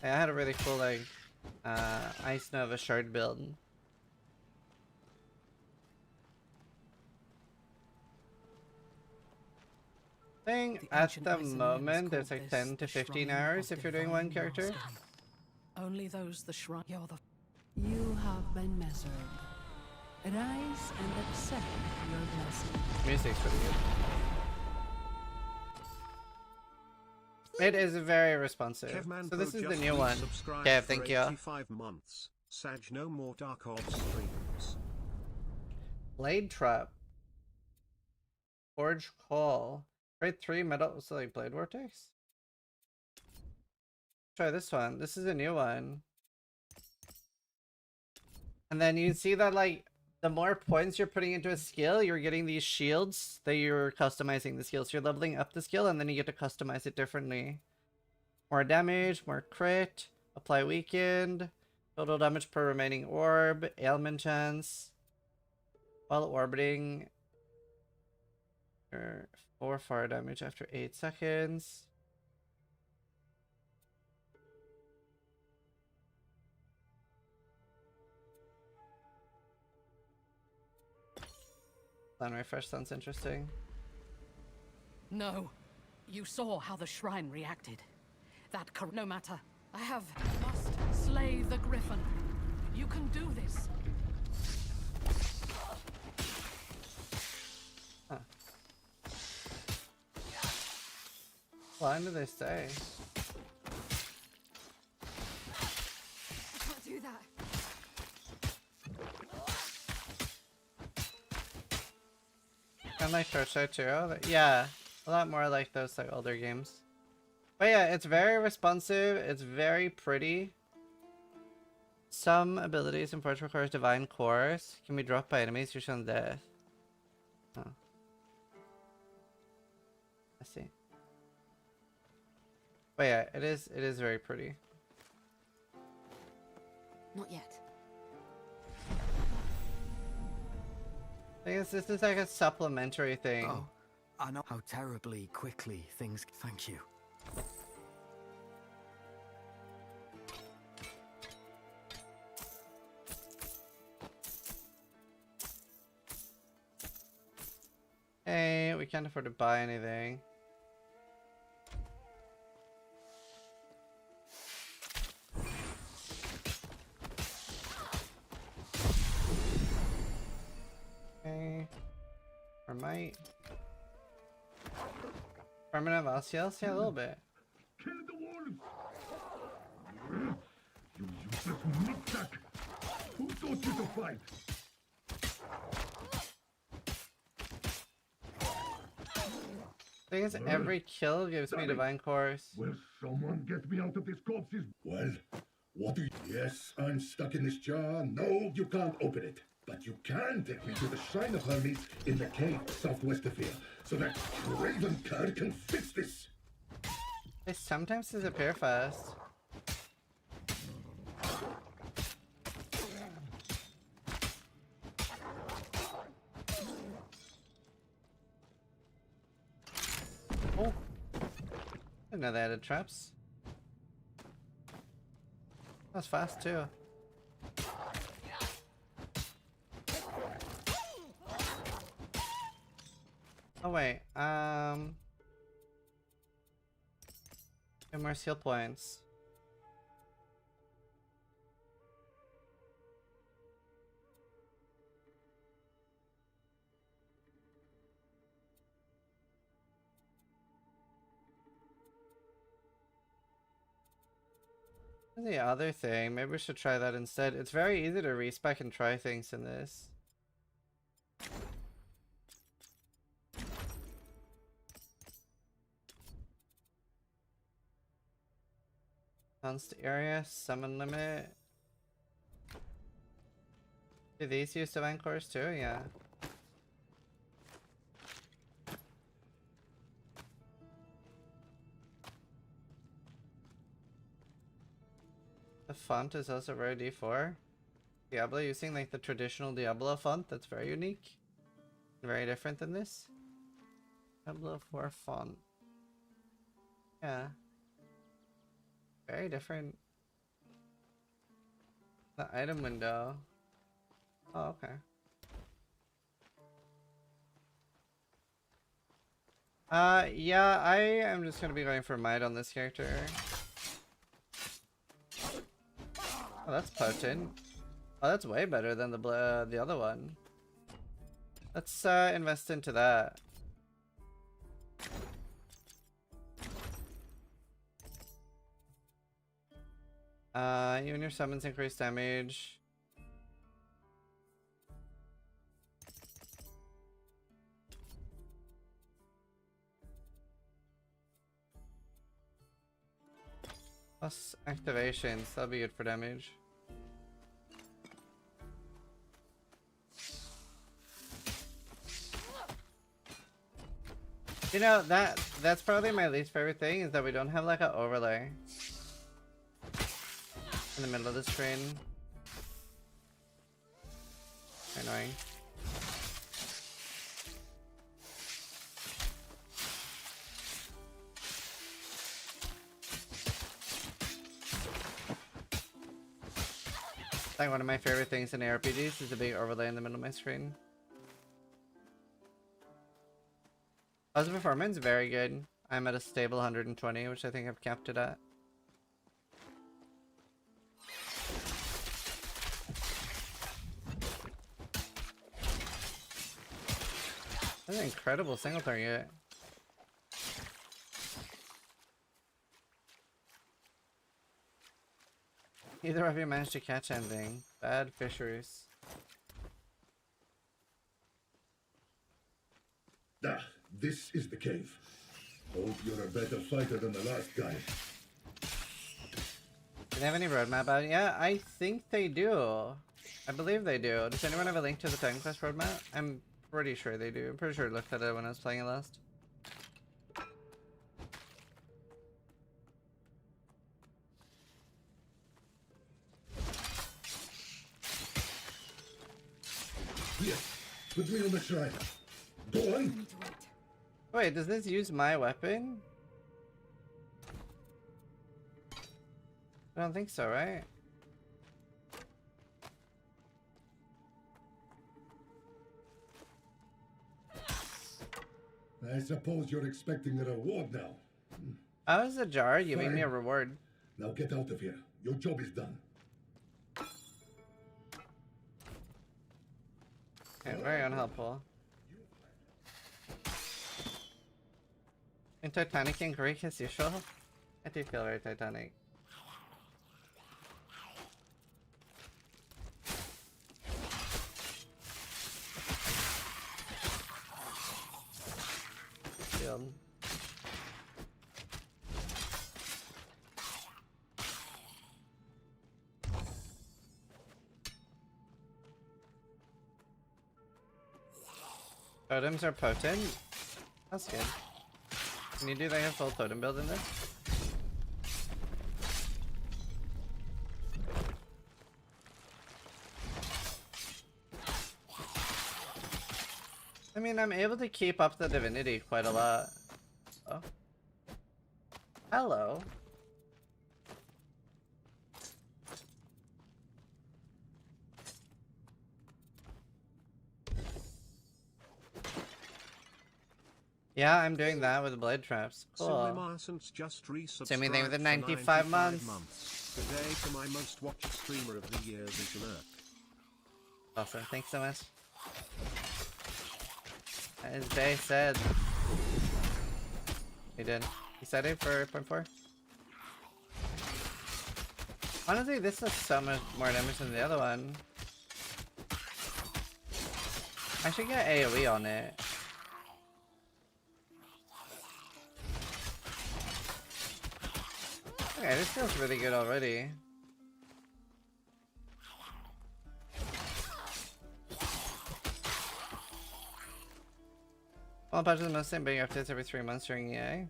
I had a really cool like Ice Nova shard build. Thing at the moment there's like 10 to 15 hours if you're doing one character. Only those the shrine. You're the. You have been measured. Rise and accept your blessing. Music's pretty good. It is very responsive. Kevman So this is the just new one. resubscribed Kev, for thank you. 85 months. Sag no more Dark Ops streams. Blade Trap. Forge Call. Grade 3 metal, so like Blade Vortex? Try this one. This is a new one. And then you see that like the more points you're putting into a skill, you're getting these shields that you're customizing the skill. So you're leveling up the skill and then you get to customize it differently. More damage, more crit, apply weakened, total damage per remaining orb, ailment chance. While orbiting, or 4 fire damage after 8 seconds. Plan refresh sounds interesting. No. You saw how the shrine reacted. No matter. I have. Must slay the griffin. You can do this. Huh. What do they say? I can't do that. like Torchlight 2. Yeah, a lot more like those like older games. But yeah, it's very responsive. It's very pretty. Some abilities in Forge requires Divine Cores. Can be dropped by enemies usually on death. Oh. I see. But yeah, it is very pretty. Not yet. I guess this is like a supplementary thing. Oh, I know how terribly quickly things. Thank you. Hey, we can't afford to buy anything. Okay. Or might. Permanent LCLs? Yeah, a little bit. Kill the wolves! You useless nutsack! Who taught you to fight? Thing is, every kill gives me Divine Cores. Will someone get me out of this corpse's... Well, what do you... Yes, I'm stuck in this jar. No, you can't open it. But you can take me to the Shrine of Hermes in the cave southwest of here, so that craven cur can fix this. They sometimes disappear fast. Oh, didn't know they added traps. That was fast too. Oh wait, two more skill points. The other thing, maybe we should try that instead. It's very easy to respec and try things in this. Constant area, summon limit. Do these use Divine Cores too? Yeah. The font is also very D4. Diablo using like the traditional Diablo font, that's very unique. Very different than this. Diablo 4 font. Yeah. Very different. The item window. Oh, okay. Yeah, I am just gonna be going for might on this character. Oh, that's potent. Oh, that's way better than the other one. Let's invest into that. You and your summons increase damage. Plus activations, that'll be good for damage. You know, that's probably my least favorite thing, is that we don't have like an overlay in the middle of the screen. Annoying. Like one of my favorite things in ARPGs is the big overlay in the middle of my screen. How's the performance? Very good. I'm at a stable 120, which I think I've capped it at. That's an incredible single target. Either of you managed to catch anything. Bad fishers. Ah, this is the cave. Hope you're a better fighter than the last guy. Do they have any roadmap out? Yeah, I think they do. I believe they do. Does anyone have a link to the Titan Quest roadmap? I'm pretty sure they do. I'm pretty sure I looked at it when I was playing it last. Here, put me on the shrine. Go on. Wait, does this use my weapon? I don't think so, right? I suppose you're expecting a reward now. How is the jar giving me a Fine. reward? Now get out of here. Your job is done. Okay, very unhelpful. In Titanic and Greek as usual? I do feel very Titanic. Shield. Totems are potent? That's good. Can you do like a full totem build in this? I mean, I'm able to keep up the divinity quite a lot. Oh. Hello. Yeah, I'm doing that with blade traps. Cool. Just Same thing with the resubscribed 95 for months. Today for my most watched streamer of the year is Lurk. Awesome, thanks so much. As Bay said. He did. He said it for 0.4. Honestly, this does so much more damage than the other one. I should get AoE on it. Okay, this feels really good already. All patches must send big updates every 3 months during EA.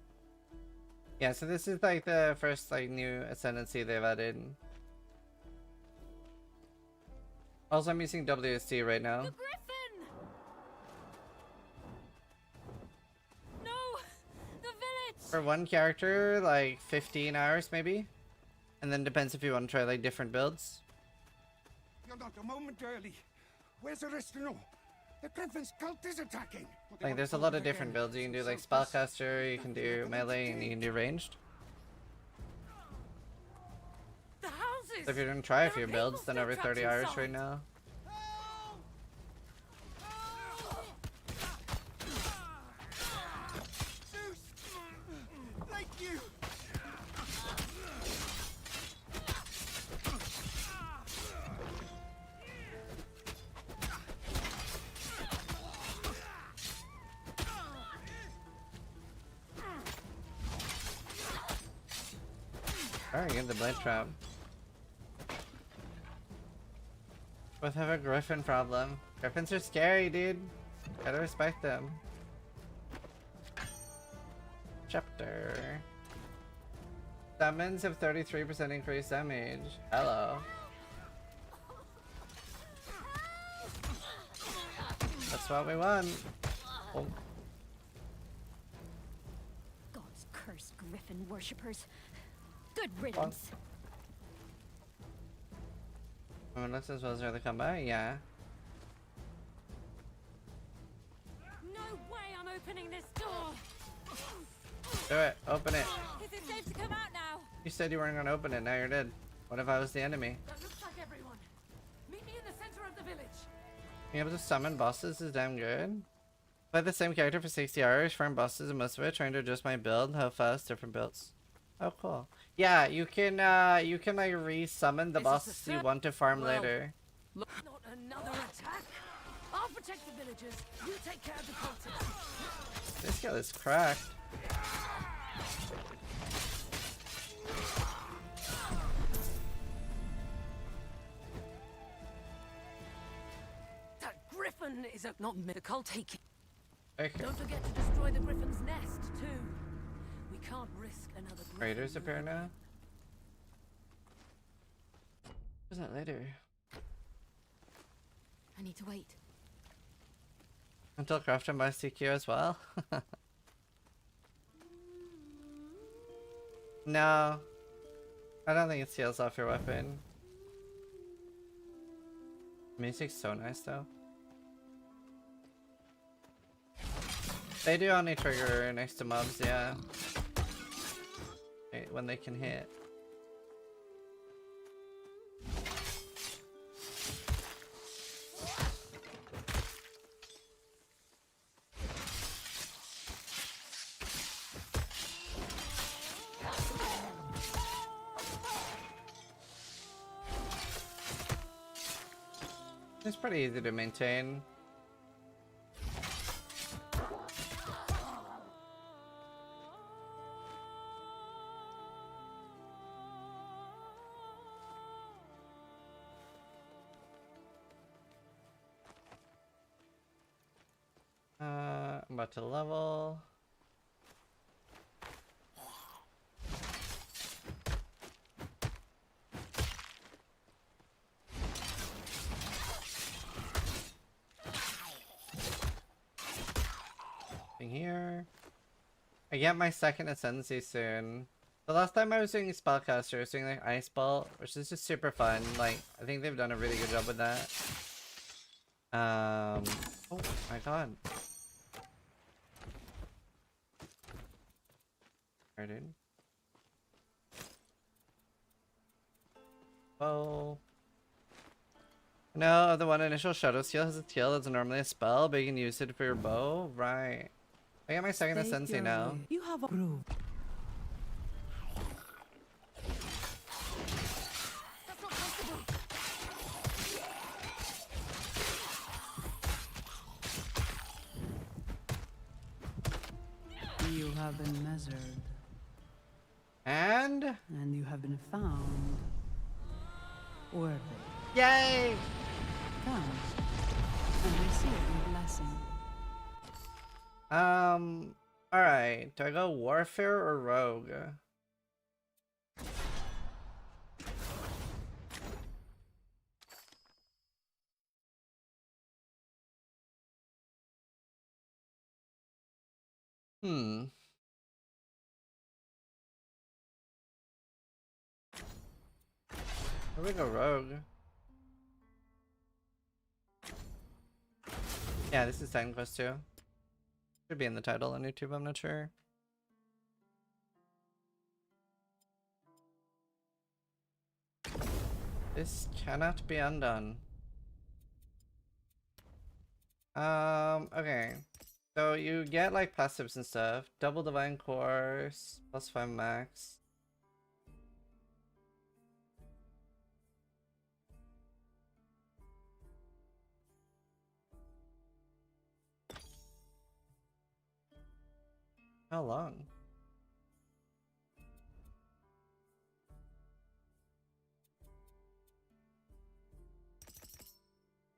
Yeah, so this is like the first like new ascendancy they've added. Also, I'm using WSD right now. For one character, like 15 hours maybe. And then depends if you want to try like different builds. You're not a moment early. Where's Aristino? The Griffin's cult is attacking. Like there's a lot of different builds. You can do like spellcaster, you can do melee, and you can do ranged. So if you're gonna try a few builds, then over 30 hours right now. Thank you. Alright, get the blade trap. Both have a griffin problem. Griffins are scary, dude. Gotta respect them. Chapter. Summons have 33% increased damage. Hello. That's what we want. Oh. God's cursed griffin worshippers. Good riddance. Unless as well as early combat, yeah. No way I'm opening this door. Do it. Open it. Is it safe to come out now? You said you weren't gonna open it. Now you're dead. What if I was the enemy? That looks like everyone. Meet me in the center of the village. Being able to summon bosses is damn good. Play the same character for 60 hours, farm bosses and most of it, trying to adjust my build, how fast, different builds. Oh, cool. Yeah, you can like re-summon the bosses you want to farm later. Not another attack. I'll protect the villagers. You take care of the cultists. This guy is cracked. That griffin is a not medical taking. Okay. Don't forget to destroy the griffin's nest too. We can't risk another griffin. Raiders appear now. What's that later? I need to wait. Until crafting by TQ as well? No. I don't think it seals off your weapon. Music's so nice though. They do only trigger next to mobs, yeah. When they can hit. It's pretty easy to maintain. I'm about to level. Here. I get my second ascendancy soon. The last time I was doing spellcaster, I was doing like Ice Bolt, which is just super fun. Like, I think they've done a really good job with that. Oh my god. Alright, dude. Oh. No, the one initial Shadow Seal has a tail that's normally a spell, but you can use it for your bow. Right. I got my second ascendancy now. You have a groove. You have been measured. And you have been found worthy. Yay! Come and receive your blessing. Alright. Do I go Warfare or Rogue? Where we go Rogue? Yeah, this is Titan Quest 2. Should be in the title on YouTube, I'm not sure. This cannot be undone. Okay. So you get like passives and stuff. Double Divine Course, +5 max. How long?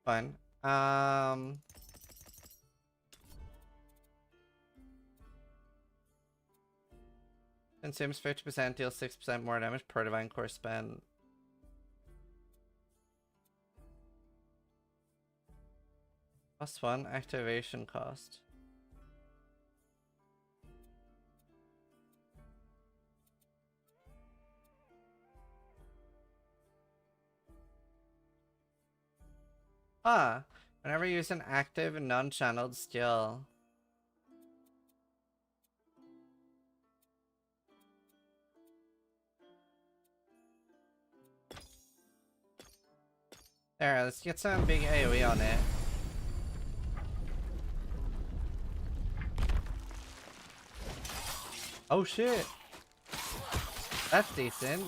Fine. Consumes 50%, deals 6% more damage per Divine Course spent. +1 activation cost. Ah, whenever you use an active and non-channeled skill. There, let's get some big AoE on it. Oh shit! That's decent.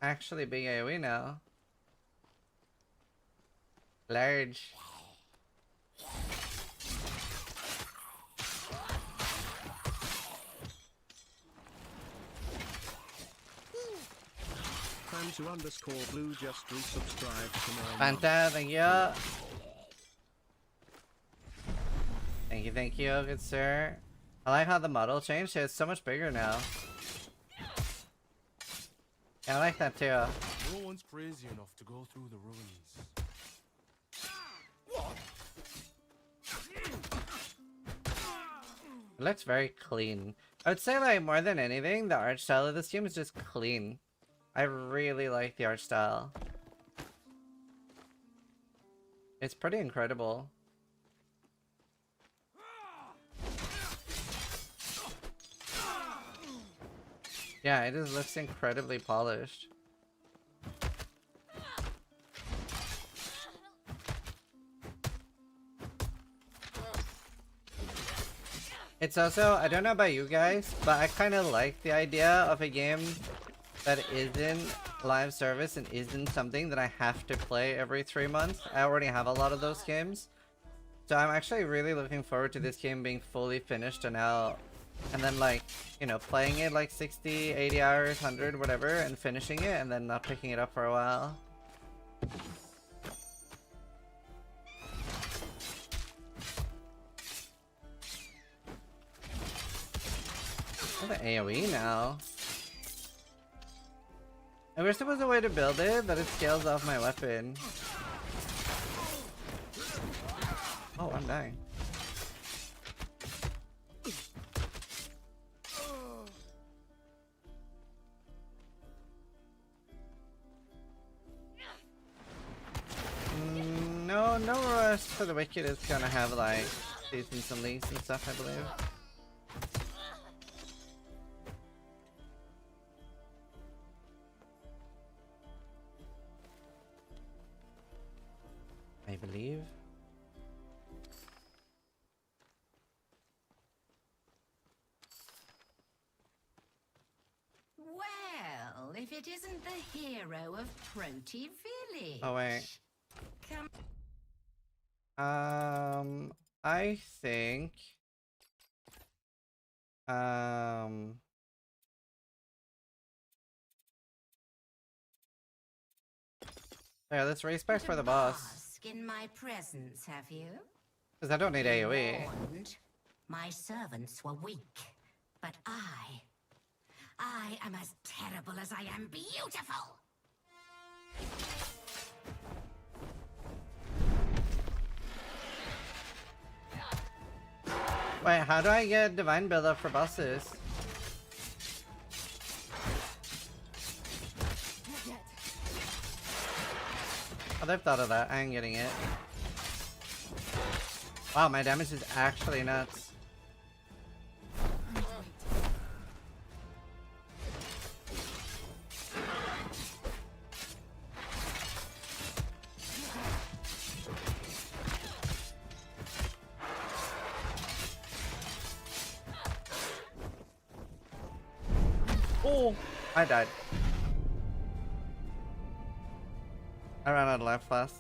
Actually big AoE now. Large. Fan to underscore blue just resubscribed to my Fanta, thank you. Thank you, good sir. I like how the model changed. It's so much bigger now. Yeah, I like that too. No one's crazy enough to go through the ruins. It looks very clean. I would say, like, more than anything, the art style of this game is just clean. I really like the art style. It's pretty incredible. Yeah, it just looks incredibly polished. It's also, I don't know about you guys, but I kind of like the idea of a game that isn't live service and isn't something that I have to play every 3 months. I already have a lot of those games. So I'm actually really looking forward to this game being fully finished and out. And then, like, you know, playing it like 60, 80 hours, 100, whatever, and finishing it and then not picking it up for a while. I have an AoE now. I wish there was a way to build it that it scales off my weapon. Oh, I'm dying. No rush for the Wicked is gonna have like seasons and leagues and stuff, I believe. I believe. Well, if it isn't the hero of Proti Village. Oh wait. I think yeah, let's race back for the boss. In my presence, have you? Because I don't need AoE. Warned. My servants were weak, but I am as terrible as I am beautiful. Wait, how do I get divine build-up for bosses? Oh, they've thought of that. I ain't getting it. Wow, my damage is actually nuts. Oh, I died. I ran out of life fast.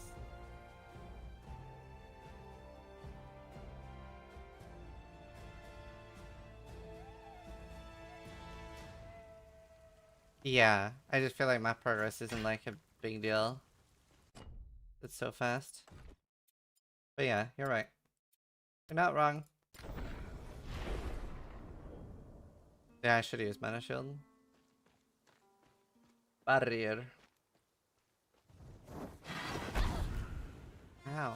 Yeah, I just feel like my progress isn't like a big deal. It's so fast. But yeah, you're right. You're not wrong. Yeah, I should use mana shield. Barrier. Ow.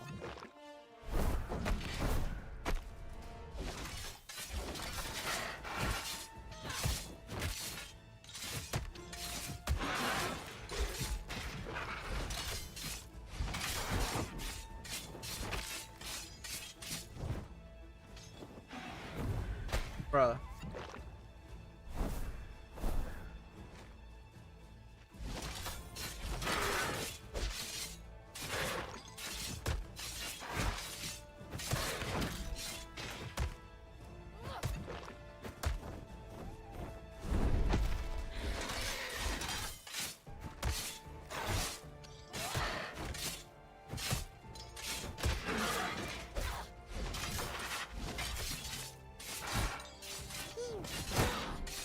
Bro.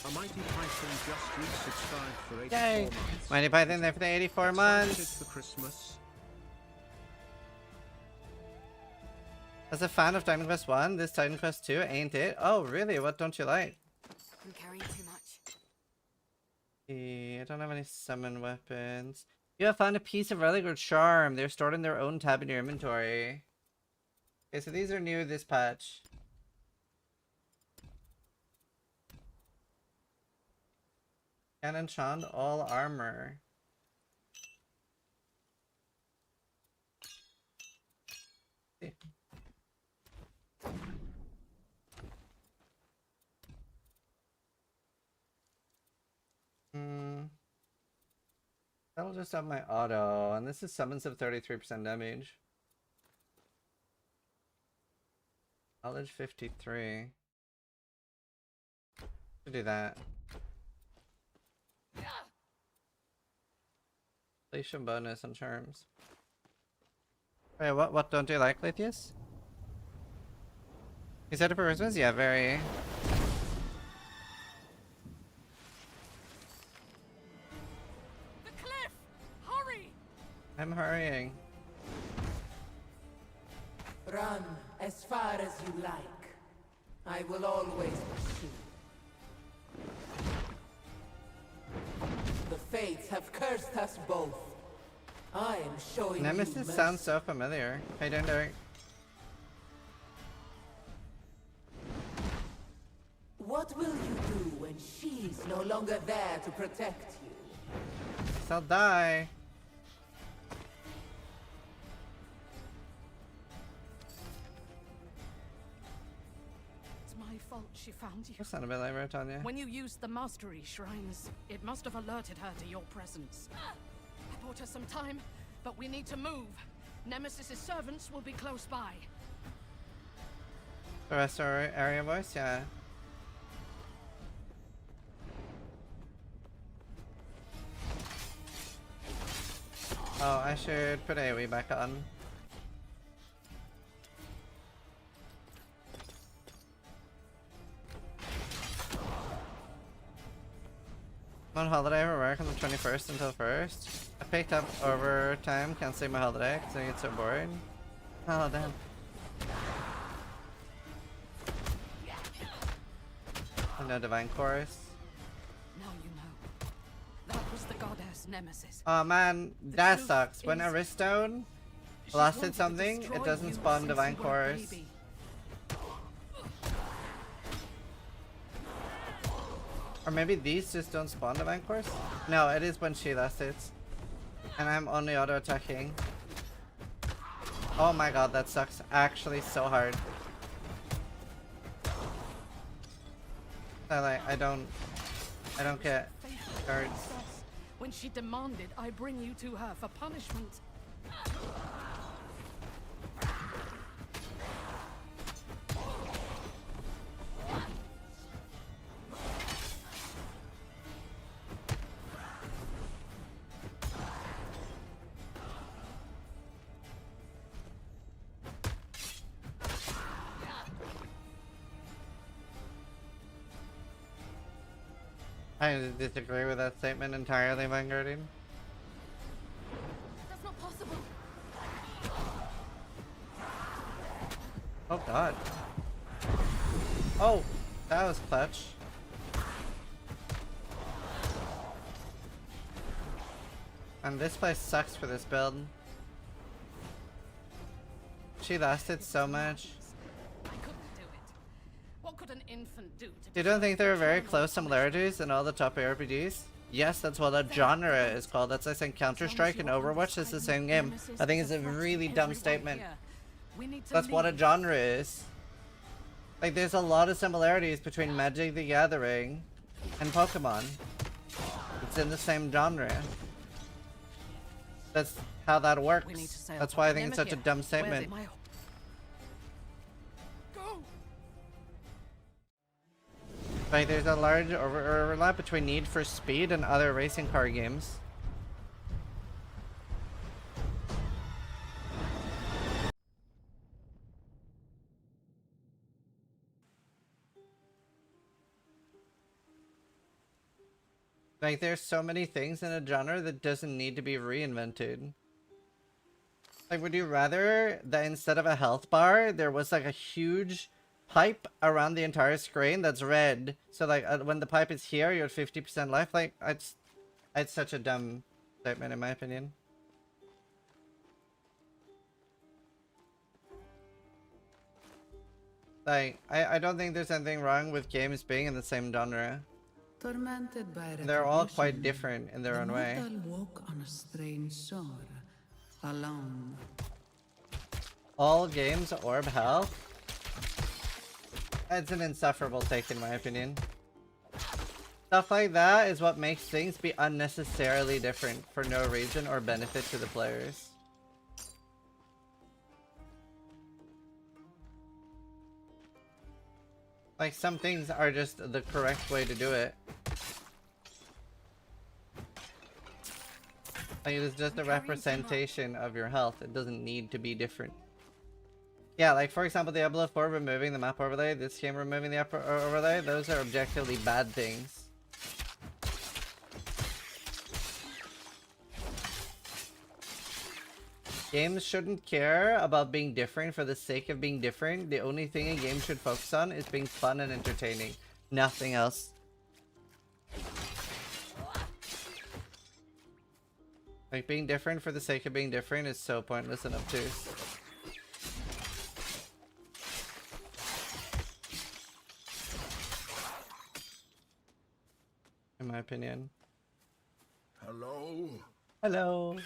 A Mighty Python just resubscribed for 84 Yay! months. Mighty Python there for the 84 months. Excited for Christmas. As a fan of Titan Quest 1, this Titan Quest 2 ain't it? Oh, really? What don't you like? I'm carrying too much. I don't have any summon weapons. You have found a piece of relic or charm. They're stored in their own tab in your inventory. Okay, so these are new this patch. Can enchant all armor. See. That'll just up my auto, and this is summons of 33% damage. Knowledge 53. To do that. Completion bonus on charms. Wait, what don't you like, Lithius? You said it for Christmas? Yeah, very. The cliff! Hurry! I'm hurrying. Run as far as you like. I will always pursue. The fates have cursed us both. I am showing Nemesis you sounds so familiar. How you doing, Derek? What will you do when she's no longer there to protect you? I'll die. It's my fault she found you. You sound a bit like Rotonia. When you used the mastery shrines, it must have alerted her to your presence. I bought her some time, but we need to move. Nemesis's servants will be close by. The rest are area voice, yeah. Oh, I should put AoE back on. I'm on holiday for work on the 21st until 1st. I picked up overtime, canceling my holiday because I get so bored. Oh, damn. Oh, no Divine Chorus. Now you know. That was the goddess Nemesis. Oh man, that sucks. When Aristone blasted something, it doesn't spawn Divine Chorus. Or maybe these just don't spawn Divine Chorus? No, it is when she lasts it. And I'm only auto-attacking. Oh my god, that sucks actually so hard. I don't get cards. When she demanded I bring you to her for punishment. I disagree with that statement entirely, Vanguardian. That's not possible. Oh god. Oh, that was clutch. And this place sucks for this build. She lasted so much. I couldn't do it. What could an infant do to You don't think there are very close similarities in all the top ARPGs? Yes, that's what that genre is called. That's like saying Counter-Strike and Overwatch is the same game. I think it's a really dumb statement. That's what a genre is. Like, there's a lot of similarities between Magic the Gathering and Pokemon. It's in the same genre. That's how that works. That's why I think it's such a dumb statement. Like, there's a large overlap between Need for Speed and other racing car games. Like, there's so many things in a genre that doesn't need to be reinvented. Like, would you rather that instead of a health bar, there was like a huge pipe around the entire screen that's red? So like, when the pipe is here, you're at 50% life. Like, it's such a dumb statement in my opinion. Like, I don't think there's anything wrong with games being in the same genre. Tormented by They're all retribution, quite different in their the own way. mortal woke on a strange shore, alone. All games orb health? It's an insufferable take in my opinion. Stuff like that is what makes things be unnecessarily different for no reason or benefit to the players. Like, some things are just the correct way to do it. Like, it is just a representation of your health. It doesn't need to be different. Yeah, like for example, Diablo 4 removing the map overlay, this game removing the overlay, those are objectively bad things. Games shouldn't care about being different for the sake of being different. The only thing a game should focus on is being fun and entertaining. Nothing else. Like, being different for the sake of being different is so pointless and obtuse. In my opinion. Hello? Hello.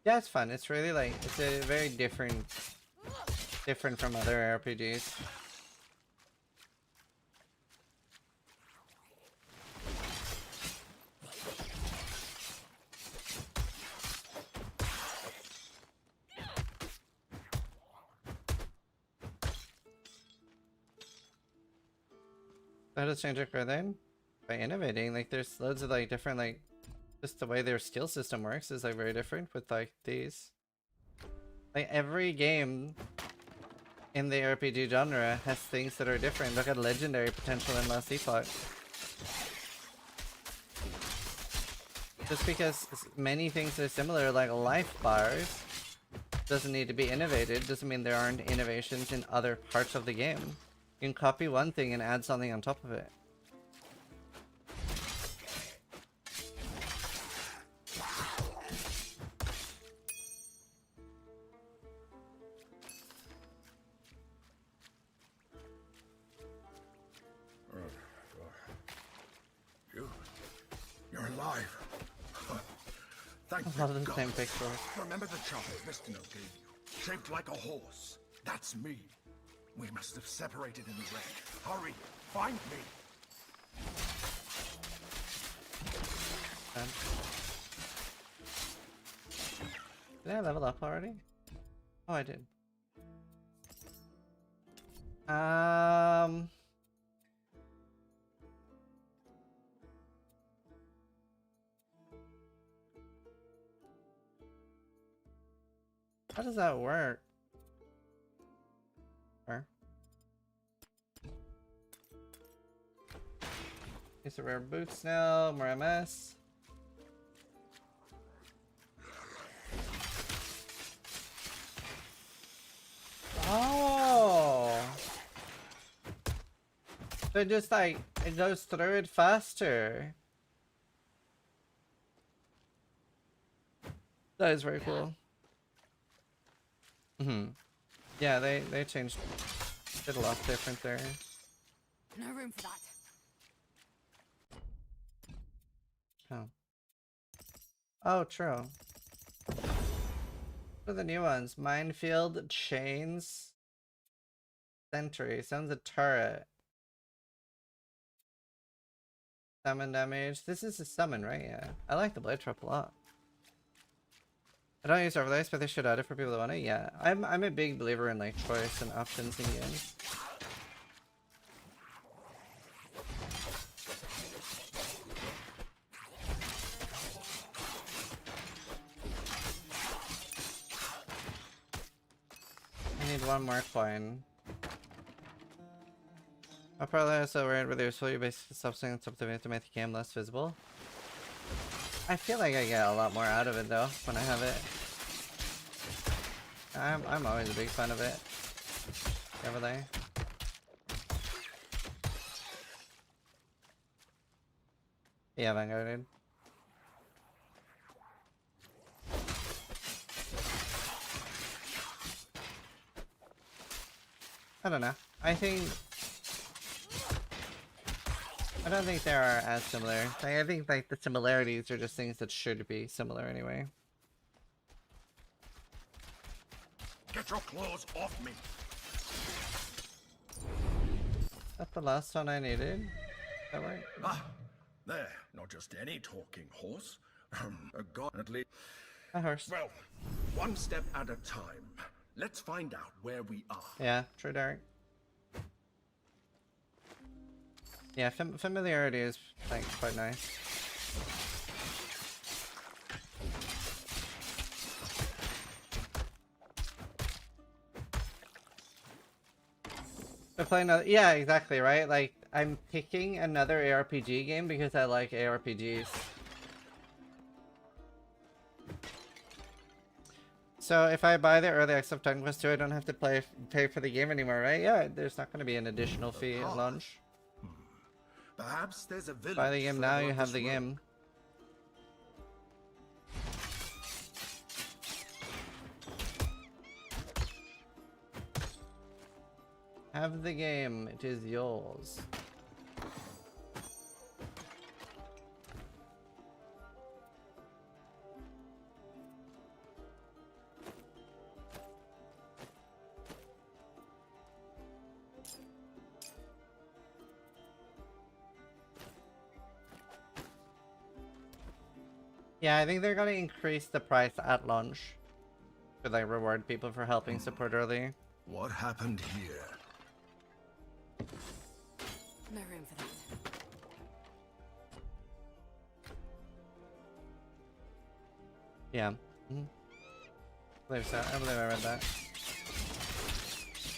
Yeah, it's fun. It's really like, it's a very different from other RPGs. How does change occur then? By innovating. Like, there's loads of like different, like, just the way their skill system works is like very different with like these. Like, every game in the RPG genre has things that are different. Look at legendary potential in Last Epoch. Just because many things are similar, like life bars, doesn't need to be innovated, doesn't mean there aren't innovations in other parts of the game. You can copy one thing and add something on top of it. You're alive. Thank I love the God. same picture. Remember the charm Vistino gave you? Shaped like a horse. That's me. We must have separated in the wreck. Hurry, find me. Did I level up already? Oh, I did. How does that work? Where? These are rare boots now, more MS. Oh! So it just like, it goes through it faster. That is very cool. Yeah, they changed it a lot different there. No room for that. Oh. Oh, true. What are the new ones? Minefield, chains, sentry. Sounds a turret. Summon damage. This is a summon, right? Yeah. I like the blade trap a lot. I don't use overlays, but they should add it for people that want it. Yeah, I'm a big believer in like choice and options in games. I need need one more coin. I'll probably also worried whether it's fully based substance something to make the game less visible. I feel like I get a lot more out of it though when I have it. I'm always a big fan of it. Never lie. Yeah, Vanguard, dude. I don't know. I don't think they are as similar. Like, I think like the similarities are just things that should be similar anyway. Get your claws off me! That's the last one I needed. That work? Ah, there. Not just any talking horse. A god at least. A horse. Well, one step at a time. Let's find out where we are. Yeah, true dark. Yeah, familiarity is like quite nice. We're playing another, yeah, exactly, right? Like, I'm picking another ARPG game because I like ARPGs. So if I buy the early access of Titan Quest 2, I don't have to pay for the game anymore, right? Yeah, there's not going to be an additional fee at launch. Perhaps there's a village. Buy the game now, you have the game. Have the game, it is yours. Yeah, I think they're gonna increase the price at launch to like reward people for helping support early. What happened here? No room for that. Yeah. I believe so. I believe I read that.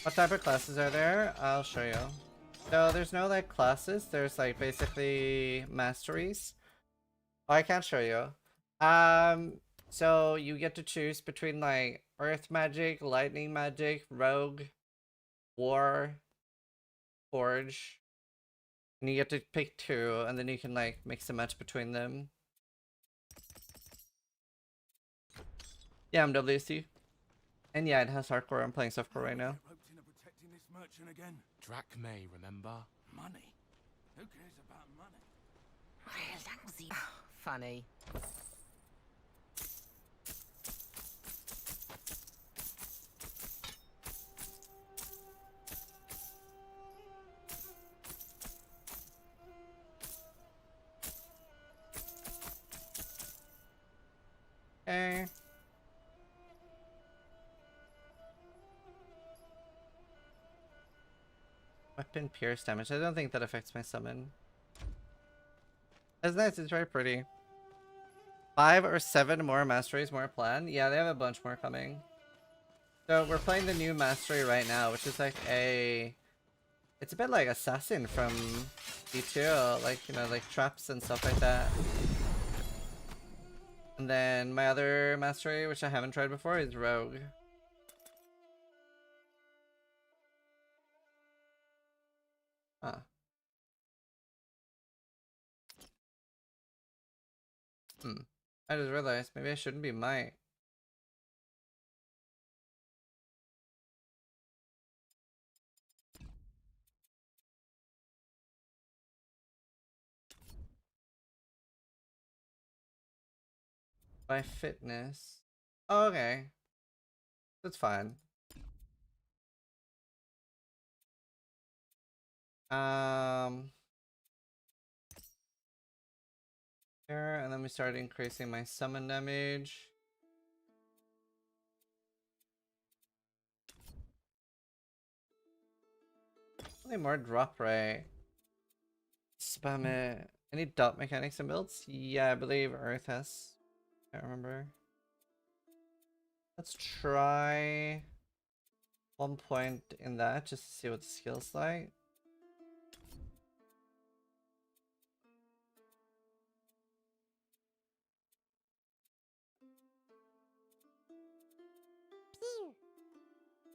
What type of classes are there? I'll show you. So there's no like classes. There's like basically masteries. Oh, I can't show you. So you get to choose between like earth magic, lightning magic, rogue, war, forge. And you get to pick two, and then you can like mix and match between them. Yeah, I'm WC. And yeah, it has hardcore. I'm playing softcore right now. Drac May, remember? Money? Who cares about money? Funny. Okay. Weapon pierce damage. I don't think that affects my summon. That's nice. It's very pretty. 5 or 7 more masteries more planned. Yeah, they have a bunch more coming. So we're playing the new mastery right now, which is like a... It's a bit like Assassin from D2, like, you know, like traps and stuff like that. And then my other mastery, which I haven't tried before, is Rogue. Huh. I just realized maybe I shouldn't be might. By fitness. Oh, okay. That's fine. There, and then we start increasing my summon damage. Only more drop rate. Spam it. Any dot mechanics and builds? Yeah, I believe Earth has. Can't remember. Let's try 1 point in that just to see what the skill's like.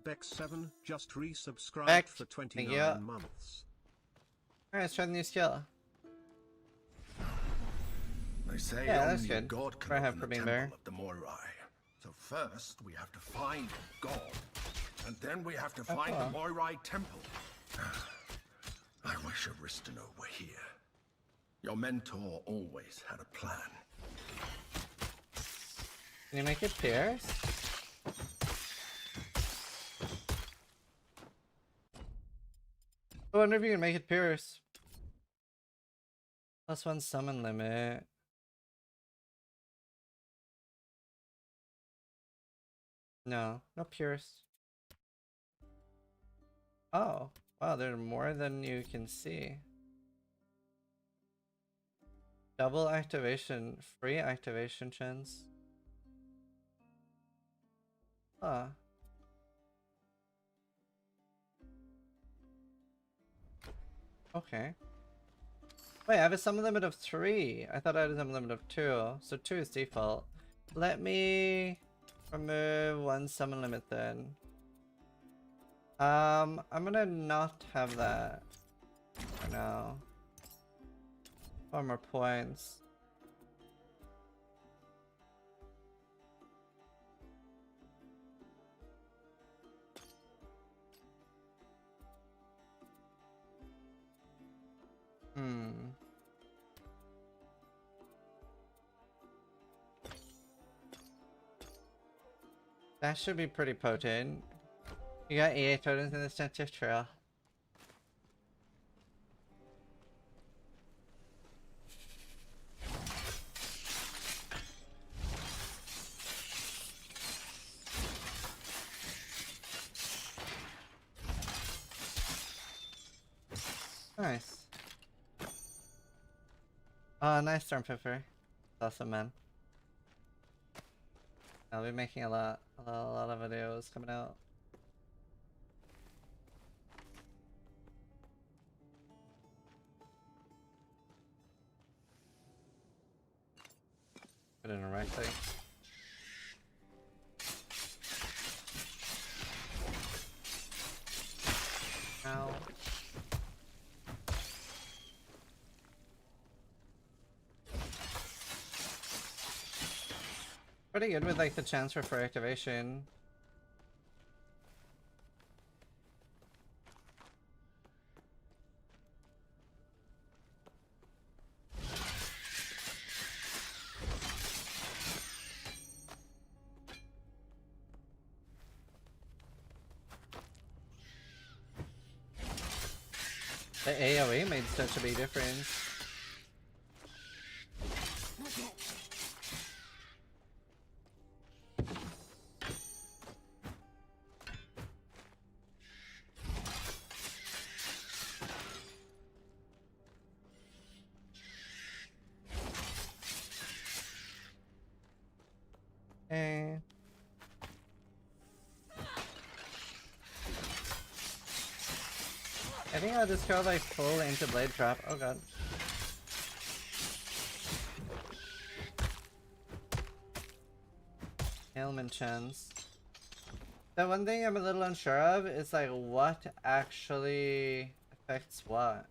Beck7 just resubscribed Beck, for thank 29 you. months. Alright, let's try the new skill. They say Yeah, that's only a good. god can Very happy open for the being temple bear. of the Moirai. So first we have to find a god, and then we have to Oh, find cool. the Moirai temple. I wish Aristano were here. Your mentor always had a plan. Can you make it pierce? I wonder if you can make it pierce. +1 summon limit. No, no pierce. Oh, wow, there's more than you can see. Double activation, free activation chance. Huh. Okay. Wait, I have a summon limit of 3. I thought I had a summon limit of 2. So 2 is default. Let me remove 1 summon limit then. I'm gonna not have that for now. 4 more points. That should be pretty potent. You got 8 totems in the Sensitive Trail. Nice. Oh, nice Stormfiffer. Awesome, man. I'll be making a lot of videos coming out. Put it in a right click. Ow. Pretty good with like the chance for activation. The AoE made such a big difference. Eh. I think I'll just go like full into Blade Trap. Oh god. Ailment chance. The one thing I'm a little unsure of is like what actually affects what.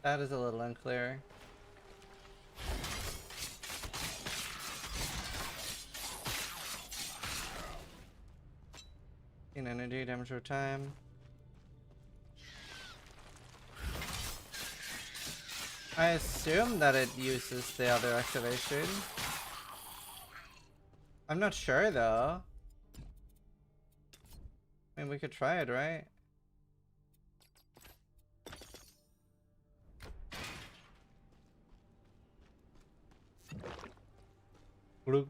That is a little unclear. In energy, damage over time. I assume that it uses the other activation. I'm not sure though. I mean, we could try it, right? Glug.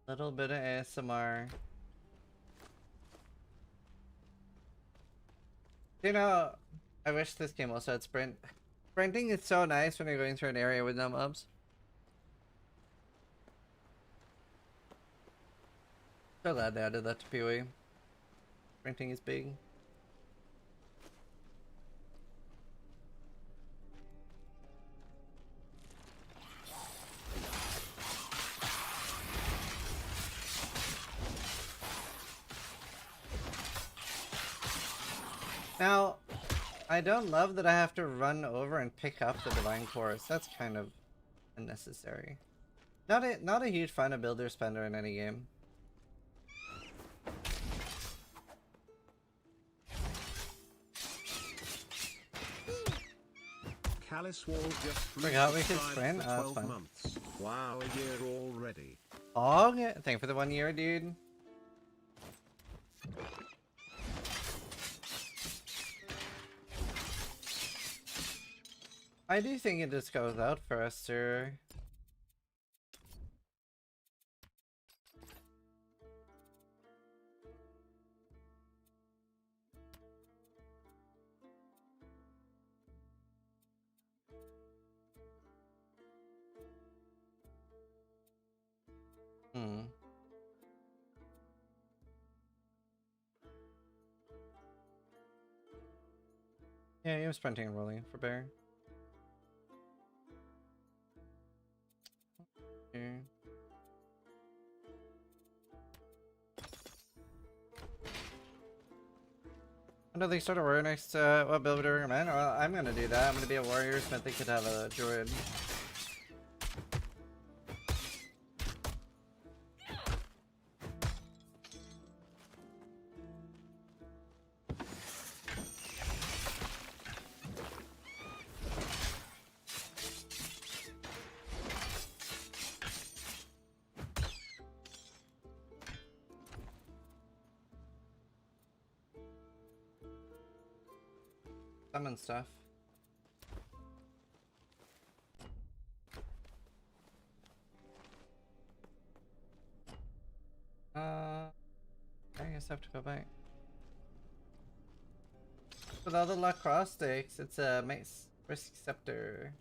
Little bit of ASMR. You know, I wish this game also had sprint. Sprinting is so nice when you're going through an area with no mobs. So glad they added that to PoE. Printing is big. Now, I don't love that I have to run over and pick up the Divine Chorus. That's kind of unnecessary. Not a huge fan of builder spender in any game. Callus Wall just Forgot we could subscribed sprint? for Oh, that's 12 fine. months. Wow, a year already. Og, thank you for the 1 year, dude. I do think it just goes out for Esther. Hmm. Yeah, he was sprinting and rolling for Bear. Here. I know they started warrior next. What build would you recommend? Well, I'm gonna do that. I'm gonna be a warrior. Smith could have a druid. Summon stuff. I guess I have to go back. With all the lacrosse stakes, it's a mace risk scepter.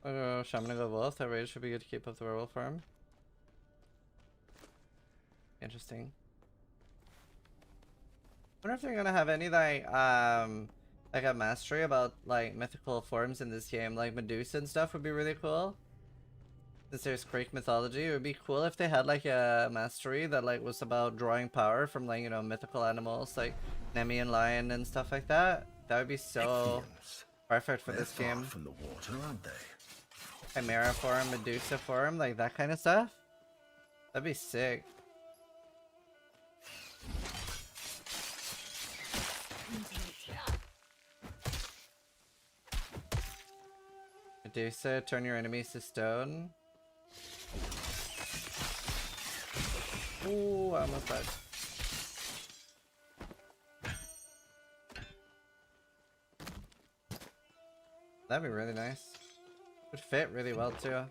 Oh, Shaman go both. That rage should be good to keep up the werewolf farm. Interesting. I wonder if they're gonna have any like a mastery about like mythical forms in this game, like Medusa and stuff would be really cool. Since there's Greek mythology, it would be cool if they had like a mastery that like was about drawing power from like, you know, mythical animals like Nemean lion and stuff like that. That would be so perfect for this game. From the water, aren't they? Chimera form, Medusa form, like that kind of stuff. That'd be sick. Medusa, turn your enemies to stone. Ooh, I almost died. That'd be really nice. Would fit really well too.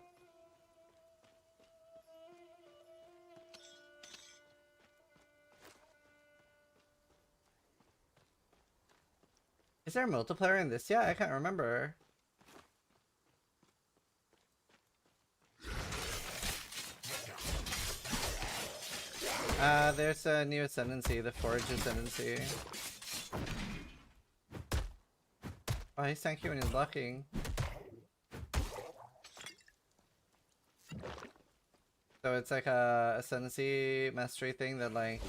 Is there a multiplayer in this yet? I can't remember. There's a new ascendancy, the Forge Ascendancy. Oh, he's tanky when he's blocking. So it's like a ascendancy mastery thing that like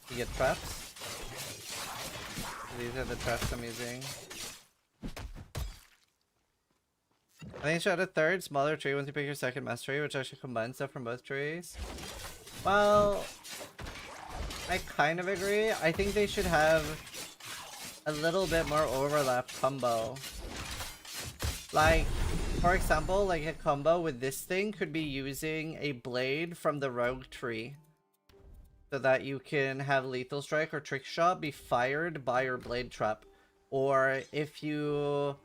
you get traps. These are the traps I'm using. I think you should add a third smaller tree once you pick your second mastery, which actually combines stuff from both trees. Well, I kind of agree. I think they should have a little bit more overlap combo. Like, for example, like a combo with this thing could be using a blade from the rogue tree. So that you can have lethal strike or trick shot be fired by your blade trap. Or if you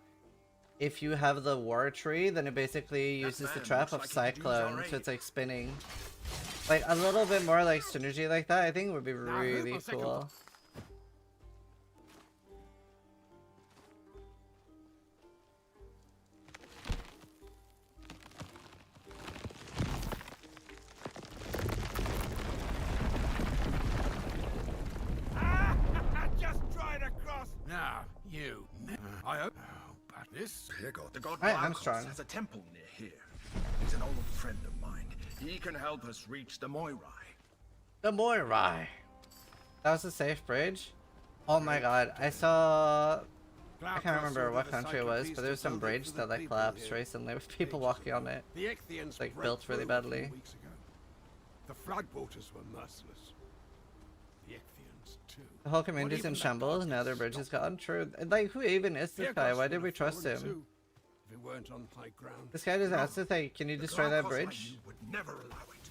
have the war tree, then it basically uses the trap of cyclone, so it's like spinning. Like a little bit more like synergy like that, I think would be really cool. Now, you. I hope. Oh, but this. Here, God. The god I'm Glaucus strong. has a temple near here. He's an old friend of mine. He can help us reach the Moirai. The Moirai. That was a safe bridge? Oh my god, I saw... I can't remember what country it was, but there was some bridge that like collapsed recently with people walking on it. The Ichthians Like broke built really through a few badly. weeks ago. The floodwaters were merciless. The Ichthians too. The whole community's in shambles, now their bridge is gone. True. Like, who even is this guy? Why did we trust him? If it weren't on high ground. This guy just asked us, like, can you destroy that Glaucus like bridge? you would never allow it.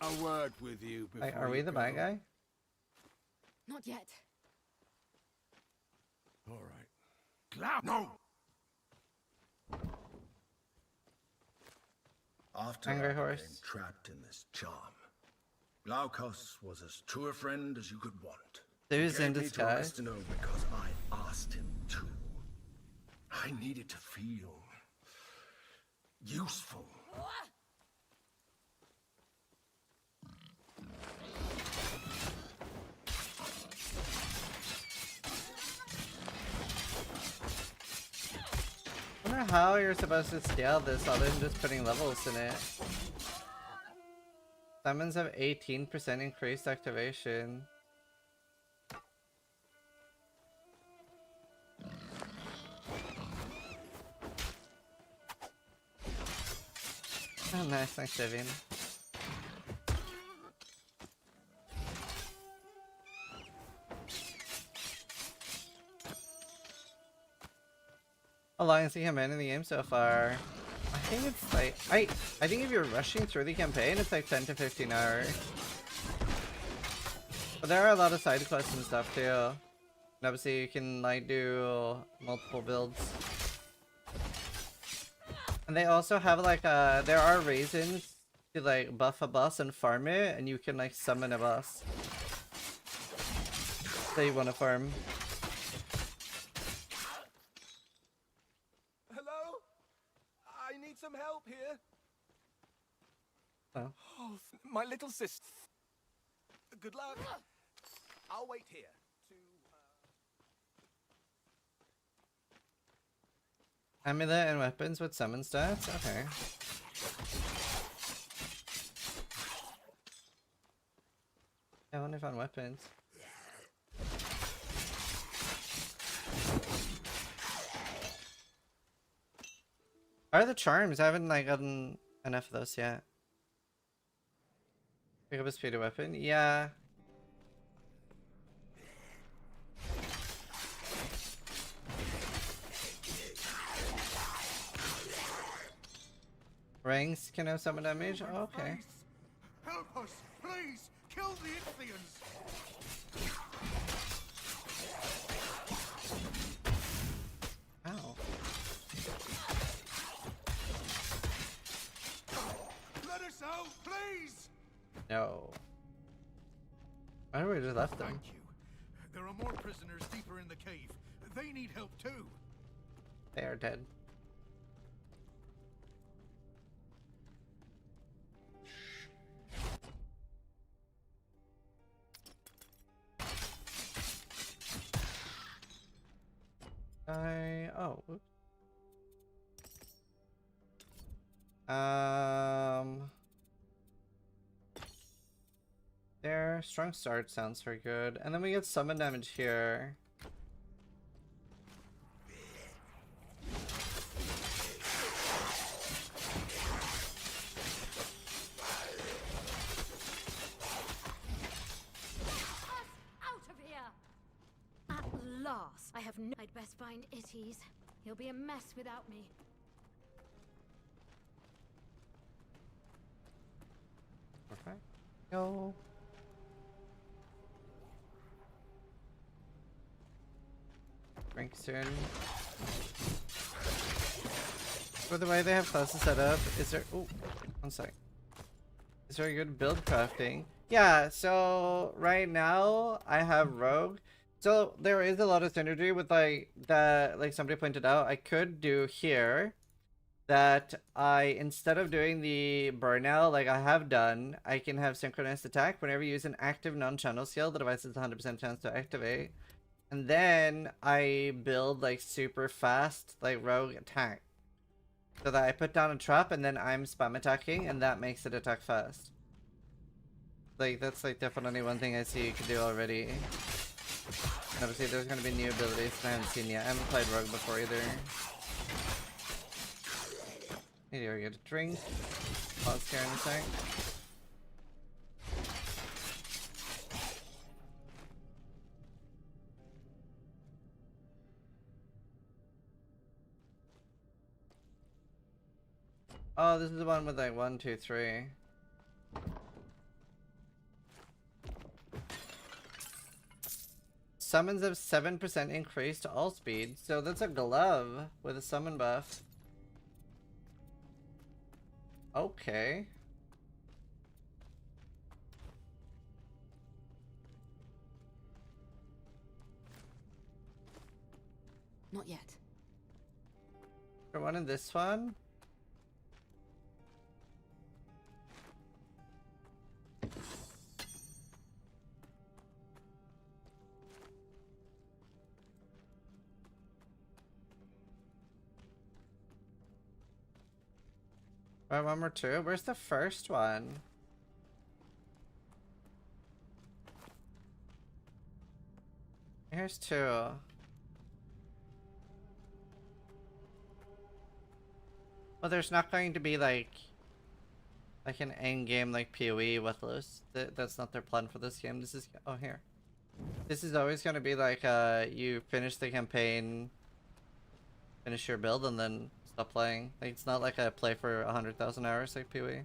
A word with you before Like, are we you the go. bad guy? Not yet. All right. No! After Angry I horse. became trapped in this charm, Glaucus was as true a friend as you could want. So He he's gave in me to disguise. Restino because I asked him to. I needed to feel useful. I wonder how you're supposed to scale this other than just putting levels in it. Summons have 18% increased activation. Oh, nice, thanks, Vivian. How long has he come in the game so far? I think it's like I think if you're rushing through the campaign, it's like 10 to 15 hours. But there are a lot of side quests and stuff too. And obviously you can like do multiple builds. And they also have like there are reasons to like buff a boss and farm it, and you can like summon a boss that you want to farm. Hello? I need some help here. Oh. Oh, my little sister. Good luck. I'll wait here. Amulet and weapons with summon stats? Okay. I only found weapons. Are the charms? I haven't like gotten enough of those yet. Pick up a speedy weapon? Yeah. Ranks can have summon damage? Oh, okay. Help us, please! Kill the Ichthians! Ow. Let us out, please! No. Why did we just left them? Thank you. There are more prisoners deeper in the cave. They need help too. They are dead. Oh. Whoops. There, strong start sounds very good. And then we get summon damage here. Out of here! At last, I have no. I'd best find Itties. He'll be a mess without me. Okay. Go. Drink soon. By the way, they have classes set up. Is there? Oh, one sec. Is there a good build crafting? Yeah. So right now I have rogue. So there is a lot of synergy with like that. Like somebody pointed out, I could do here. that instead of doing the burnout like I have done, I can have synchronized attack. Whenever you use an active non-channel skill, the device has a 100% chance to activate. And then I build like super fast like rogue attack. So that I put down a trap and then I'm spam attacking and that makes it attack fast. Like that's like definitely one thing I see you can do already. Obviously there's gonna be new abilities that I haven't seen yet. I haven't played rogue before either. Maybe I get a drink. Pause here in a sec. Oh, this is the one with like 1, 2, 3. Summons have 7% increase to all speed, so that's a glove with a summon buff. Okay. Not yet. For one in this one? Right, one more two. Where's the first one? Here's two. Well, there's not going to be like an end game like PoE with those. That's not their plan for this game. This is here. This is always going to be like you finish the campaign, finish your build, and then stop playing. Like it's not like a play for 100,000 hours like PoE.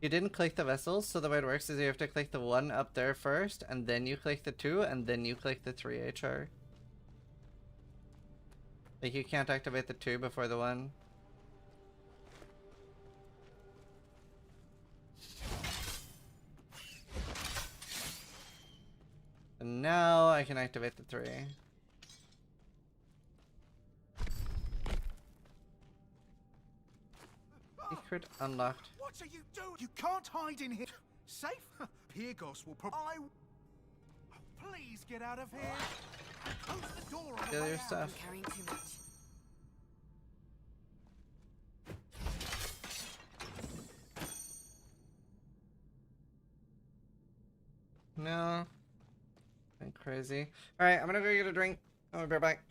You didn't click the vessels, so the way it works is you have to click the one up there first, and then you click the 2, and then you click the 3 HR. Like you can't activate the 2 before the 1. And now I can activate the 3. Secret unlocked. What are you doing? You can't hide in here. Safe? Pirgos will probably. Oh, please get out of here. Close the door on the Steal way your out. stuff. Carrying too much. No. I'm crazy. Alright, I'm gonna go get a drink. I'll be right back.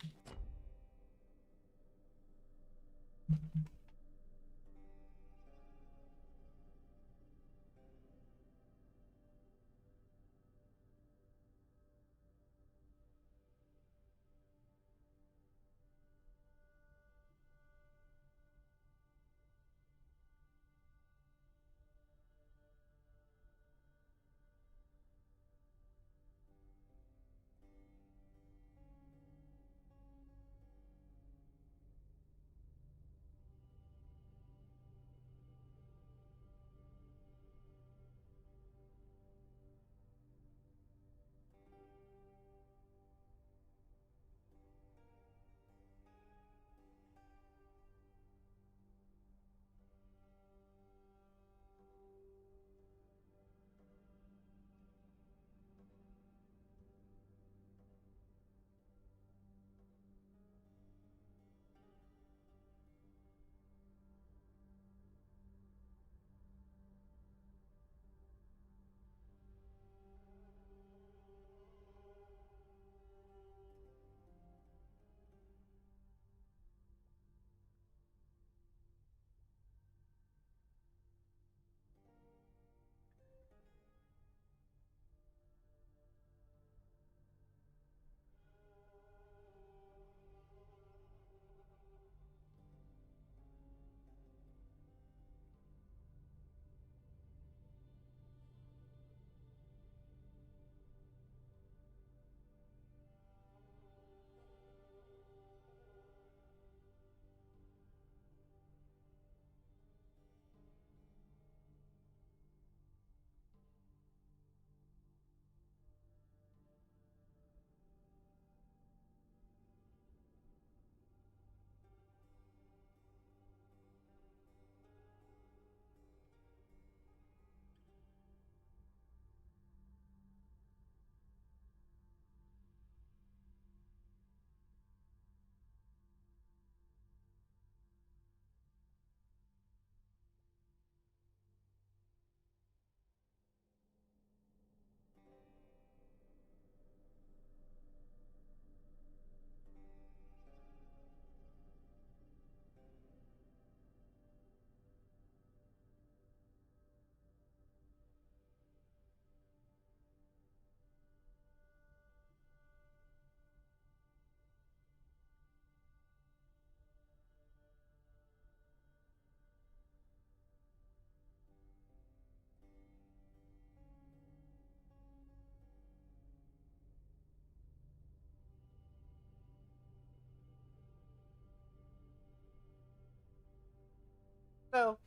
No.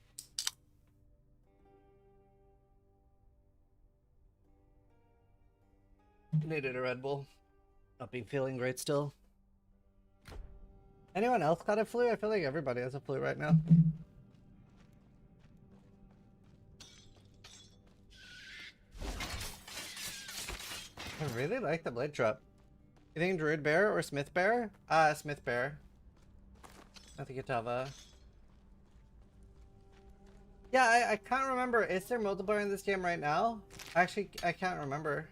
Needed a Red Bull. Not be feeling great still. Anyone else got a flu? I feel like everybody has a flu right now. I really like the blade drop. You think Druid Bear or Smith Bear? Smith Bear. Mythicatava. Yeah, I can't remember. Is there multiplayer in this game right now? Actually, I can't remember.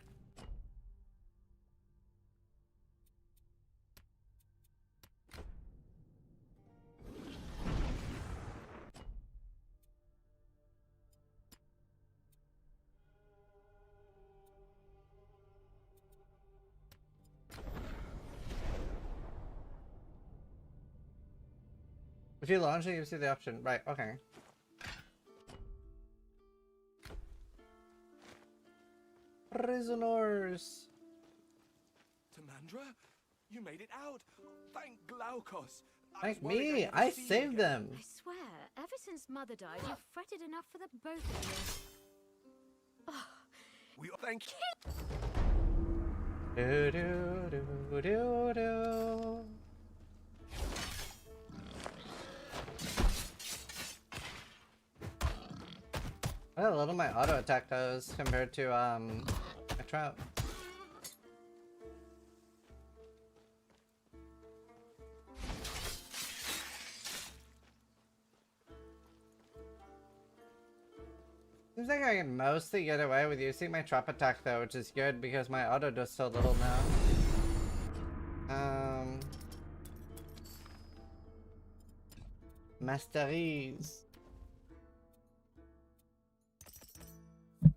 If you launch it, you see the option. Right, okay. Prisoners. Tamandra, you made it out. Thank Glaukos. Thank me. I saved them. I swear, ever since Mother died, you've fretted enough for the both of you. Oh, We thank Do do do do do. How little my auto attack goes compared to my trap. Seems like I can mostly get away with using my trap attack though, which is good because my auto does so little now. Masteries.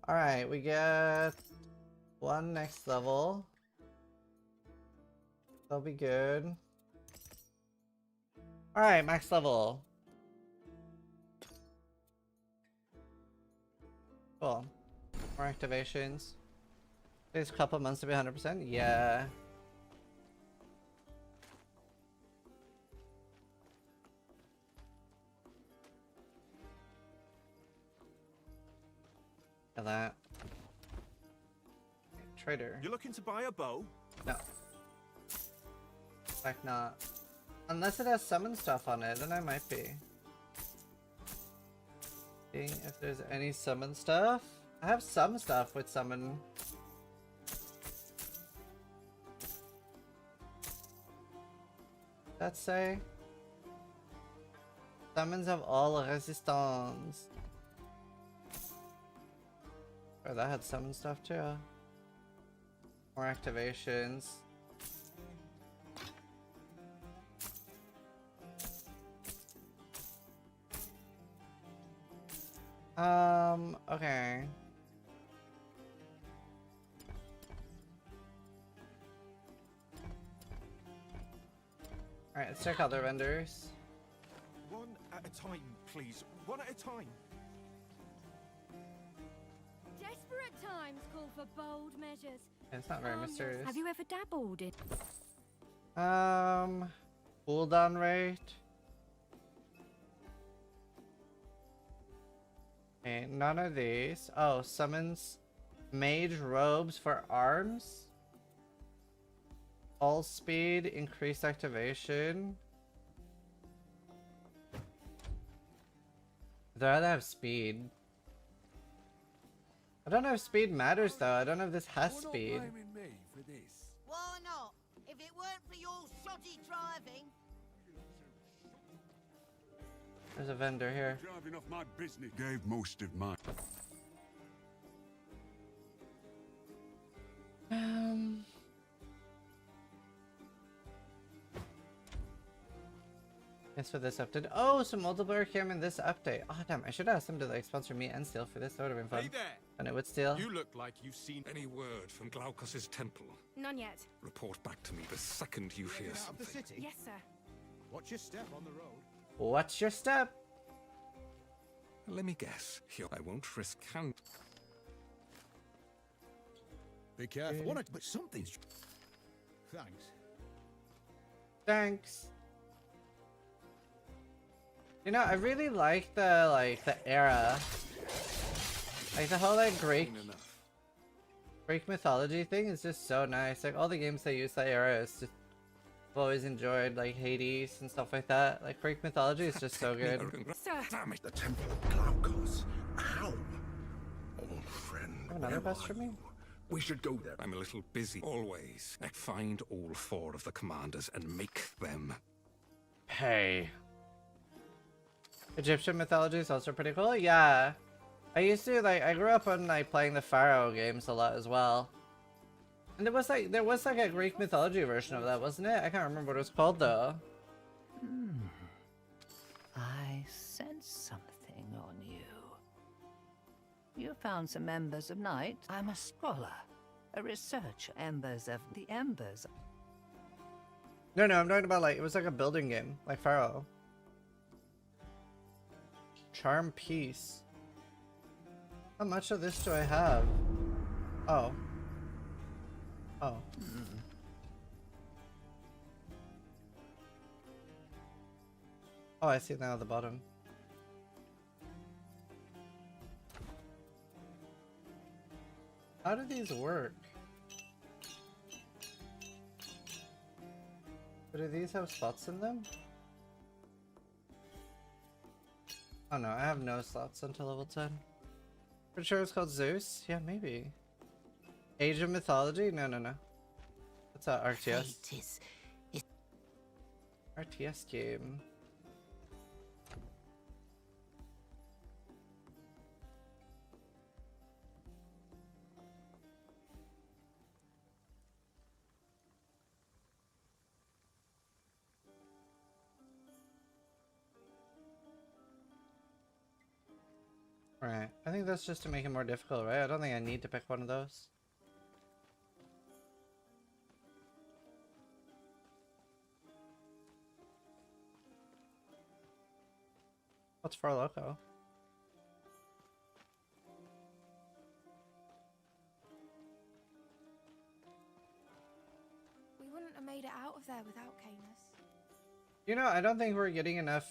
Alright, we get one next level. That'll be good. Alright, max level. Cool. More activations. Takes a couple months to be 100%? Yeah. Look at that. Trader. You're looking to buy a bow? No. Like not. Unless it has summon stuff on it, then I might be. Seeing if there's any summon stuff. I have some stuff with summon. Let's say summons of all resistance. Oh, that had summon stuff too. More activations. Okay. Alright, let's check other vendors. One at a time, please. One at a time. desperate times call for bold measures. It's not very mysterious. Have you ever dabbled in? Cooldown rate. Okay, none of these. Oh, summons mage robes for arms. All speed, increased activation. I'd rather have speed. I don't know if speed matters though. I don't know if this has speed. You're not blaming me for this. Why not? If it weren't for your shoddy driving. There's a vendor here. Driving off my business. Gave most of mine. Yes, for this update. Oh, so multiplayer came in this update. Oh damn, I should have asked them to like sponsor me and Steel for this. That would have been fun. Hey there. And it would Steel. You look like you've seen any word from Glaukos' temple. None yet. Report back to me the second you hear Out of something. the city? Yes, sir. Watch your step on the road. What's your step? Let me guess. I won't risk hand. Be careful. But something's. Thanks. Thanks. You know, I really like the era. Like the whole like Greek mythology thing is just so nice. Like all the games that use that era is just I've always enjoyed, like Hades and stuff like that. Like Greek mythology is just so good. Damn it, the Temple of Glaucus. How? Old friend, Another where best are for me? you? We should go there. I'm a little busy always. I find all 4 of the commanders and make them. Hey. Egyptian mythology is also pretty cool. Yeah. I used to I grew up on like playing the Pharaoh games a lot as well. And there was like a Greek mythology version of that, wasn't it? I can't remember what it was called though. I sense something on you. You found some embers of night. I'm a scholar, a researcher. Embers of the embers. No, I'm talking about like it was like a building game, like Pharaoh. Charm piece. How much of this do I have? Oh. Oh. Oh, I see it now at the bottom. How do these work? But do these have slots in them? Oh no, I have no slots until level 10. Pretty sure it's called Zeus? Yeah, maybe. Age of Mythology? No. That's a RTS. RTS game. Right, I think that's just to make it more difficult, right? I don't think I need to pick one of those. What's for Loco? We wouldn't have made it out of there without Canis. You know, I don't think we're getting enough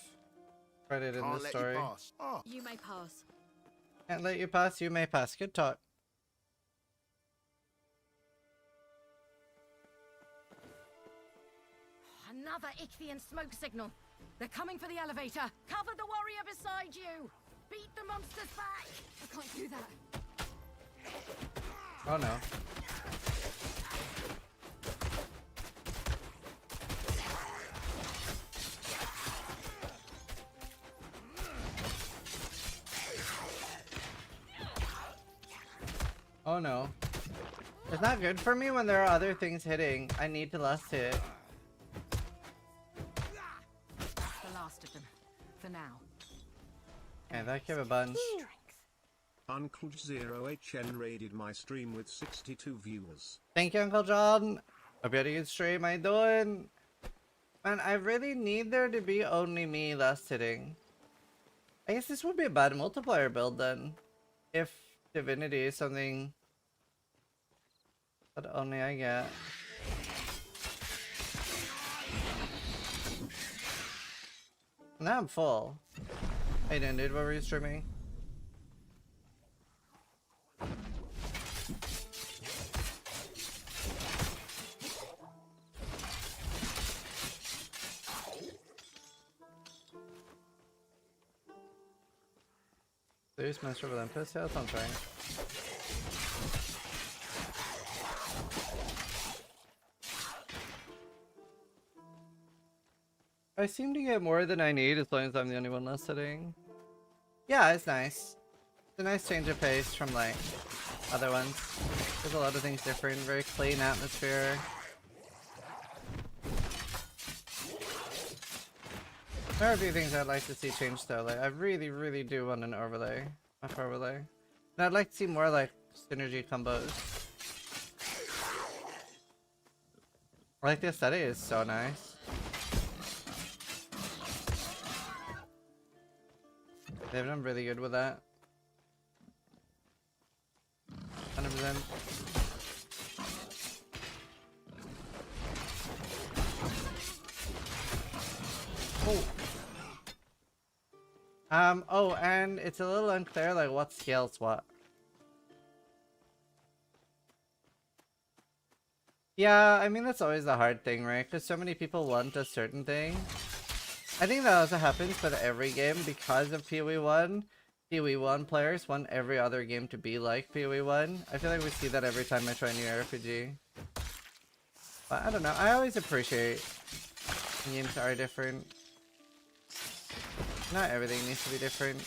credit in Can't this let story. you pass. Oh. You may pass. Can't let you pass, you may pass. Good talk. Another Ichthian smoke signal. They're coming for the elevator. Cover the warrior beside you. Beat the monsters back. I can't do that. Oh no. Oh no. It's not good for me when there are other things hitting. I need to last hit. The last of them. For now. Okay, that gave a bunch. Uncle 0HN raided my stream with 62 viewers. Thank you, Uncle John. Hope you had a good stream. How you doing? Man, I really need there to be only me last hitting. I guess this would be a bad multiplayer build then. If Divinity is something that only I get. Now I'm full. Hey, dude, what were you streaming? Zeus, Master of Olympus? Yeah, that sounds right. I seem to get more than I need as long as I'm the only one less sitting. Yeah, it's nice. It's a nice change of pace from like other ones. There's a lot of things different, very clean atmosphere. There are a few things I'd like to see changed though. Like I really do want an overlay. Map overlay. And I'd like to see more like synergy combos. I like the aesthetic is so nice. They've done really good with that. 100%. Oh. Oh, and it's a little unclear, like, what scales what. Yeah, I mean, that's always the hard thing, right? Because so many people want a certain thing. I think that also happens with every game because of PoE 1. PoE 1 players want every other game to be like PoE 1. I feel like we see that every time I try a new RPG. But I don't know, I always appreciate games are different. Not everything needs to be different.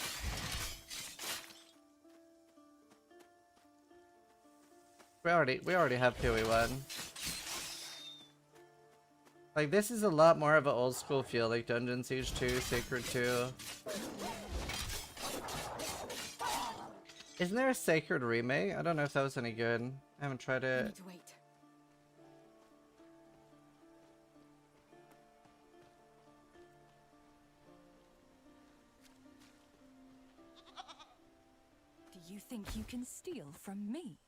We already have PoE 1. Like, this is a lot more of an old school feel, like Dungeon Siege 2, Sacred 2. Isn't there a Sacred remake? I don't know if that was any good. I haven't tried it. Need to wait. Do you think you can steal from me?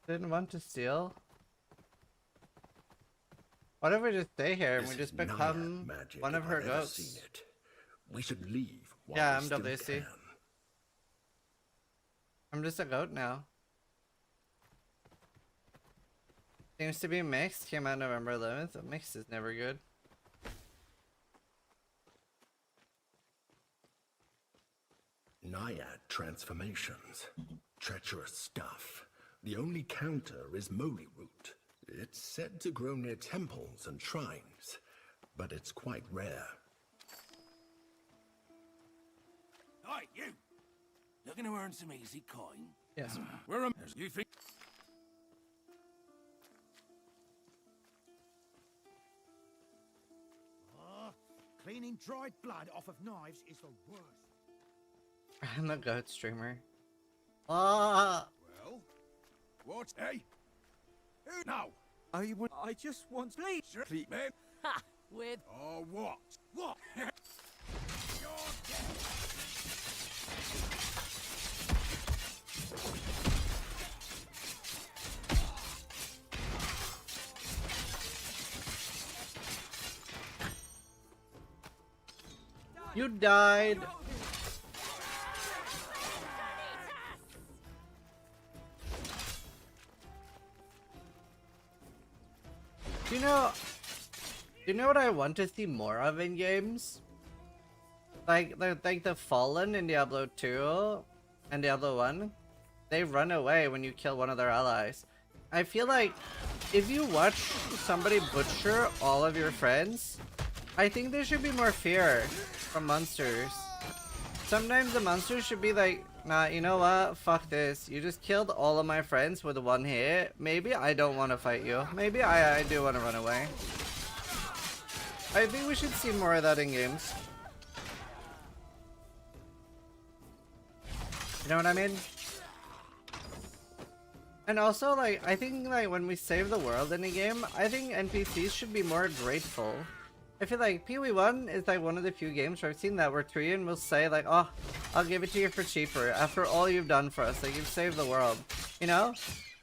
Didn't want to steal. What if we just stay here and we just become one of her goats? We should leave. While Yeah, we I'm still WC. can. I'm just a goat now. Seems to be mixed. Came out November 11th. A mixed is never good. Naiad transformations. Treacherous stuff. The only counter is moly root. It's said to grow near temples and shrines, but it's quite rare. Hi, you! Looking to earn some easy coin? Yes. Where am you think? Cleaning dried blood off of knives is the worst. I'm a goat streamer. Ah! Well, what? Hey? Who now? I just want please, man. Ha! With What? What? You died! Do you know what I want to see more of in games? Like the Fallen in Diablo 2 and Diablo 1, they run away when you kill one of their allies. I feel like if you watch somebody butcher all of your friends, I think there should be more fear from monsters. Sometimes the monsters should be like, nah, you know what? Fuck this. You just killed all of my friends with one hit. Maybe I don't want to fight you. Maybe I do want to run away. I think we should see more of that in games. You know what I mean? And also, like, I think, like, when we save the world in a game, I think NPCs should be more grateful. I feel like PoE 1 is, like, one of the few games where I've seen that where Tyrion will say, like, oh, I'll give it to you for cheaper after all you've done for us. Like, you've saved the world. You know?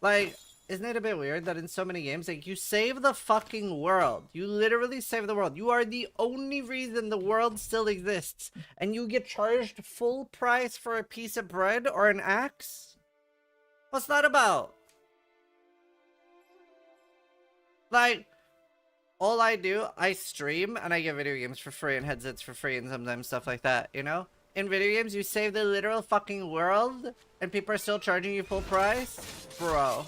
Like, isn't it a bit weird that in so many games, like, you save the fucking world. You literally save the world. You are the only reason the world still exists. And you get charged full price for a piece of bread or an axe? What's that about? Like, all I do, I stream and I get video games for free and headsets for free and sometimes stuff like that, you know? In video games, you save the literal fucking world and people are still charging you full price? Bro.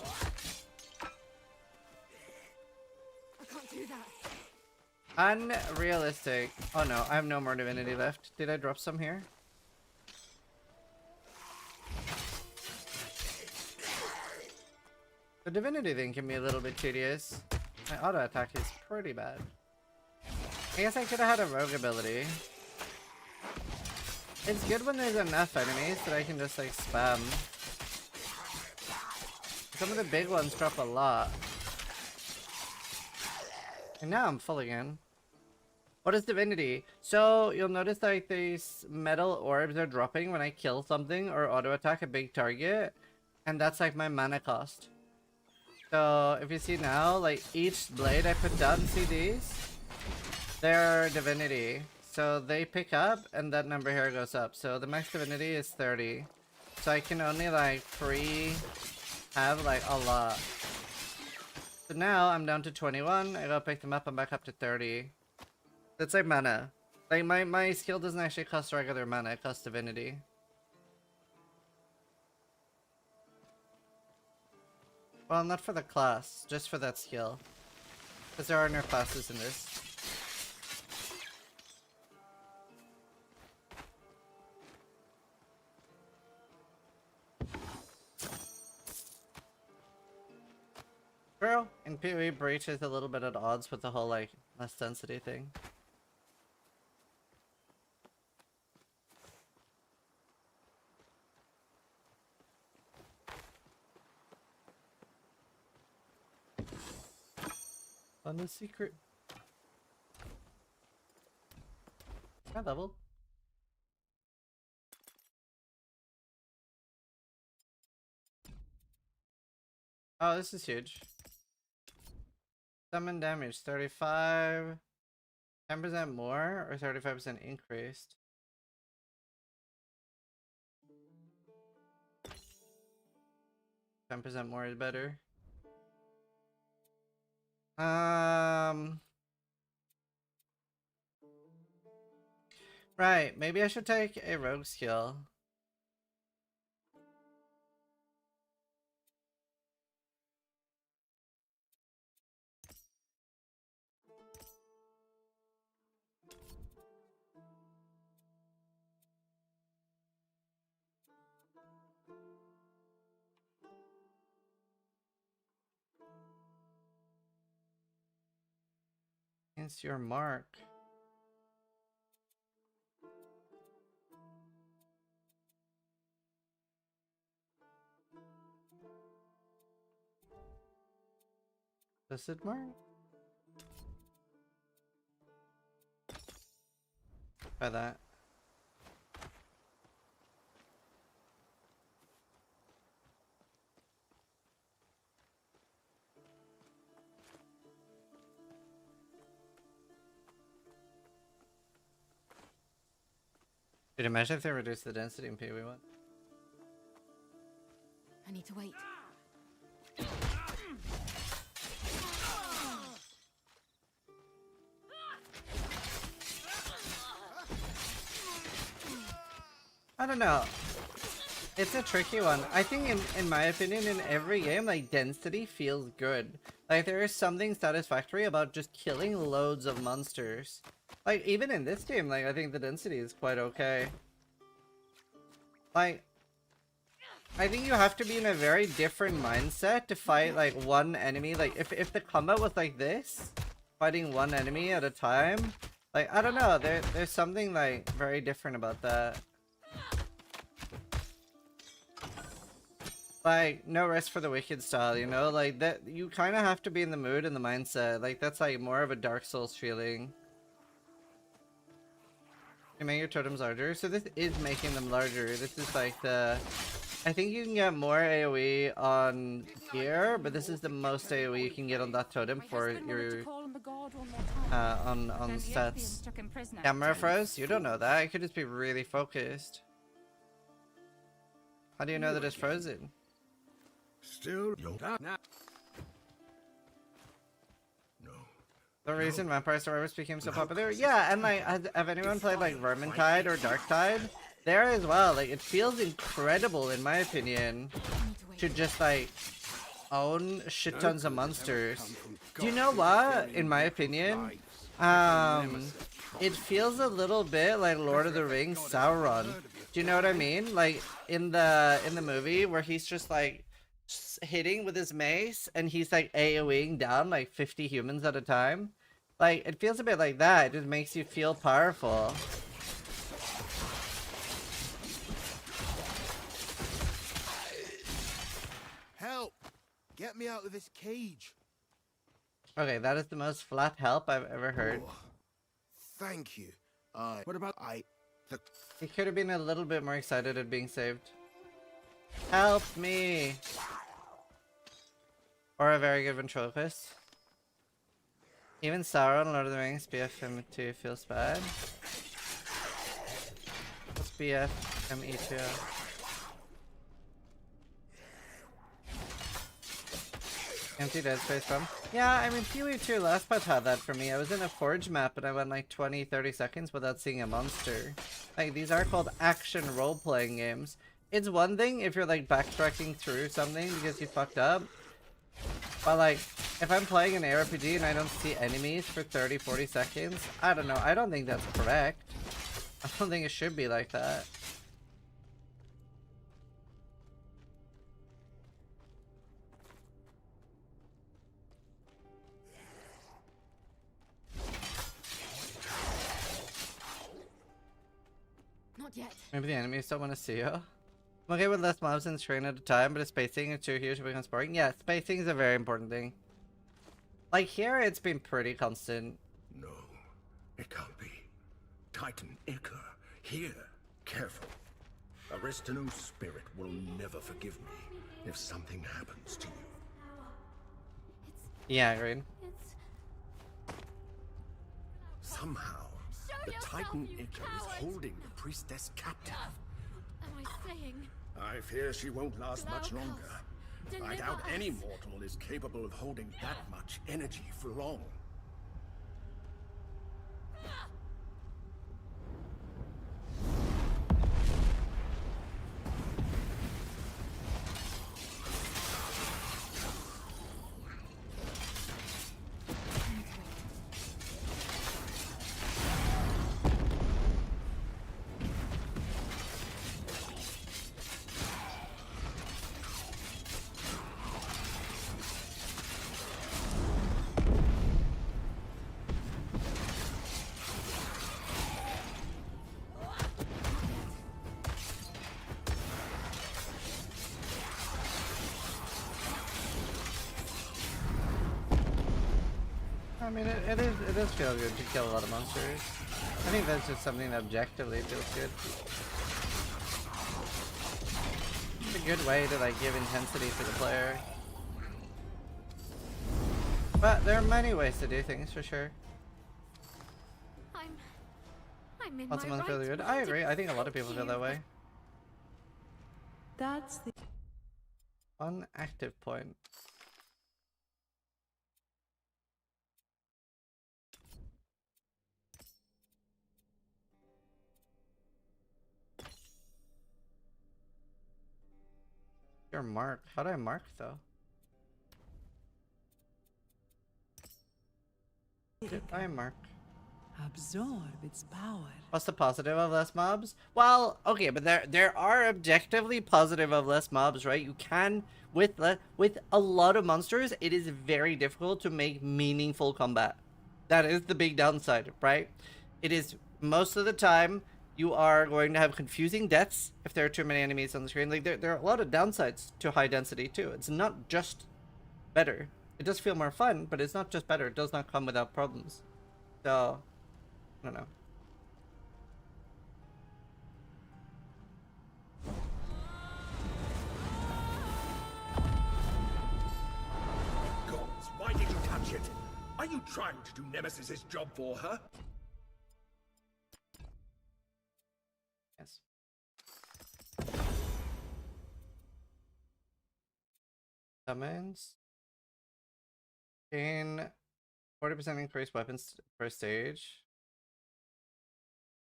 I can't do that. Unrealistic. Oh no, I have no more divinity left. Did I drop some here? The divinity thing can be a little bit tedious. My auto attack is pretty bad. I guess I could have had a rogue ability. It's good when there's enough enemies that I can just like spam. Some of the big ones drop a lot. And now I'm full again. What is divinity? So you'll notice like these metal orbs are dropping when I kill something or auto attack a big target. And that's like my mana cost. So if you see now, like each blade I put down, see these? They're divinity. So they pick up and that number here goes up. So the max divinity is 30. So I can only like have like a lot. So now I'm down to 21. I go pick them up, I'm back up to 30. That's like mana. Like my skill doesn't actually cost regular mana, it costs divinity. Well, not for the class, just for that skill. Because there are no classes in this. True, in PoE, Breach is a little bit at odds with the whole, like, less density thing. On the secret. High level. Oh, this is huge. Summon damage 35. 10% more or 35% increased? 10% more is better. Right, maybe I should take a rogue skill. Against your mark. Does it mark? Try that. Dude, imagine if they reduced the density in PoE1. I need to wait. I don't know. It's a tricky one. I think in my opinion, in every game, like, density feels good. Like, there is something satisfactory about just killing loads of monsters. Like, even in this game, like, I think the density is quite okay. Like, I think you have to be in a very different mindset to fight, like, one enemy. Like, if the combat was like this, fighting one enemy at a time, like, I don't know, there's something, like, very different about that. Like, no rest for the wicked style, you know? Like, that, you kind of have to be in the mood and the mindset. Like, that's, like, more of a Dark Souls feeling. You make your totems larger? So this is making them larger. This is, like, the... I think you can get more AoE on here, but this is the most AoE you can get on that totem for your... on stats. Camera froze? You don't know that. I could just be really focused. How do you know that it's frozen? Still no. The reason Vampire Survivors became so popular? Yeah, and like, have anyone played like Vermintide or Darktide? There as well, like, it feels incredible in my opinion to just like own shit tons of monsters. Do you know what? In my opinion, it feels a little bit like Lord of the Rings Sauron. Do you know what I mean? Like in the movie where he's just like hitting with his mace and he's like AoEing down like 50 humans at a time. Like, it feels a bit like that. It just makes you feel powerful. Help! Get me out of this cage. Okay, that is the most flat help I've ever heard. Oh, thank you. What about He could have been a little bit more excited at being saved. Help me! Or a very good ventriloquist. Even Sauron, Lord of the Rings, BFM2 feels bad. What's BFME2? Empty dead space from? Yeah, I mean, TQ2 last part had that for me. I was in a forge map and I went like 20-30 seconds without seeing a monster. Like, these are called action role-playing games. It's one thing if you're like backtracking through something because you fucked up. But like, if I'm playing an ARPG and I don't see enemies for 30-40 seconds, I don't know. I don't think that's correct. I don't think it should be like that. Not yet. Maybe the enemies don't want to see you. I'm okay with less mobs and screen at a time, but if spacing is too huge to become boring. Yeah, spacing is a very important thing. Like here, it's been pretty constant. No, it can't be. Titan Icar, here. Careful. Aristino's spirit will never forgive me if something happens to you. Yeah, agreed. Somehow, the Titan Icar is holding the priestess captive. Am I saying? I fear she won't last much longer. I doubt any mortal is capable of holding that much energy for long. I mean, it does feel good to kill a lot of monsters. I think that's just something that objectively feels good. It's a good way to like give intensity to the player. But there are many ways to do things for sure. I'm in Lots of my monsters feel right good. I mind. agree. I think a lot of people feel that way. That's the One active point. Your mark. How do I mark though? Did I mark? absorb its power. What's the positive of less mobs? Well, okay, but there are objectively positive of less mobs, right? You can with a lot of monsters, it is very difficult to make meaningful combat. That is the big downside, right? It is most of the time you are going to have confusing deaths if there are too many enemies on the screen. Like there are a lot of downsides to high density too. It's not just better. It does feel more fun, but it's not just better. It does not come without problems. So, I don't know. Gods, why did you touch it? Are you trying to do Nemesis's job for her? Yes. Summons. Gain 40% increased weapons per stage.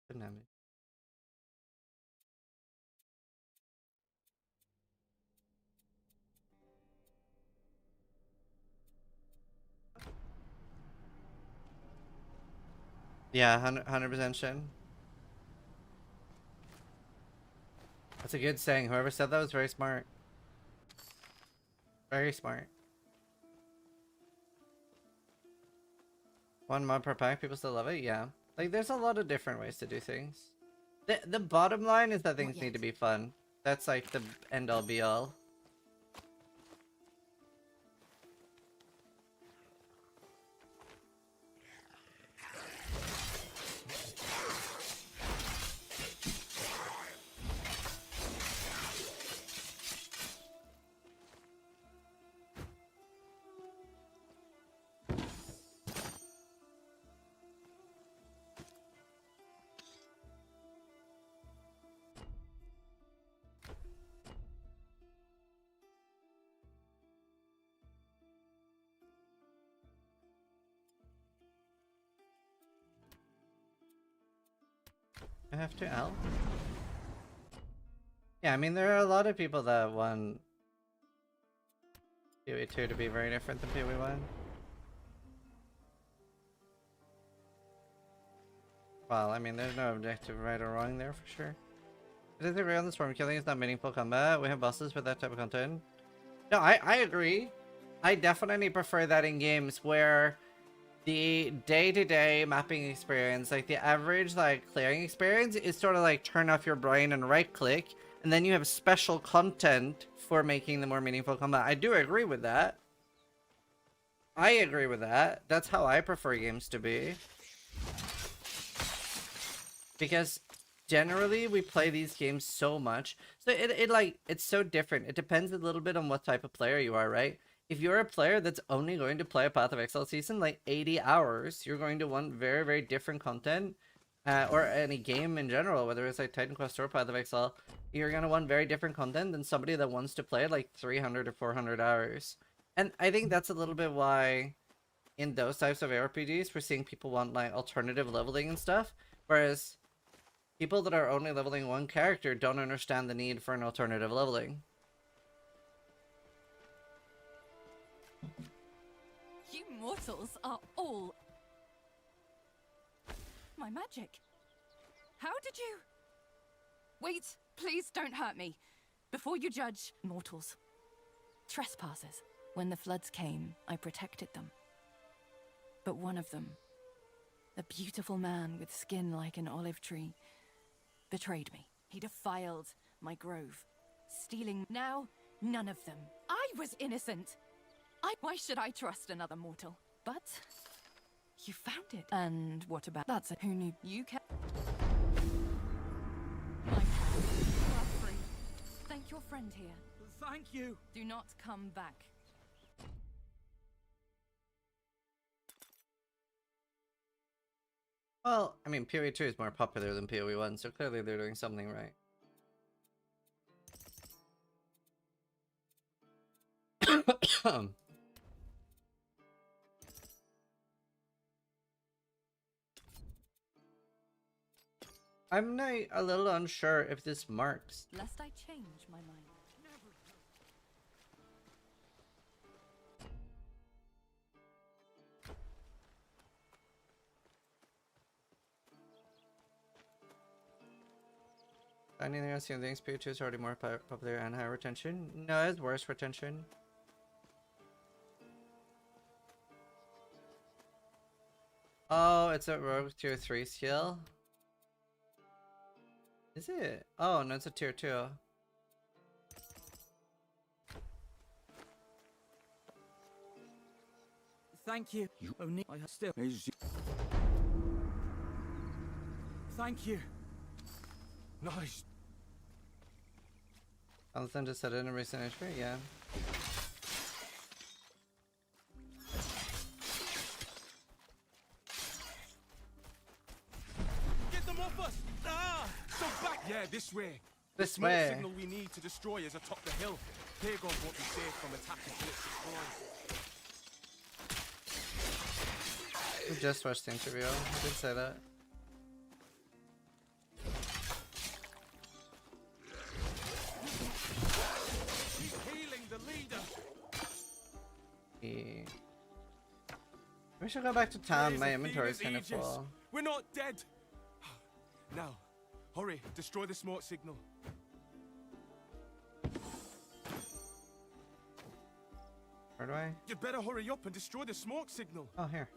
Good damage. Yeah, 100% Shin. That's a good saying. Whoever said that was very smart. Very smart. One mod per pack, people still love it? Yeah. Like, there's a lot of different ways to do things. The bottom line is that things need to be fun. That's like the end all be all. I have to L? Yeah, I mean, there are a lot of people that want PoE2 to be very different than PoE1. Well, I mean, there's no objective right or wrong there for sure. I disagree on the storm killing is not meaningful combat. We have bosses with that type of content. No, I agree. I definitely prefer that in games where the day-to-day mapping experience, like the average like clearing experience, is sort of like turn off your brain and right-click, and then you have special content for making the more meaningful combat. I do agree with that. I agree with that. That's how I prefer games to be. Because generally we play these games so much, so it's so different. It depends a little bit on what type of player you are, right? If you're a player that's only going to play a Path of Exile season like 80 hours, you're going to want very, very different content, or any game in general, whether it's like Titan Quest or Path of Exile, you're going to want very different content than somebody that wants to play like 300 or 400 hours. And I think that's a little bit why in those types of ARPGs we're seeing people want like alternative leveling and stuff, whereas people that are only leveling one character don't understand the need for an alternative leveling. You mortals are all my magic. How did you? Wait, please don't hurt me. Before you judge mortals, trespassers. When the floods came, I protected them. But one of them, a beautiful man with skin like an olive tree, betrayed me. He defiled my grove, stealing. Now, none of them. I was innocent. Why should I trust another mortal? But you found it. And what about that's it? Who knew you can? My friend, you are free. Thank your friend here. Thank you. Do not come back. Well, I mean, PoE2 is more popular than PoE1, so clearly they're doing something right. I'm a little unsure if this marks. Lest I change my mind. Anything else you think PoE2 is already more popular and higher retention? No, it's worse retention. Oh, it's a rogue tier 3 skill. Is it? Oh, no, it's a tier 2. Thank you. You only I still is. Thank you. Nice. Jonathan just said it in a recent entry, yeah. Get them off us! Ah! So back! Yeah, this way. This the way. Signal we need to destroy is atop the hill. Pagons won't be safe from attacking blitz destroyed. We just watched the interview. I did say that. He's healing the leader. We should go back to town. My Praise inventory is Athena's kind of Aegis. full. We're not dead. Now, hurry, destroy the smoke signal. Where do I? You'd better hurry up and destroy the smoke signal. Oh, here.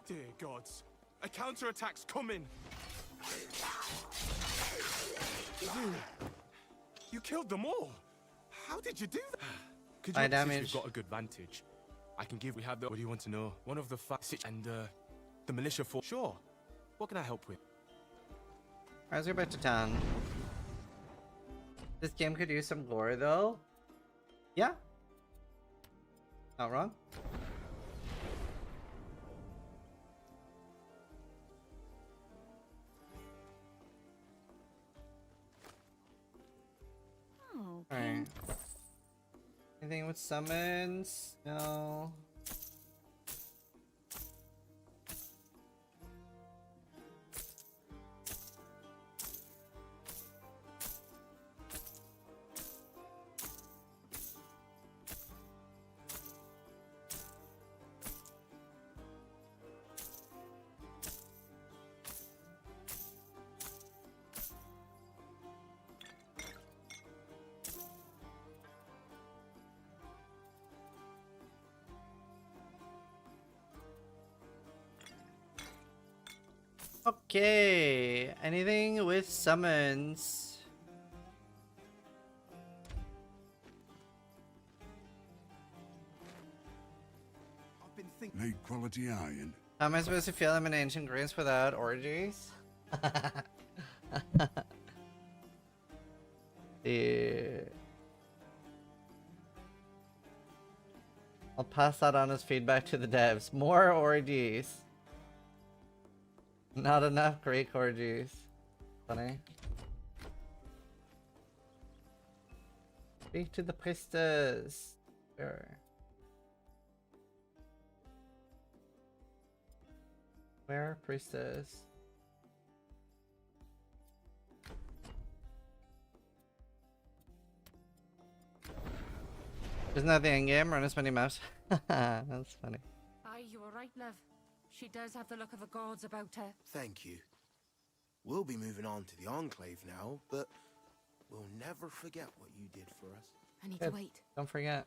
Dear gods, a counterattack's coming. You killed them all. How did you do that? Could you High since damage. we've got a good vantage? I can give. We have the. What do you want to know? One of the and the militia force. Sure. What can I help with? Alright, let's go back to town. This game could use some glory, though. Yeah. Not wrong. Oh, Alright. Anything with summons? No. Okay, anything with summons? Need quality iron. How am I supposed to feel I'm in ancient Greece without orgies? Yeah. I'll pass that on as feedback to the devs. More orgies. Not enough Greek orgies. Funny. Speak to the priestess. Where priestess? Isn't that the end game? Run as many maps. That's funny. Aye, you were right, love. She does have the look of the gods about her. Thank you. We'll be moving on to the Enclave now, but we'll never forget what you did for us. I need Good. to wait. Don't forget.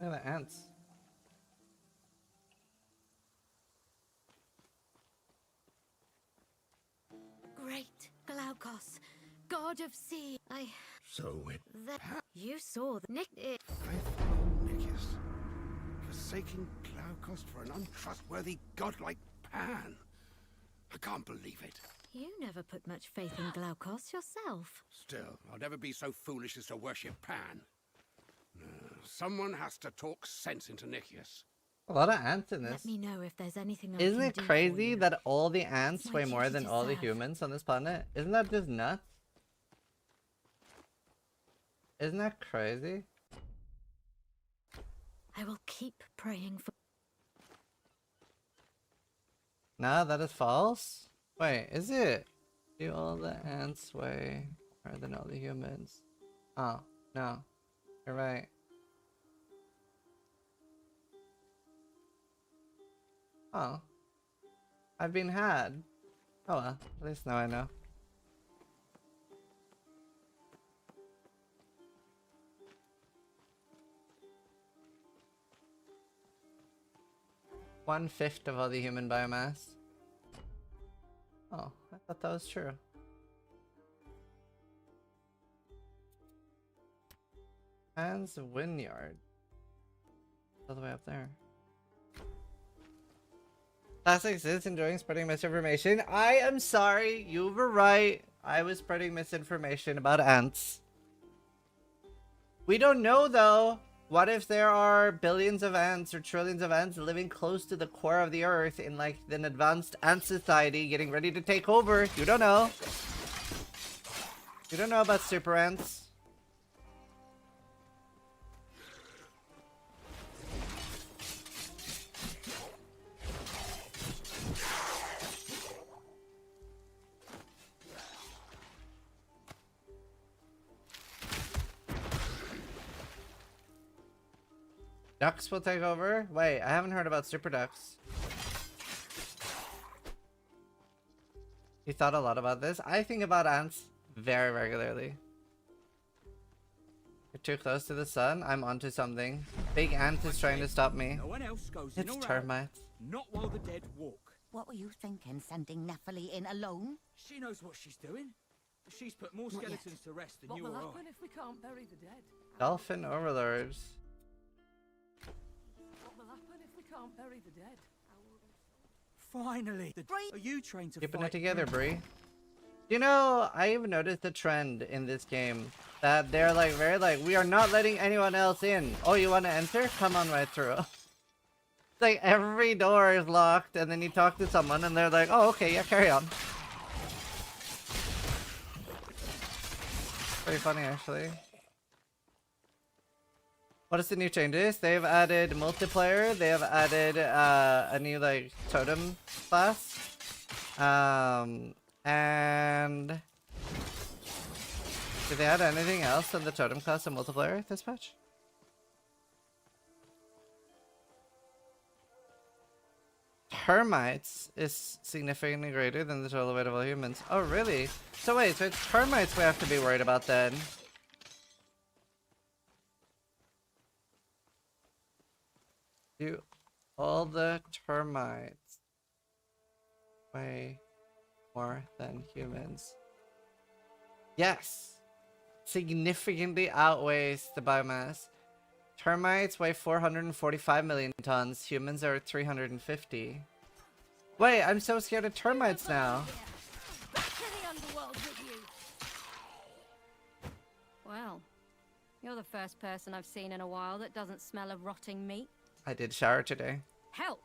Look at the ants. Great Glaukos, god of sea. So it... You saw the Nick. Nicias. Forsaking Glaukos for an untrustworthy god like Pan. I can't believe it. You never put much faith in Glaukos yourself. Still, I'll never be so foolish as to worship Pan. Someone has to talk sense into Nicias. A lot of ants in Let this. me know if there's anything I Isn't can it do for crazy you. that all the ants It's my weigh more duty than to all the serve. humans on this planet? Isn't that just nuts? Isn't that crazy? I will keep praying for. No, that is false? Wait, is it? Do all the ants weigh more than all the humans? Oh, no. You're right. Oh. I've been had. Oh well, at least now I know. One-fifth of all the human biomass. Oh, I thought that was true. Anne's Vineyard. All the way up there. Classics is enjoying spreading misinformation. I am sorry, you were right. I was spreading misinformation about ants. We don't know though. What if there are billions of ants or trillions of ants living close to the core of the earth in like an advanced ant society getting ready to take over? You don't know. You don't know about super ants. Ducks will take over? Wait, I haven't heard about super ducks. You thought a lot about this? I think about ants very regularly. You're too close to the sun? I'm onto something. Big ant is trying to stop me. No one else goes in It's or out. termites. Not while the dead walk. What were you thinking, sending Nephilim in alone? She knows what she's doing. She's put more Not yet. skeletons to rest than What you will or I. happen if we can't bury the dead? Dolphin overlords. What will happen if we can't bury the dead? Finally! Are you trained to Keeping fight? it together, Bree. You know, I've noticed a trend in this game that they're like very like, we are not letting anyone else in. Oh, you want to enter? Come on right through. It's like every door is locked and then you talk to someone and they're like, oh, okay, yeah, carry on. Pretty funny, actually. What is the new changes? They've added multiplayer. They have added a new like totem class. And did they add anything else in the totem class and multiplayer this patch? termites is significantly greater than the total weight of all humans. Oh, really? So wait, so it's termites we have to be worried about then. Do all the termites weigh more than humans? Yes! Significantly outweighs the biomass. Termites weigh 445 million tons. Humans are 350. Wait, I'm so scared of termites now. Back to the underworld with you. Well, you're the first person I've seen in a while that doesn't smell of rotting meat. I did shower today. Help!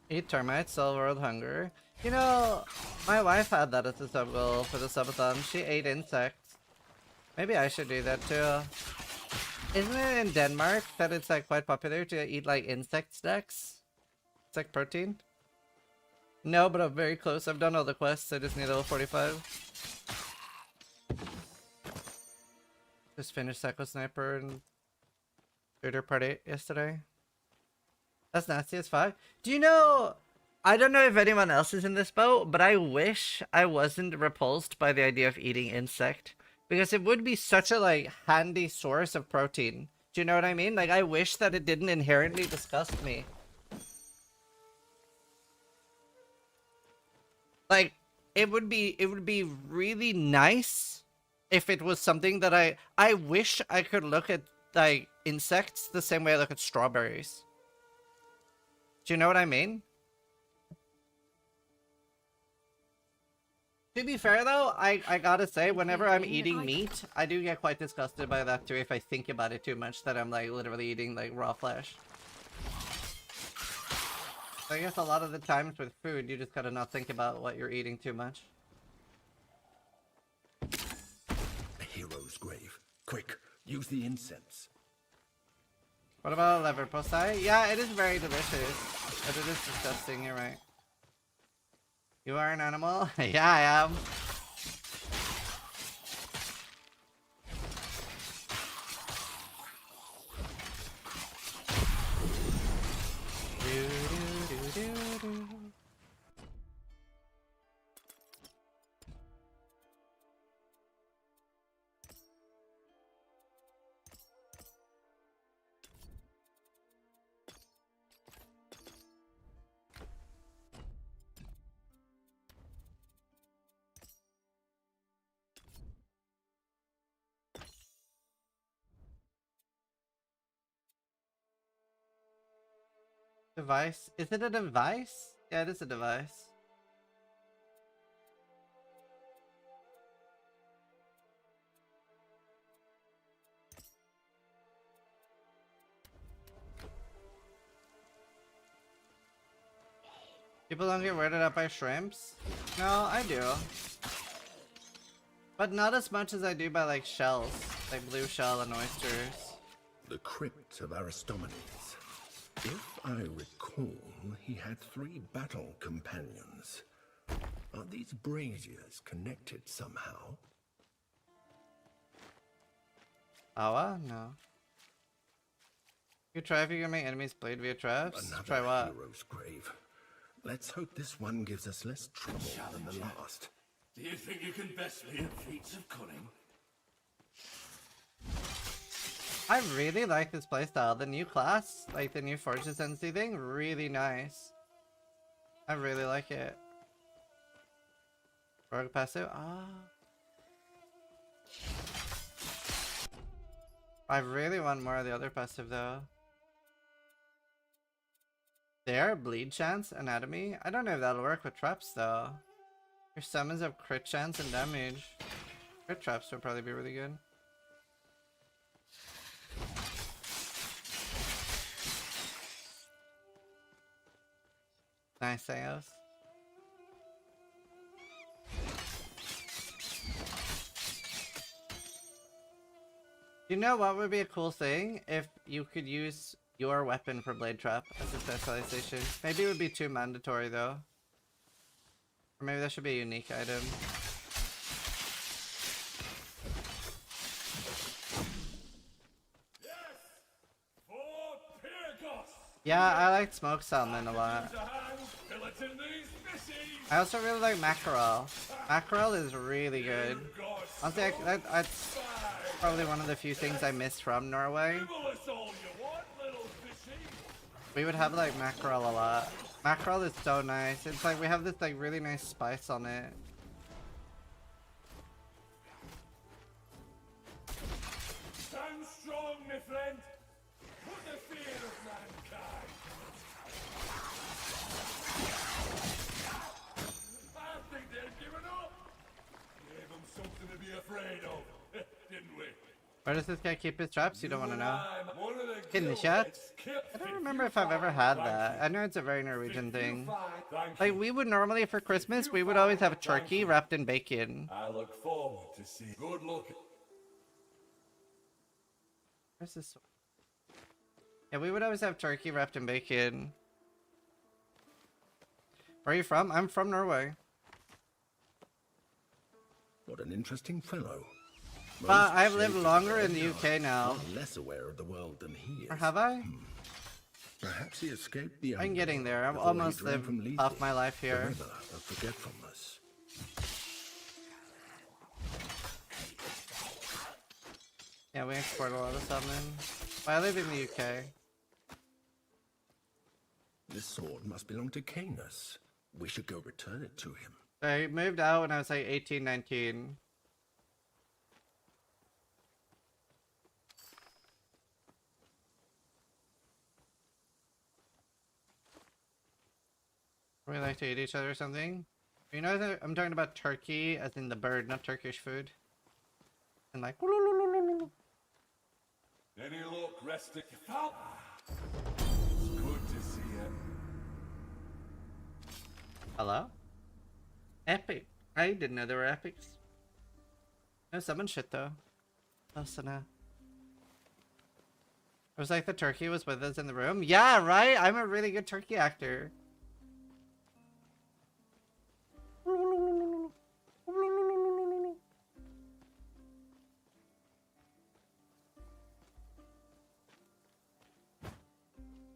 Eat termites, solve world hunger. You know, my wife had that as a sub goal for the subathon. She ate insects. Maybe I should do that too. Isn't it in Denmark that it's like quite popular to eat like insect snacks? It's like protein. No, but I'm very close. I've done all the quests. I just need level 45. Just finished Psycho Sniper and Shooter Part 8 yesterday. That's nasty as fuck. Do you know, I don't know if anyone else is in this boat, but I wish I wasn't repulsed by the idea of eating insect. Because it would be such a like handy source of protein. Do you know what I mean? Like I wish that it didn't inherently disgust me. Like it would be really nice if it was something that I wish I could look at like insects the same way I look at strawberries. Do you know what I mean? To be fair though, I gotta say, whenever I'm eating meat, I do get quite disgusted by that too if I think about it too much, that I'm like literally eating like raw flesh. I guess a lot of the times with food, you just gotta not think about what you're eating too much. A hero's grave. Quick, use the incense. What about leverpostei? Yeah, it is very delicious, but it is disgusting, you're right. You are an animal? Yeah, I am. Device? Is it a device? Yeah, it is a device. People don't get weirded out by shrimps? No, I do. But not as much as I do by like shells. Like blue shell and oysters. The crypt of Aristomenes. If I recall, he had 3 battle companions. Are these braziers connected somehow? Awa? No. You try if you can make enemies blade via traps? Another Try what? hero's grave. Let's hope this one gives us less trouble than the last. Do you think you can best me at feats of cunning? I really like this playstyle. The new class, like the new Fortress NC thing, really nice. I really like it. Rogue passive? Ah. I really want more of the other passive though. There, bleed chance, anatomy. I don't know if that'll work with traps though. Your summons have crit chance and damage. Crit traps would probably be really good. Nice, Sayos. You know what would be a cool thing? If you could use your weapon for Blade Trap as a specialization. Maybe it would be too mandatory though. Or maybe that should be a unique item. Yeah, I like smoked salmon a lot. I also really like mackerel. Mackerel is really good. Honestly, that's probably one of the few things I miss from Norway. We would have like mackerel a lot. Mackerel is so nice. It's like we have this like really nice spice on it. Stand strong, my friend. Put the fear of mankind. I think they're giving up. Gave them something to be afraid of, didn't we? Where does this guy keep his traps? You don't want to know. In the chat? I don't remember if I've ever had that. I know it's a very Norwegian thing. Like, we would normally, for Christmas, we would always have a turkey wrapped in bacon. I look forward to seeing. Good luck. Where's this? Yeah, we would always have turkey wrapped in bacon. Where are you from? I'm from Norway. What an interesting fellow. But I've lived longer in the UK now. Less aware of the world than he is. Or have I? Perhaps he escaped the I'm getting there. I've before he almost drank lived from Lethe, half my life the here. river of forgetfulness. Yeah, we export a lot of salmon. But I live in the UK. This sword must belong to Canis. We should go return it to him. I moved out when I was like 18, 19. We like to eat each other or something. You know that I'm talking about turkey as in the bird, not Turkish food. And like Any luck resting? It's good to see you. Hello? Epic. I didn't know there were epics. No summon shit though. Oh, so now. It was like the turkey was with us in the room. Yeah, right? I'm a really good turkey actor.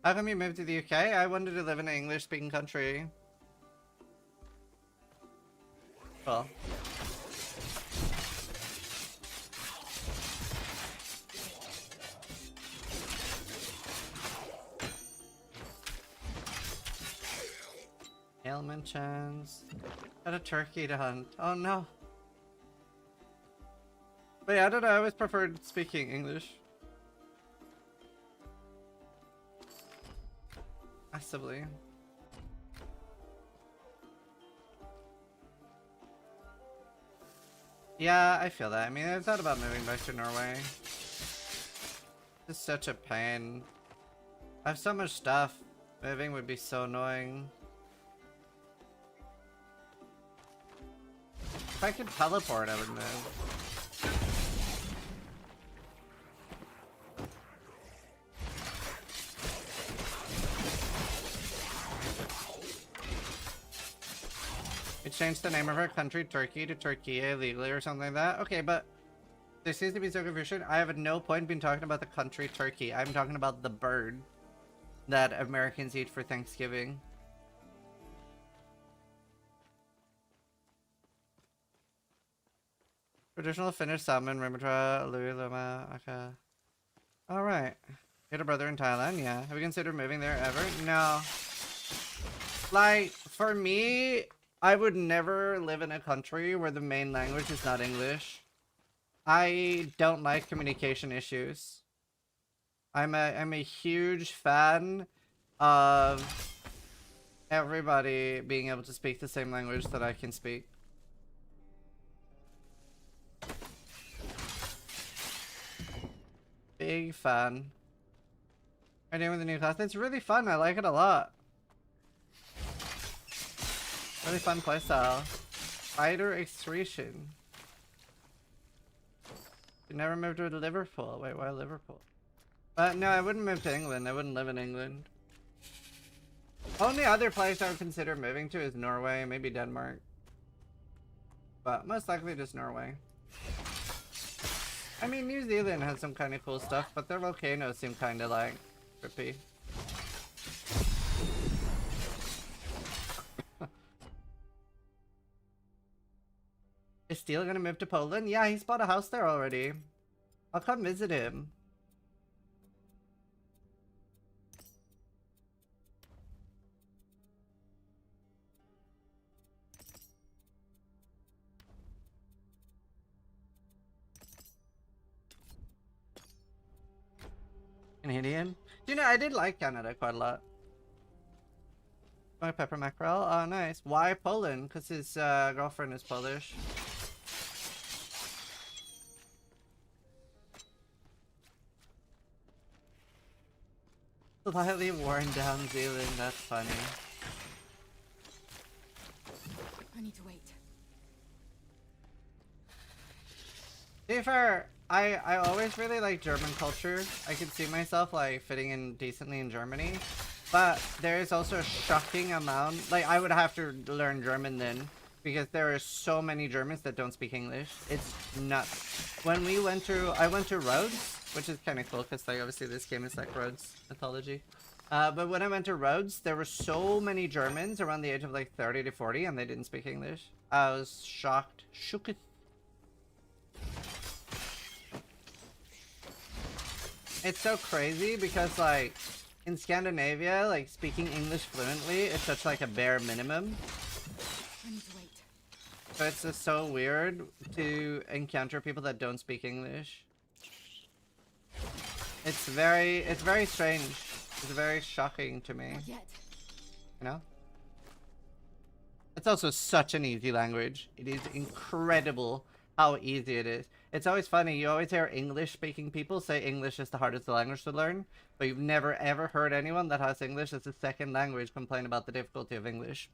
How come you moved to the UK? I wanted to live in an English-speaking country. Well. Ailment chance. Got a turkey to hunt. Oh no. But yeah, I don't know. I always preferred speaking English. Massively. Yeah, I feel that. I mean, I thought about moving back to Norway. It's such a pain. I have so much stuff. Moving would be so annoying. If I could teleport, I would move. We changed the name of our country, Turkey, to Turkey legally or something like that. Okay, but there seems to be some confusion. I have at no point been talking about the country Turkey. I'm talking about the bird that Americans eat for Thanksgiving. Traditional Finnish salmon, Rimatra, Luluma, Aka. Alright. You had a brother in Thailand? Yeah. Have you considered moving there ever? No. Like, for me, I would never live in a country where the main language is not English. I don't like communication issues. I'm a huge fan of everybody being able to speak the same language that I can speak. Big fan. Are you doing with the new class? It's really fun. I like it a lot. Really fun playstyle. Spider excretion. You never moved to Liverpool. Wait, why Liverpool? No, I wouldn't move to England. I wouldn't live in England. Only other place I would consider moving to is Norway, maybe Denmark. But most likely just Norway. I mean, New Zealand has some kind of cool stuff, but their volcanoes seem kind of like trippy. Steele gonna move to Poland? Yeah, he's bought a house there already. I'll come visit him. Canadian? You know, I did like Canada quite a lot. My pepper mackerel? Oh, nice. Why Poland? Because his girlfriend is Polish. Slightly worn down Zealand, that's funny. I need to wait. To be fair, I always really like German culture. I could see myself like fitting in decently in Germany. But there is also a shocking amount, like I would have to learn German then, because there are so many Germans that don't speak English. It's nuts. When we went to, I went to Rhodes, which is kind of cool because like obviously this game is like Rhodes mythology. But when I went to Rhodes, there were so many Germans around the age of like 30 to 40 and they didn't speak English. I was shocked. Shooketh. It's so crazy because like in Scandinavia, like speaking English fluently is such like a bare minimum. I need to wait. So it's just so weird to encounter people that don't speak English. It's very strange. It's very shocking to me. Not yet. You know? It's also such an easy language. It is incredible how easy it is. It's always funny, you always hear English-speaking people say English is the hardest language to learn, but you've never ever heard anyone that has English as a second language complain about the difficulty of English.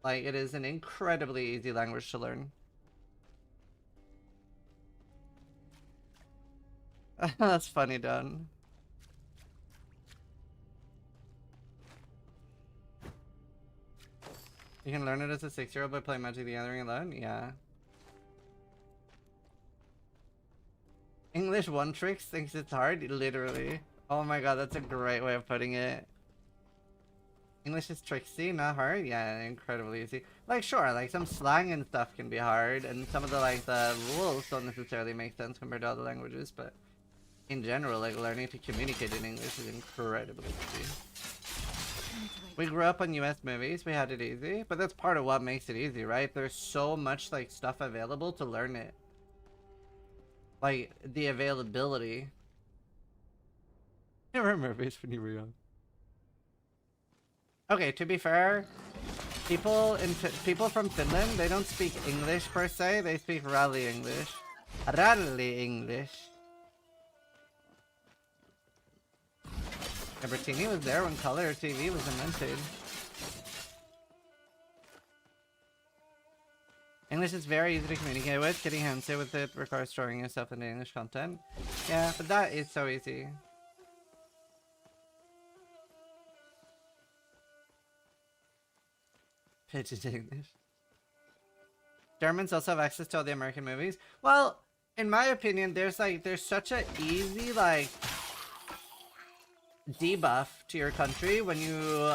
Like, it is an incredibly easy language to learn. That's funny, Don. You can learn it as a 6-year-old by playing Magic the Gathering alone? Yeah. English one tricks thinks it's hard? Literally. Oh my god, that's a great way of putting it. English is tricksy, not hard? Yeah, incredibly easy. Like, sure, like some slang and stuff can be hard, and some of the, like, the rules don't necessarily make sense compared to other languages, but in general, like, learning to communicate in English is incredibly easy. We grew up on US movies, we had it easy, but that's part of what makes it easy, right? There's so much, like, stuff available to learn it. Like, the availability. You remember movies when you were young. Okay, to be fair, people from Finland, they don't speak English per se, they speak Rally English. Rally English. Yeah, Bertini was there when color TV was invented. English is very easy to communicate with. Getting handsy with it requires throwing yourself into English content. Yeah, but that is so easy. Pidgin English. Germans also have access to all the American movies. Well, in my opinion, there's such a easy like debuff to your country when you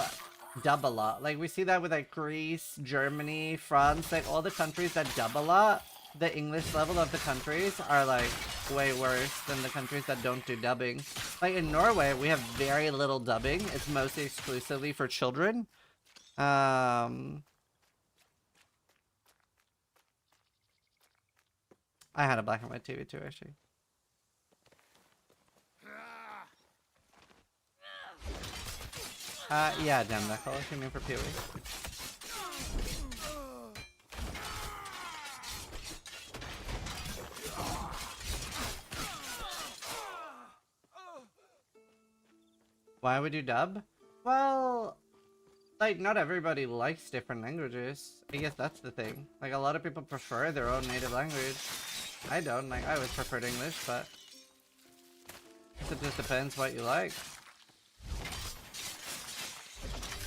dub a lot. Like we see that with like Greece, Germany, France, like all the countries that dub a lot, the English level of the countries are like way worse than the countries that don't do dubbing. Like in Norway, we have very little dubbing. It's mostly exclusively for children. I had a black and white TV too, actually. Yeah, damn that color. You mean for Pee-wee? Why would you dub? Well, like, not everybody likes different languages. I guess that's the thing. Like, a lot of people prefer their own native language. I don't. Like, I always preferred English, but it just depends what you like.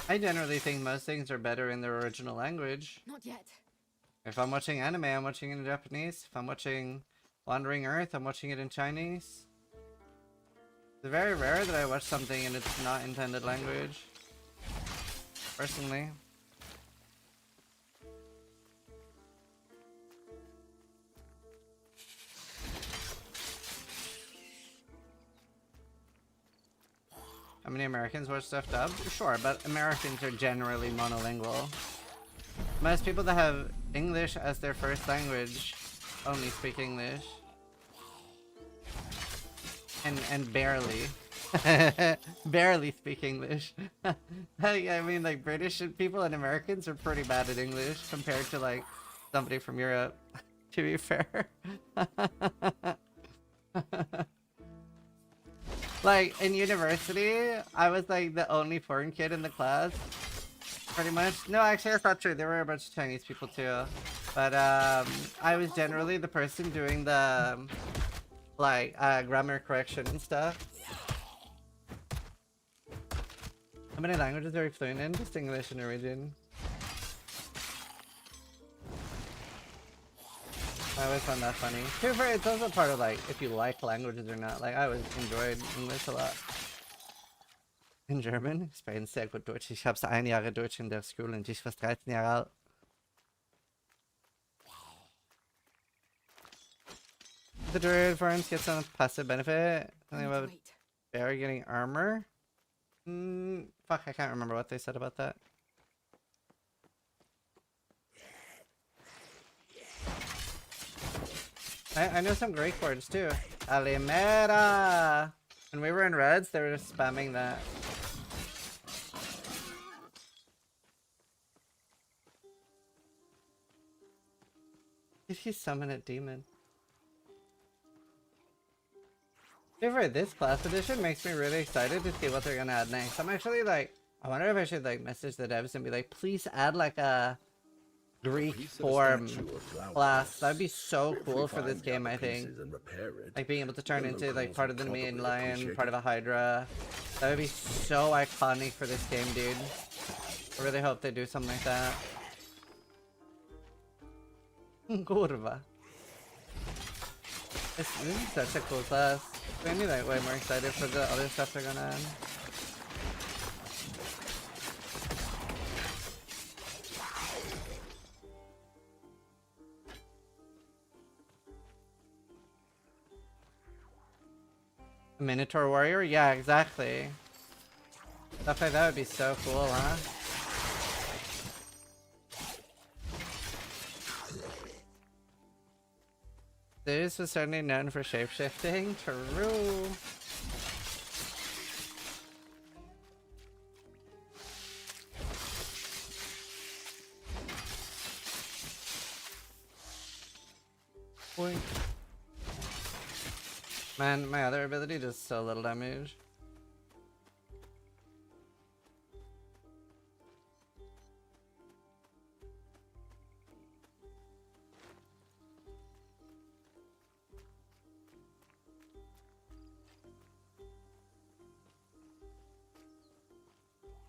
I generally think most things are better in their original language. Not yet. If I'm watching anime, I'm watching it in Japanese. If I'm watching Wandering Earth, I'm watching it in Chinese. It's very rare that I watch something in its not intended language. Personally. How many Americans watch stuff dubbed? Sure, but Americans are generally monolingual. Most people that have English as their first language only speak English. And barely. Barely speak English. I mean, like, British people and Americans are pretty bad at English compared to, like, somebody from Europe, to be fair. Like, in university, I was, like, the only foreign kid in the class, pretty much. No, actually, that's not true. There were a bunch of Chinese people, too. But, I was generally the person doing the, like, grammar correction and stuff. How many languages are you fluent in? Just English and Norwegian. I always found that funny. To be fair, it's also part of, like, if you like languages or not. Like, I always enjoyed English a lot. In German? Ich spreche sehr gut Deutsch. Ich habe 1 Jahr Deutsch in der Schule und ich war 13 Jahre alt. The druid farms get some passive benefit. Something about Bear getting armor? Fuck, I can't remember what they said about that. I know some Greek words too. Alimera! When we were in Reds, they were just spamming that. Did he summon a demon? Favorite, this class edition makes me really excited to see what they're gonna add next. I'm actually like, I wonder if I should like message the devs and be like, please add like a Greek form class. That'd be so cool for this game, I think. Like being able to turn into like part of the main lion, part of a hydra. That would be so iconic for this game, dude. I really hope they do something like that. Kurva. This is such a cool class. Made me like way more excited for the other stuff they're gonna add. A Minotaur warrior? Yeah, exactly. Stuff like that would be so cool, huh? Zeus was certainly known for shapeshifting. True. Boy. Man, my other ability does so little damage.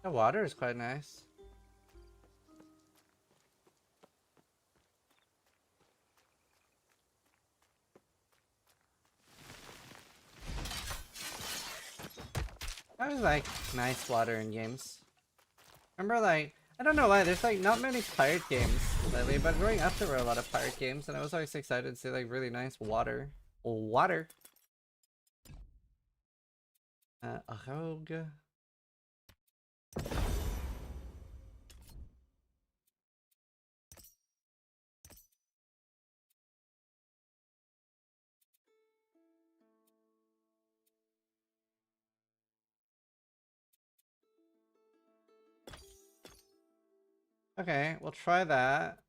The water is quite nice. I always like nice water in games. Remember, like, I don't know why, there's like not many pirate games lately, but growing up there were a lot of pirate games, and I was always excited to see like really nice water. Water. A rogue. Okay, we'll try that.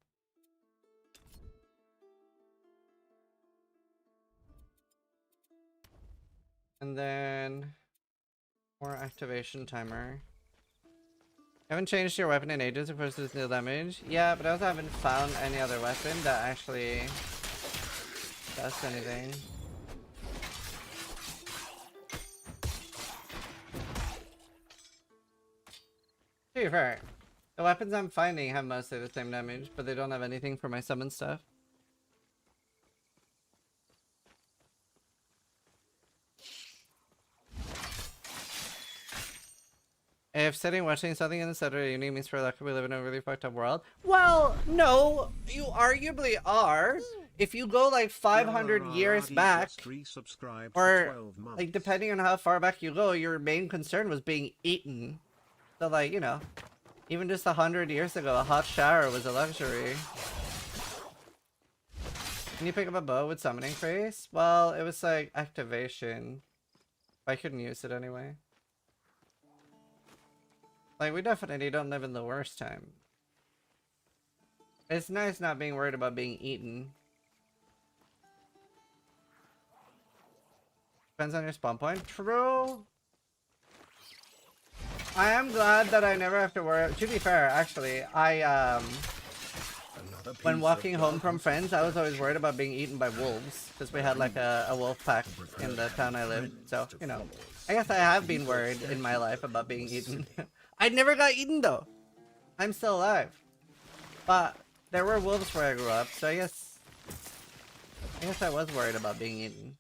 And then more activation timer. Haven't changed your weapon in ages opposed to deal damage. Yeah, but I also haven't found any other weapon that actually does anything. To be fair, the weapons I'm finding have mostly the same damage, but they don't have anything for my summon stuff. If sitting watching something in the Saturday evening means for luck we live in a really fucked up world, well, no, you arguably are. if you go like 500 years back, or like depending on how far back you go, your main concern was being eaten. So like, you know, even just 100 years ago, a hot shower was a luxury. Can you pick up a bow with summoning phrase? Well, it was like activation. I couldn't use it anyway. Like, we definitely don't live in the worst time. It's nice not being worried about being eaten. Depends on your spawn point. True. I am glad that I never have to worry. To be fair, actually, when walking home from friends, I was always worried about being eaten by wolves, because we had like a wolf pack in the town I lived. So, you know, I guess I have been worried in my life about being eaten. I never got eaten though. I'm still alive. But there were wolves where I grew up, so I guess I was worried about being eaten.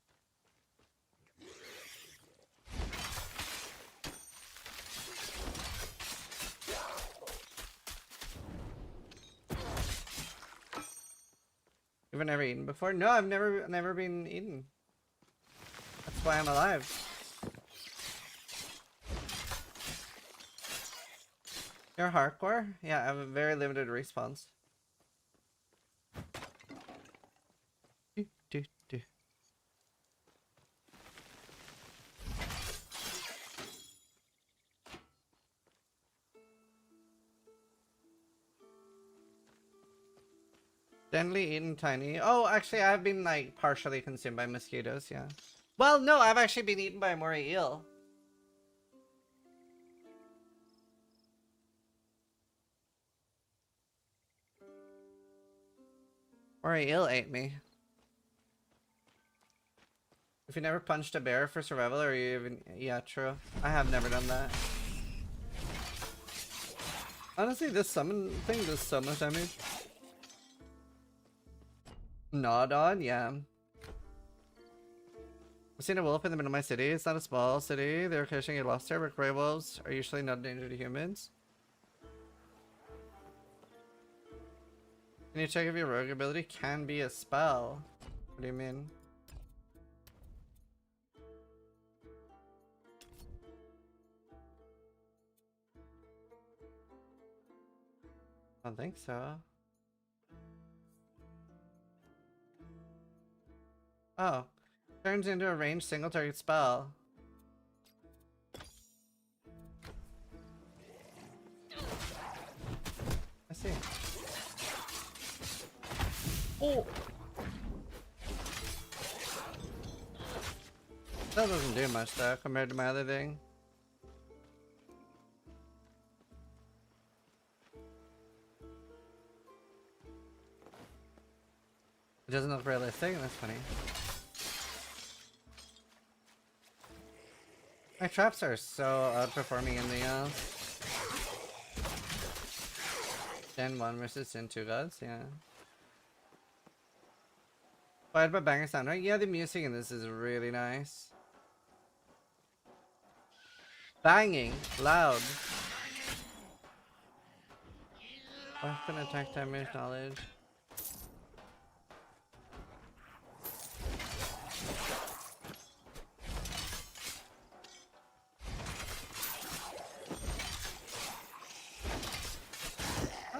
You've never eaten before? No, I've never been eaten. That's why I'm alive. You're hardcore? Yeah, I have a very limited respawns. Gently eaten tiny. Oh, actually, I've been like partially consumed by mosquitoes, yeah. Well, no, I've actually been eaten by a moray eel. Moray eel ate me. If you never punched a bear for survival, or you even... Yeah, true. I have never done that. Honestly, this summon thing does so much damage. Nod on, yeah. I've seen a wolf in the middle of my city. It's not a small city. They're catching a lobster, but gray wolves are usually not a danger to humans. Can you check if your rogue ability can be a spell? What do you mean? I don't think so. Oh. Turns into a ranged single target spell. I see. Oh! That doesn't do much though compared to my other thing. It doesn't look realistic, that's funny. My traps are so outperforming in the Gen 1 versus Gen 2 gods, yeah. Fired by banger sound, right? Yeah, the music in this is really nice. Banging, loud. Weapon attack damage knowledge.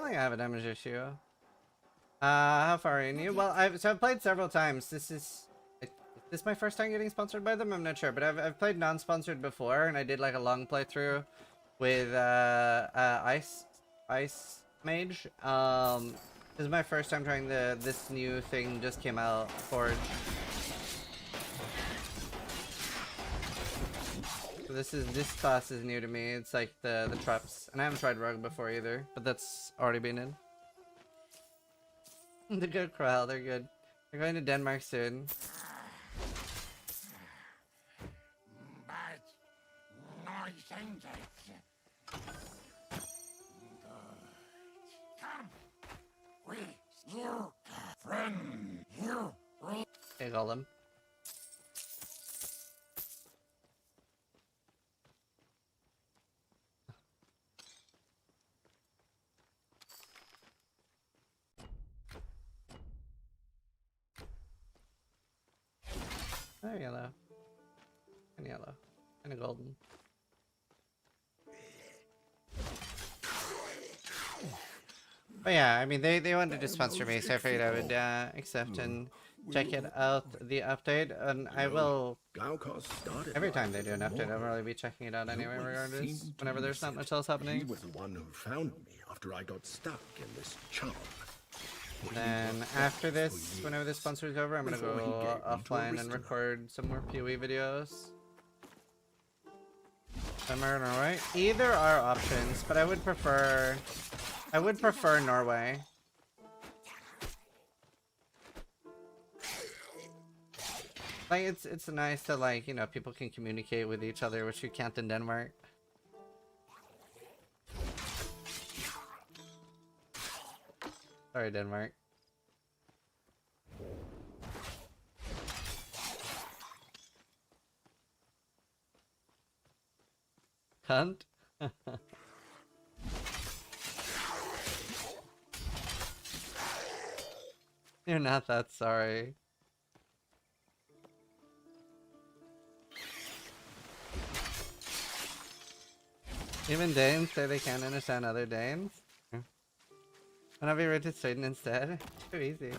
I have a damage issue. How far are you? Well, I've played several times. This is my first time getting sponsored by them? I'm not sure, but I've played non-sponsored before, and I did like a long playthrough with Ice Mage. This is my first time trying this new thing just came out, Forge. So this class is new to me. It's like the traps, and I haven't tried Rogue before either, but that's already been in. The good Corral, they're good. They're going to Denmark soon. Hey, Golem. they're yellow. And yellow. And a golden. But yeah, I mean, they wanted to sponsor me, so I figured I would accept and check it out, the update, and I will, every time they do an update, I'll probably be checking it out anyway, regardless, whenever there's not much else happening. He was the one who found me after I got stuck in this charm. Then after this, whenever this sponsor is over, I'm gonna go offline and record some more PoE videos. Summer or Norway? Either are options, but I would prefer Norway. Like it's nice to, like, you know, people can communicate with each other, which you can't in Denmark. Sorry, Denmark. Cunt? You're not that sorry. Even Danes say they can't understand other Danes? Whenever you read to Sweden instead? Too easy.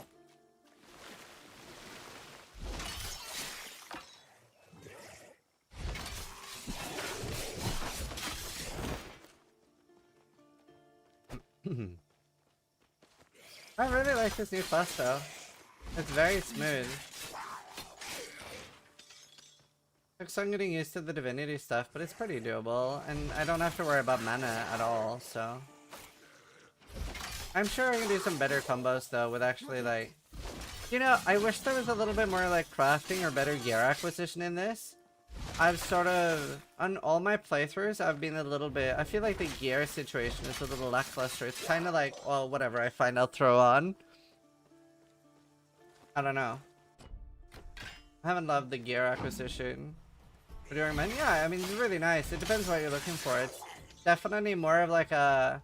I really like this new class though. It's very smooth. Like, so I'm getting used to the divinity stuff, but it's pretty doable, and I don't have to worry about mana at all, so. I'm sure I can do some better combos though with actually, like, you know, I wish there was a little bit more like crafting or better gear acquisition in this. I've sort of, on all my playthroughs, I've been a little bit, I feel like the gear situation is a little lackluster. It's kind of like, well, whatever I find I'll throw on. I don't know. I haven't loved the gear acquisition. Would you recommend? Yeah, I mean, it's really nice. It depends what you're looking for. It's definitely more of like a,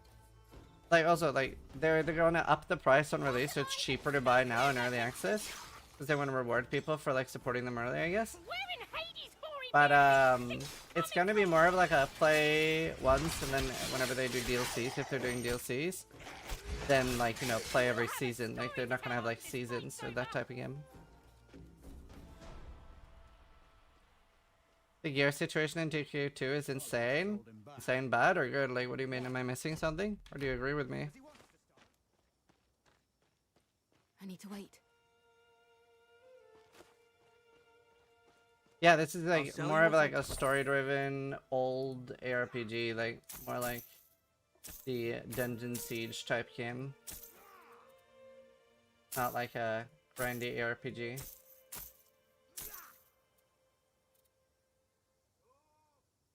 like, also, like, they're going to up the price on release, so it's cheaper to buy now in early access. Because they want to reward people for, like, supporting them early, I guess. But, it's going to be more of like a play once, and then whenever they do DLCs, if they're doing DLCs, then, like, you know, play every season. Like, they're not going to have, like, seasons or that type of game. The gear situation in TQ2 is insane. Insane bad or good? Like, what do you mean? Am I missing something? Or do you agree with me? I need to wait. Yeah, this is like more of like a story-driven old ARPG, like more like the Dungeon Siege type game. Not like a grindy ARPG.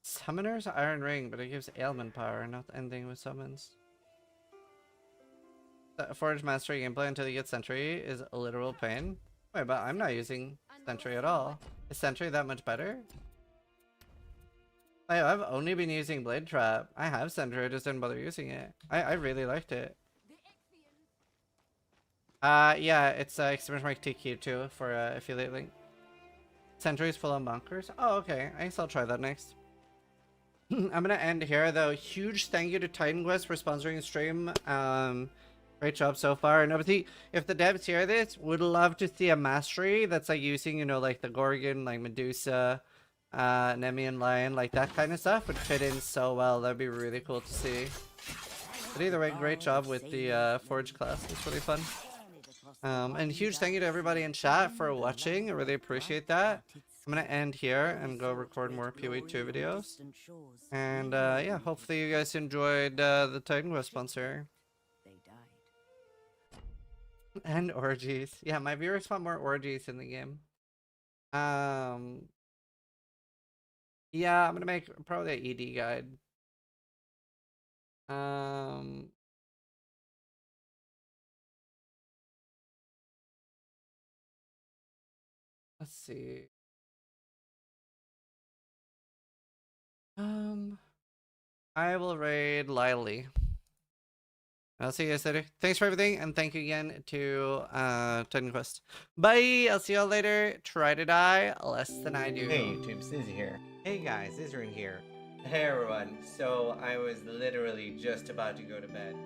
Summoner's Iron Ring, but it gives ailment power, not ending with summons. The Forge Mastery gameplay until you get Sentry is a literal pain. Wait, but I'm not using Sentry at all. Is Sentry that much better? I've only been using Blade Trap. I have Sentry, I just didn't bother using it. I really liked it. Yeah, it's exclamation mark TQ2 for affiliate link. Sentry's full on bunkers. Oh, okay. I guess I'll try that next. I'm gonna end here though. Huge thank you to Titan Quest for sponsoring the stream. Great job so far. And obviously, if the devs hear this, would love to see a mastery that's like using, you know, like the Gorgon, like Medusa, Nemean Lion, like that kind of stuff would fit in so well. That'd be really cool to see. But either way, great job with the Forge class. It's really fun. And huge thank you to everybody in chat for watching. I really appreciate that. I'm gonna end here and go record more PoE2 videos. And yeah, hopefully you guys enjoyed the Titan Quest sponsor. And orgies. Yeah, my viewers want more orgies in the game. Yeah, I'm gonna make probably an ED guide. Let's see. I will raid Lily. I'll see you guys later. Thanks for everything, and thank you again to Titan Quest. Bye! I'll see y'all later. Try to die less than I do. Hey YouTube, Sizzy here. Hey guys, Isrin here. Hey everyone. So I was literally just about to go to bed.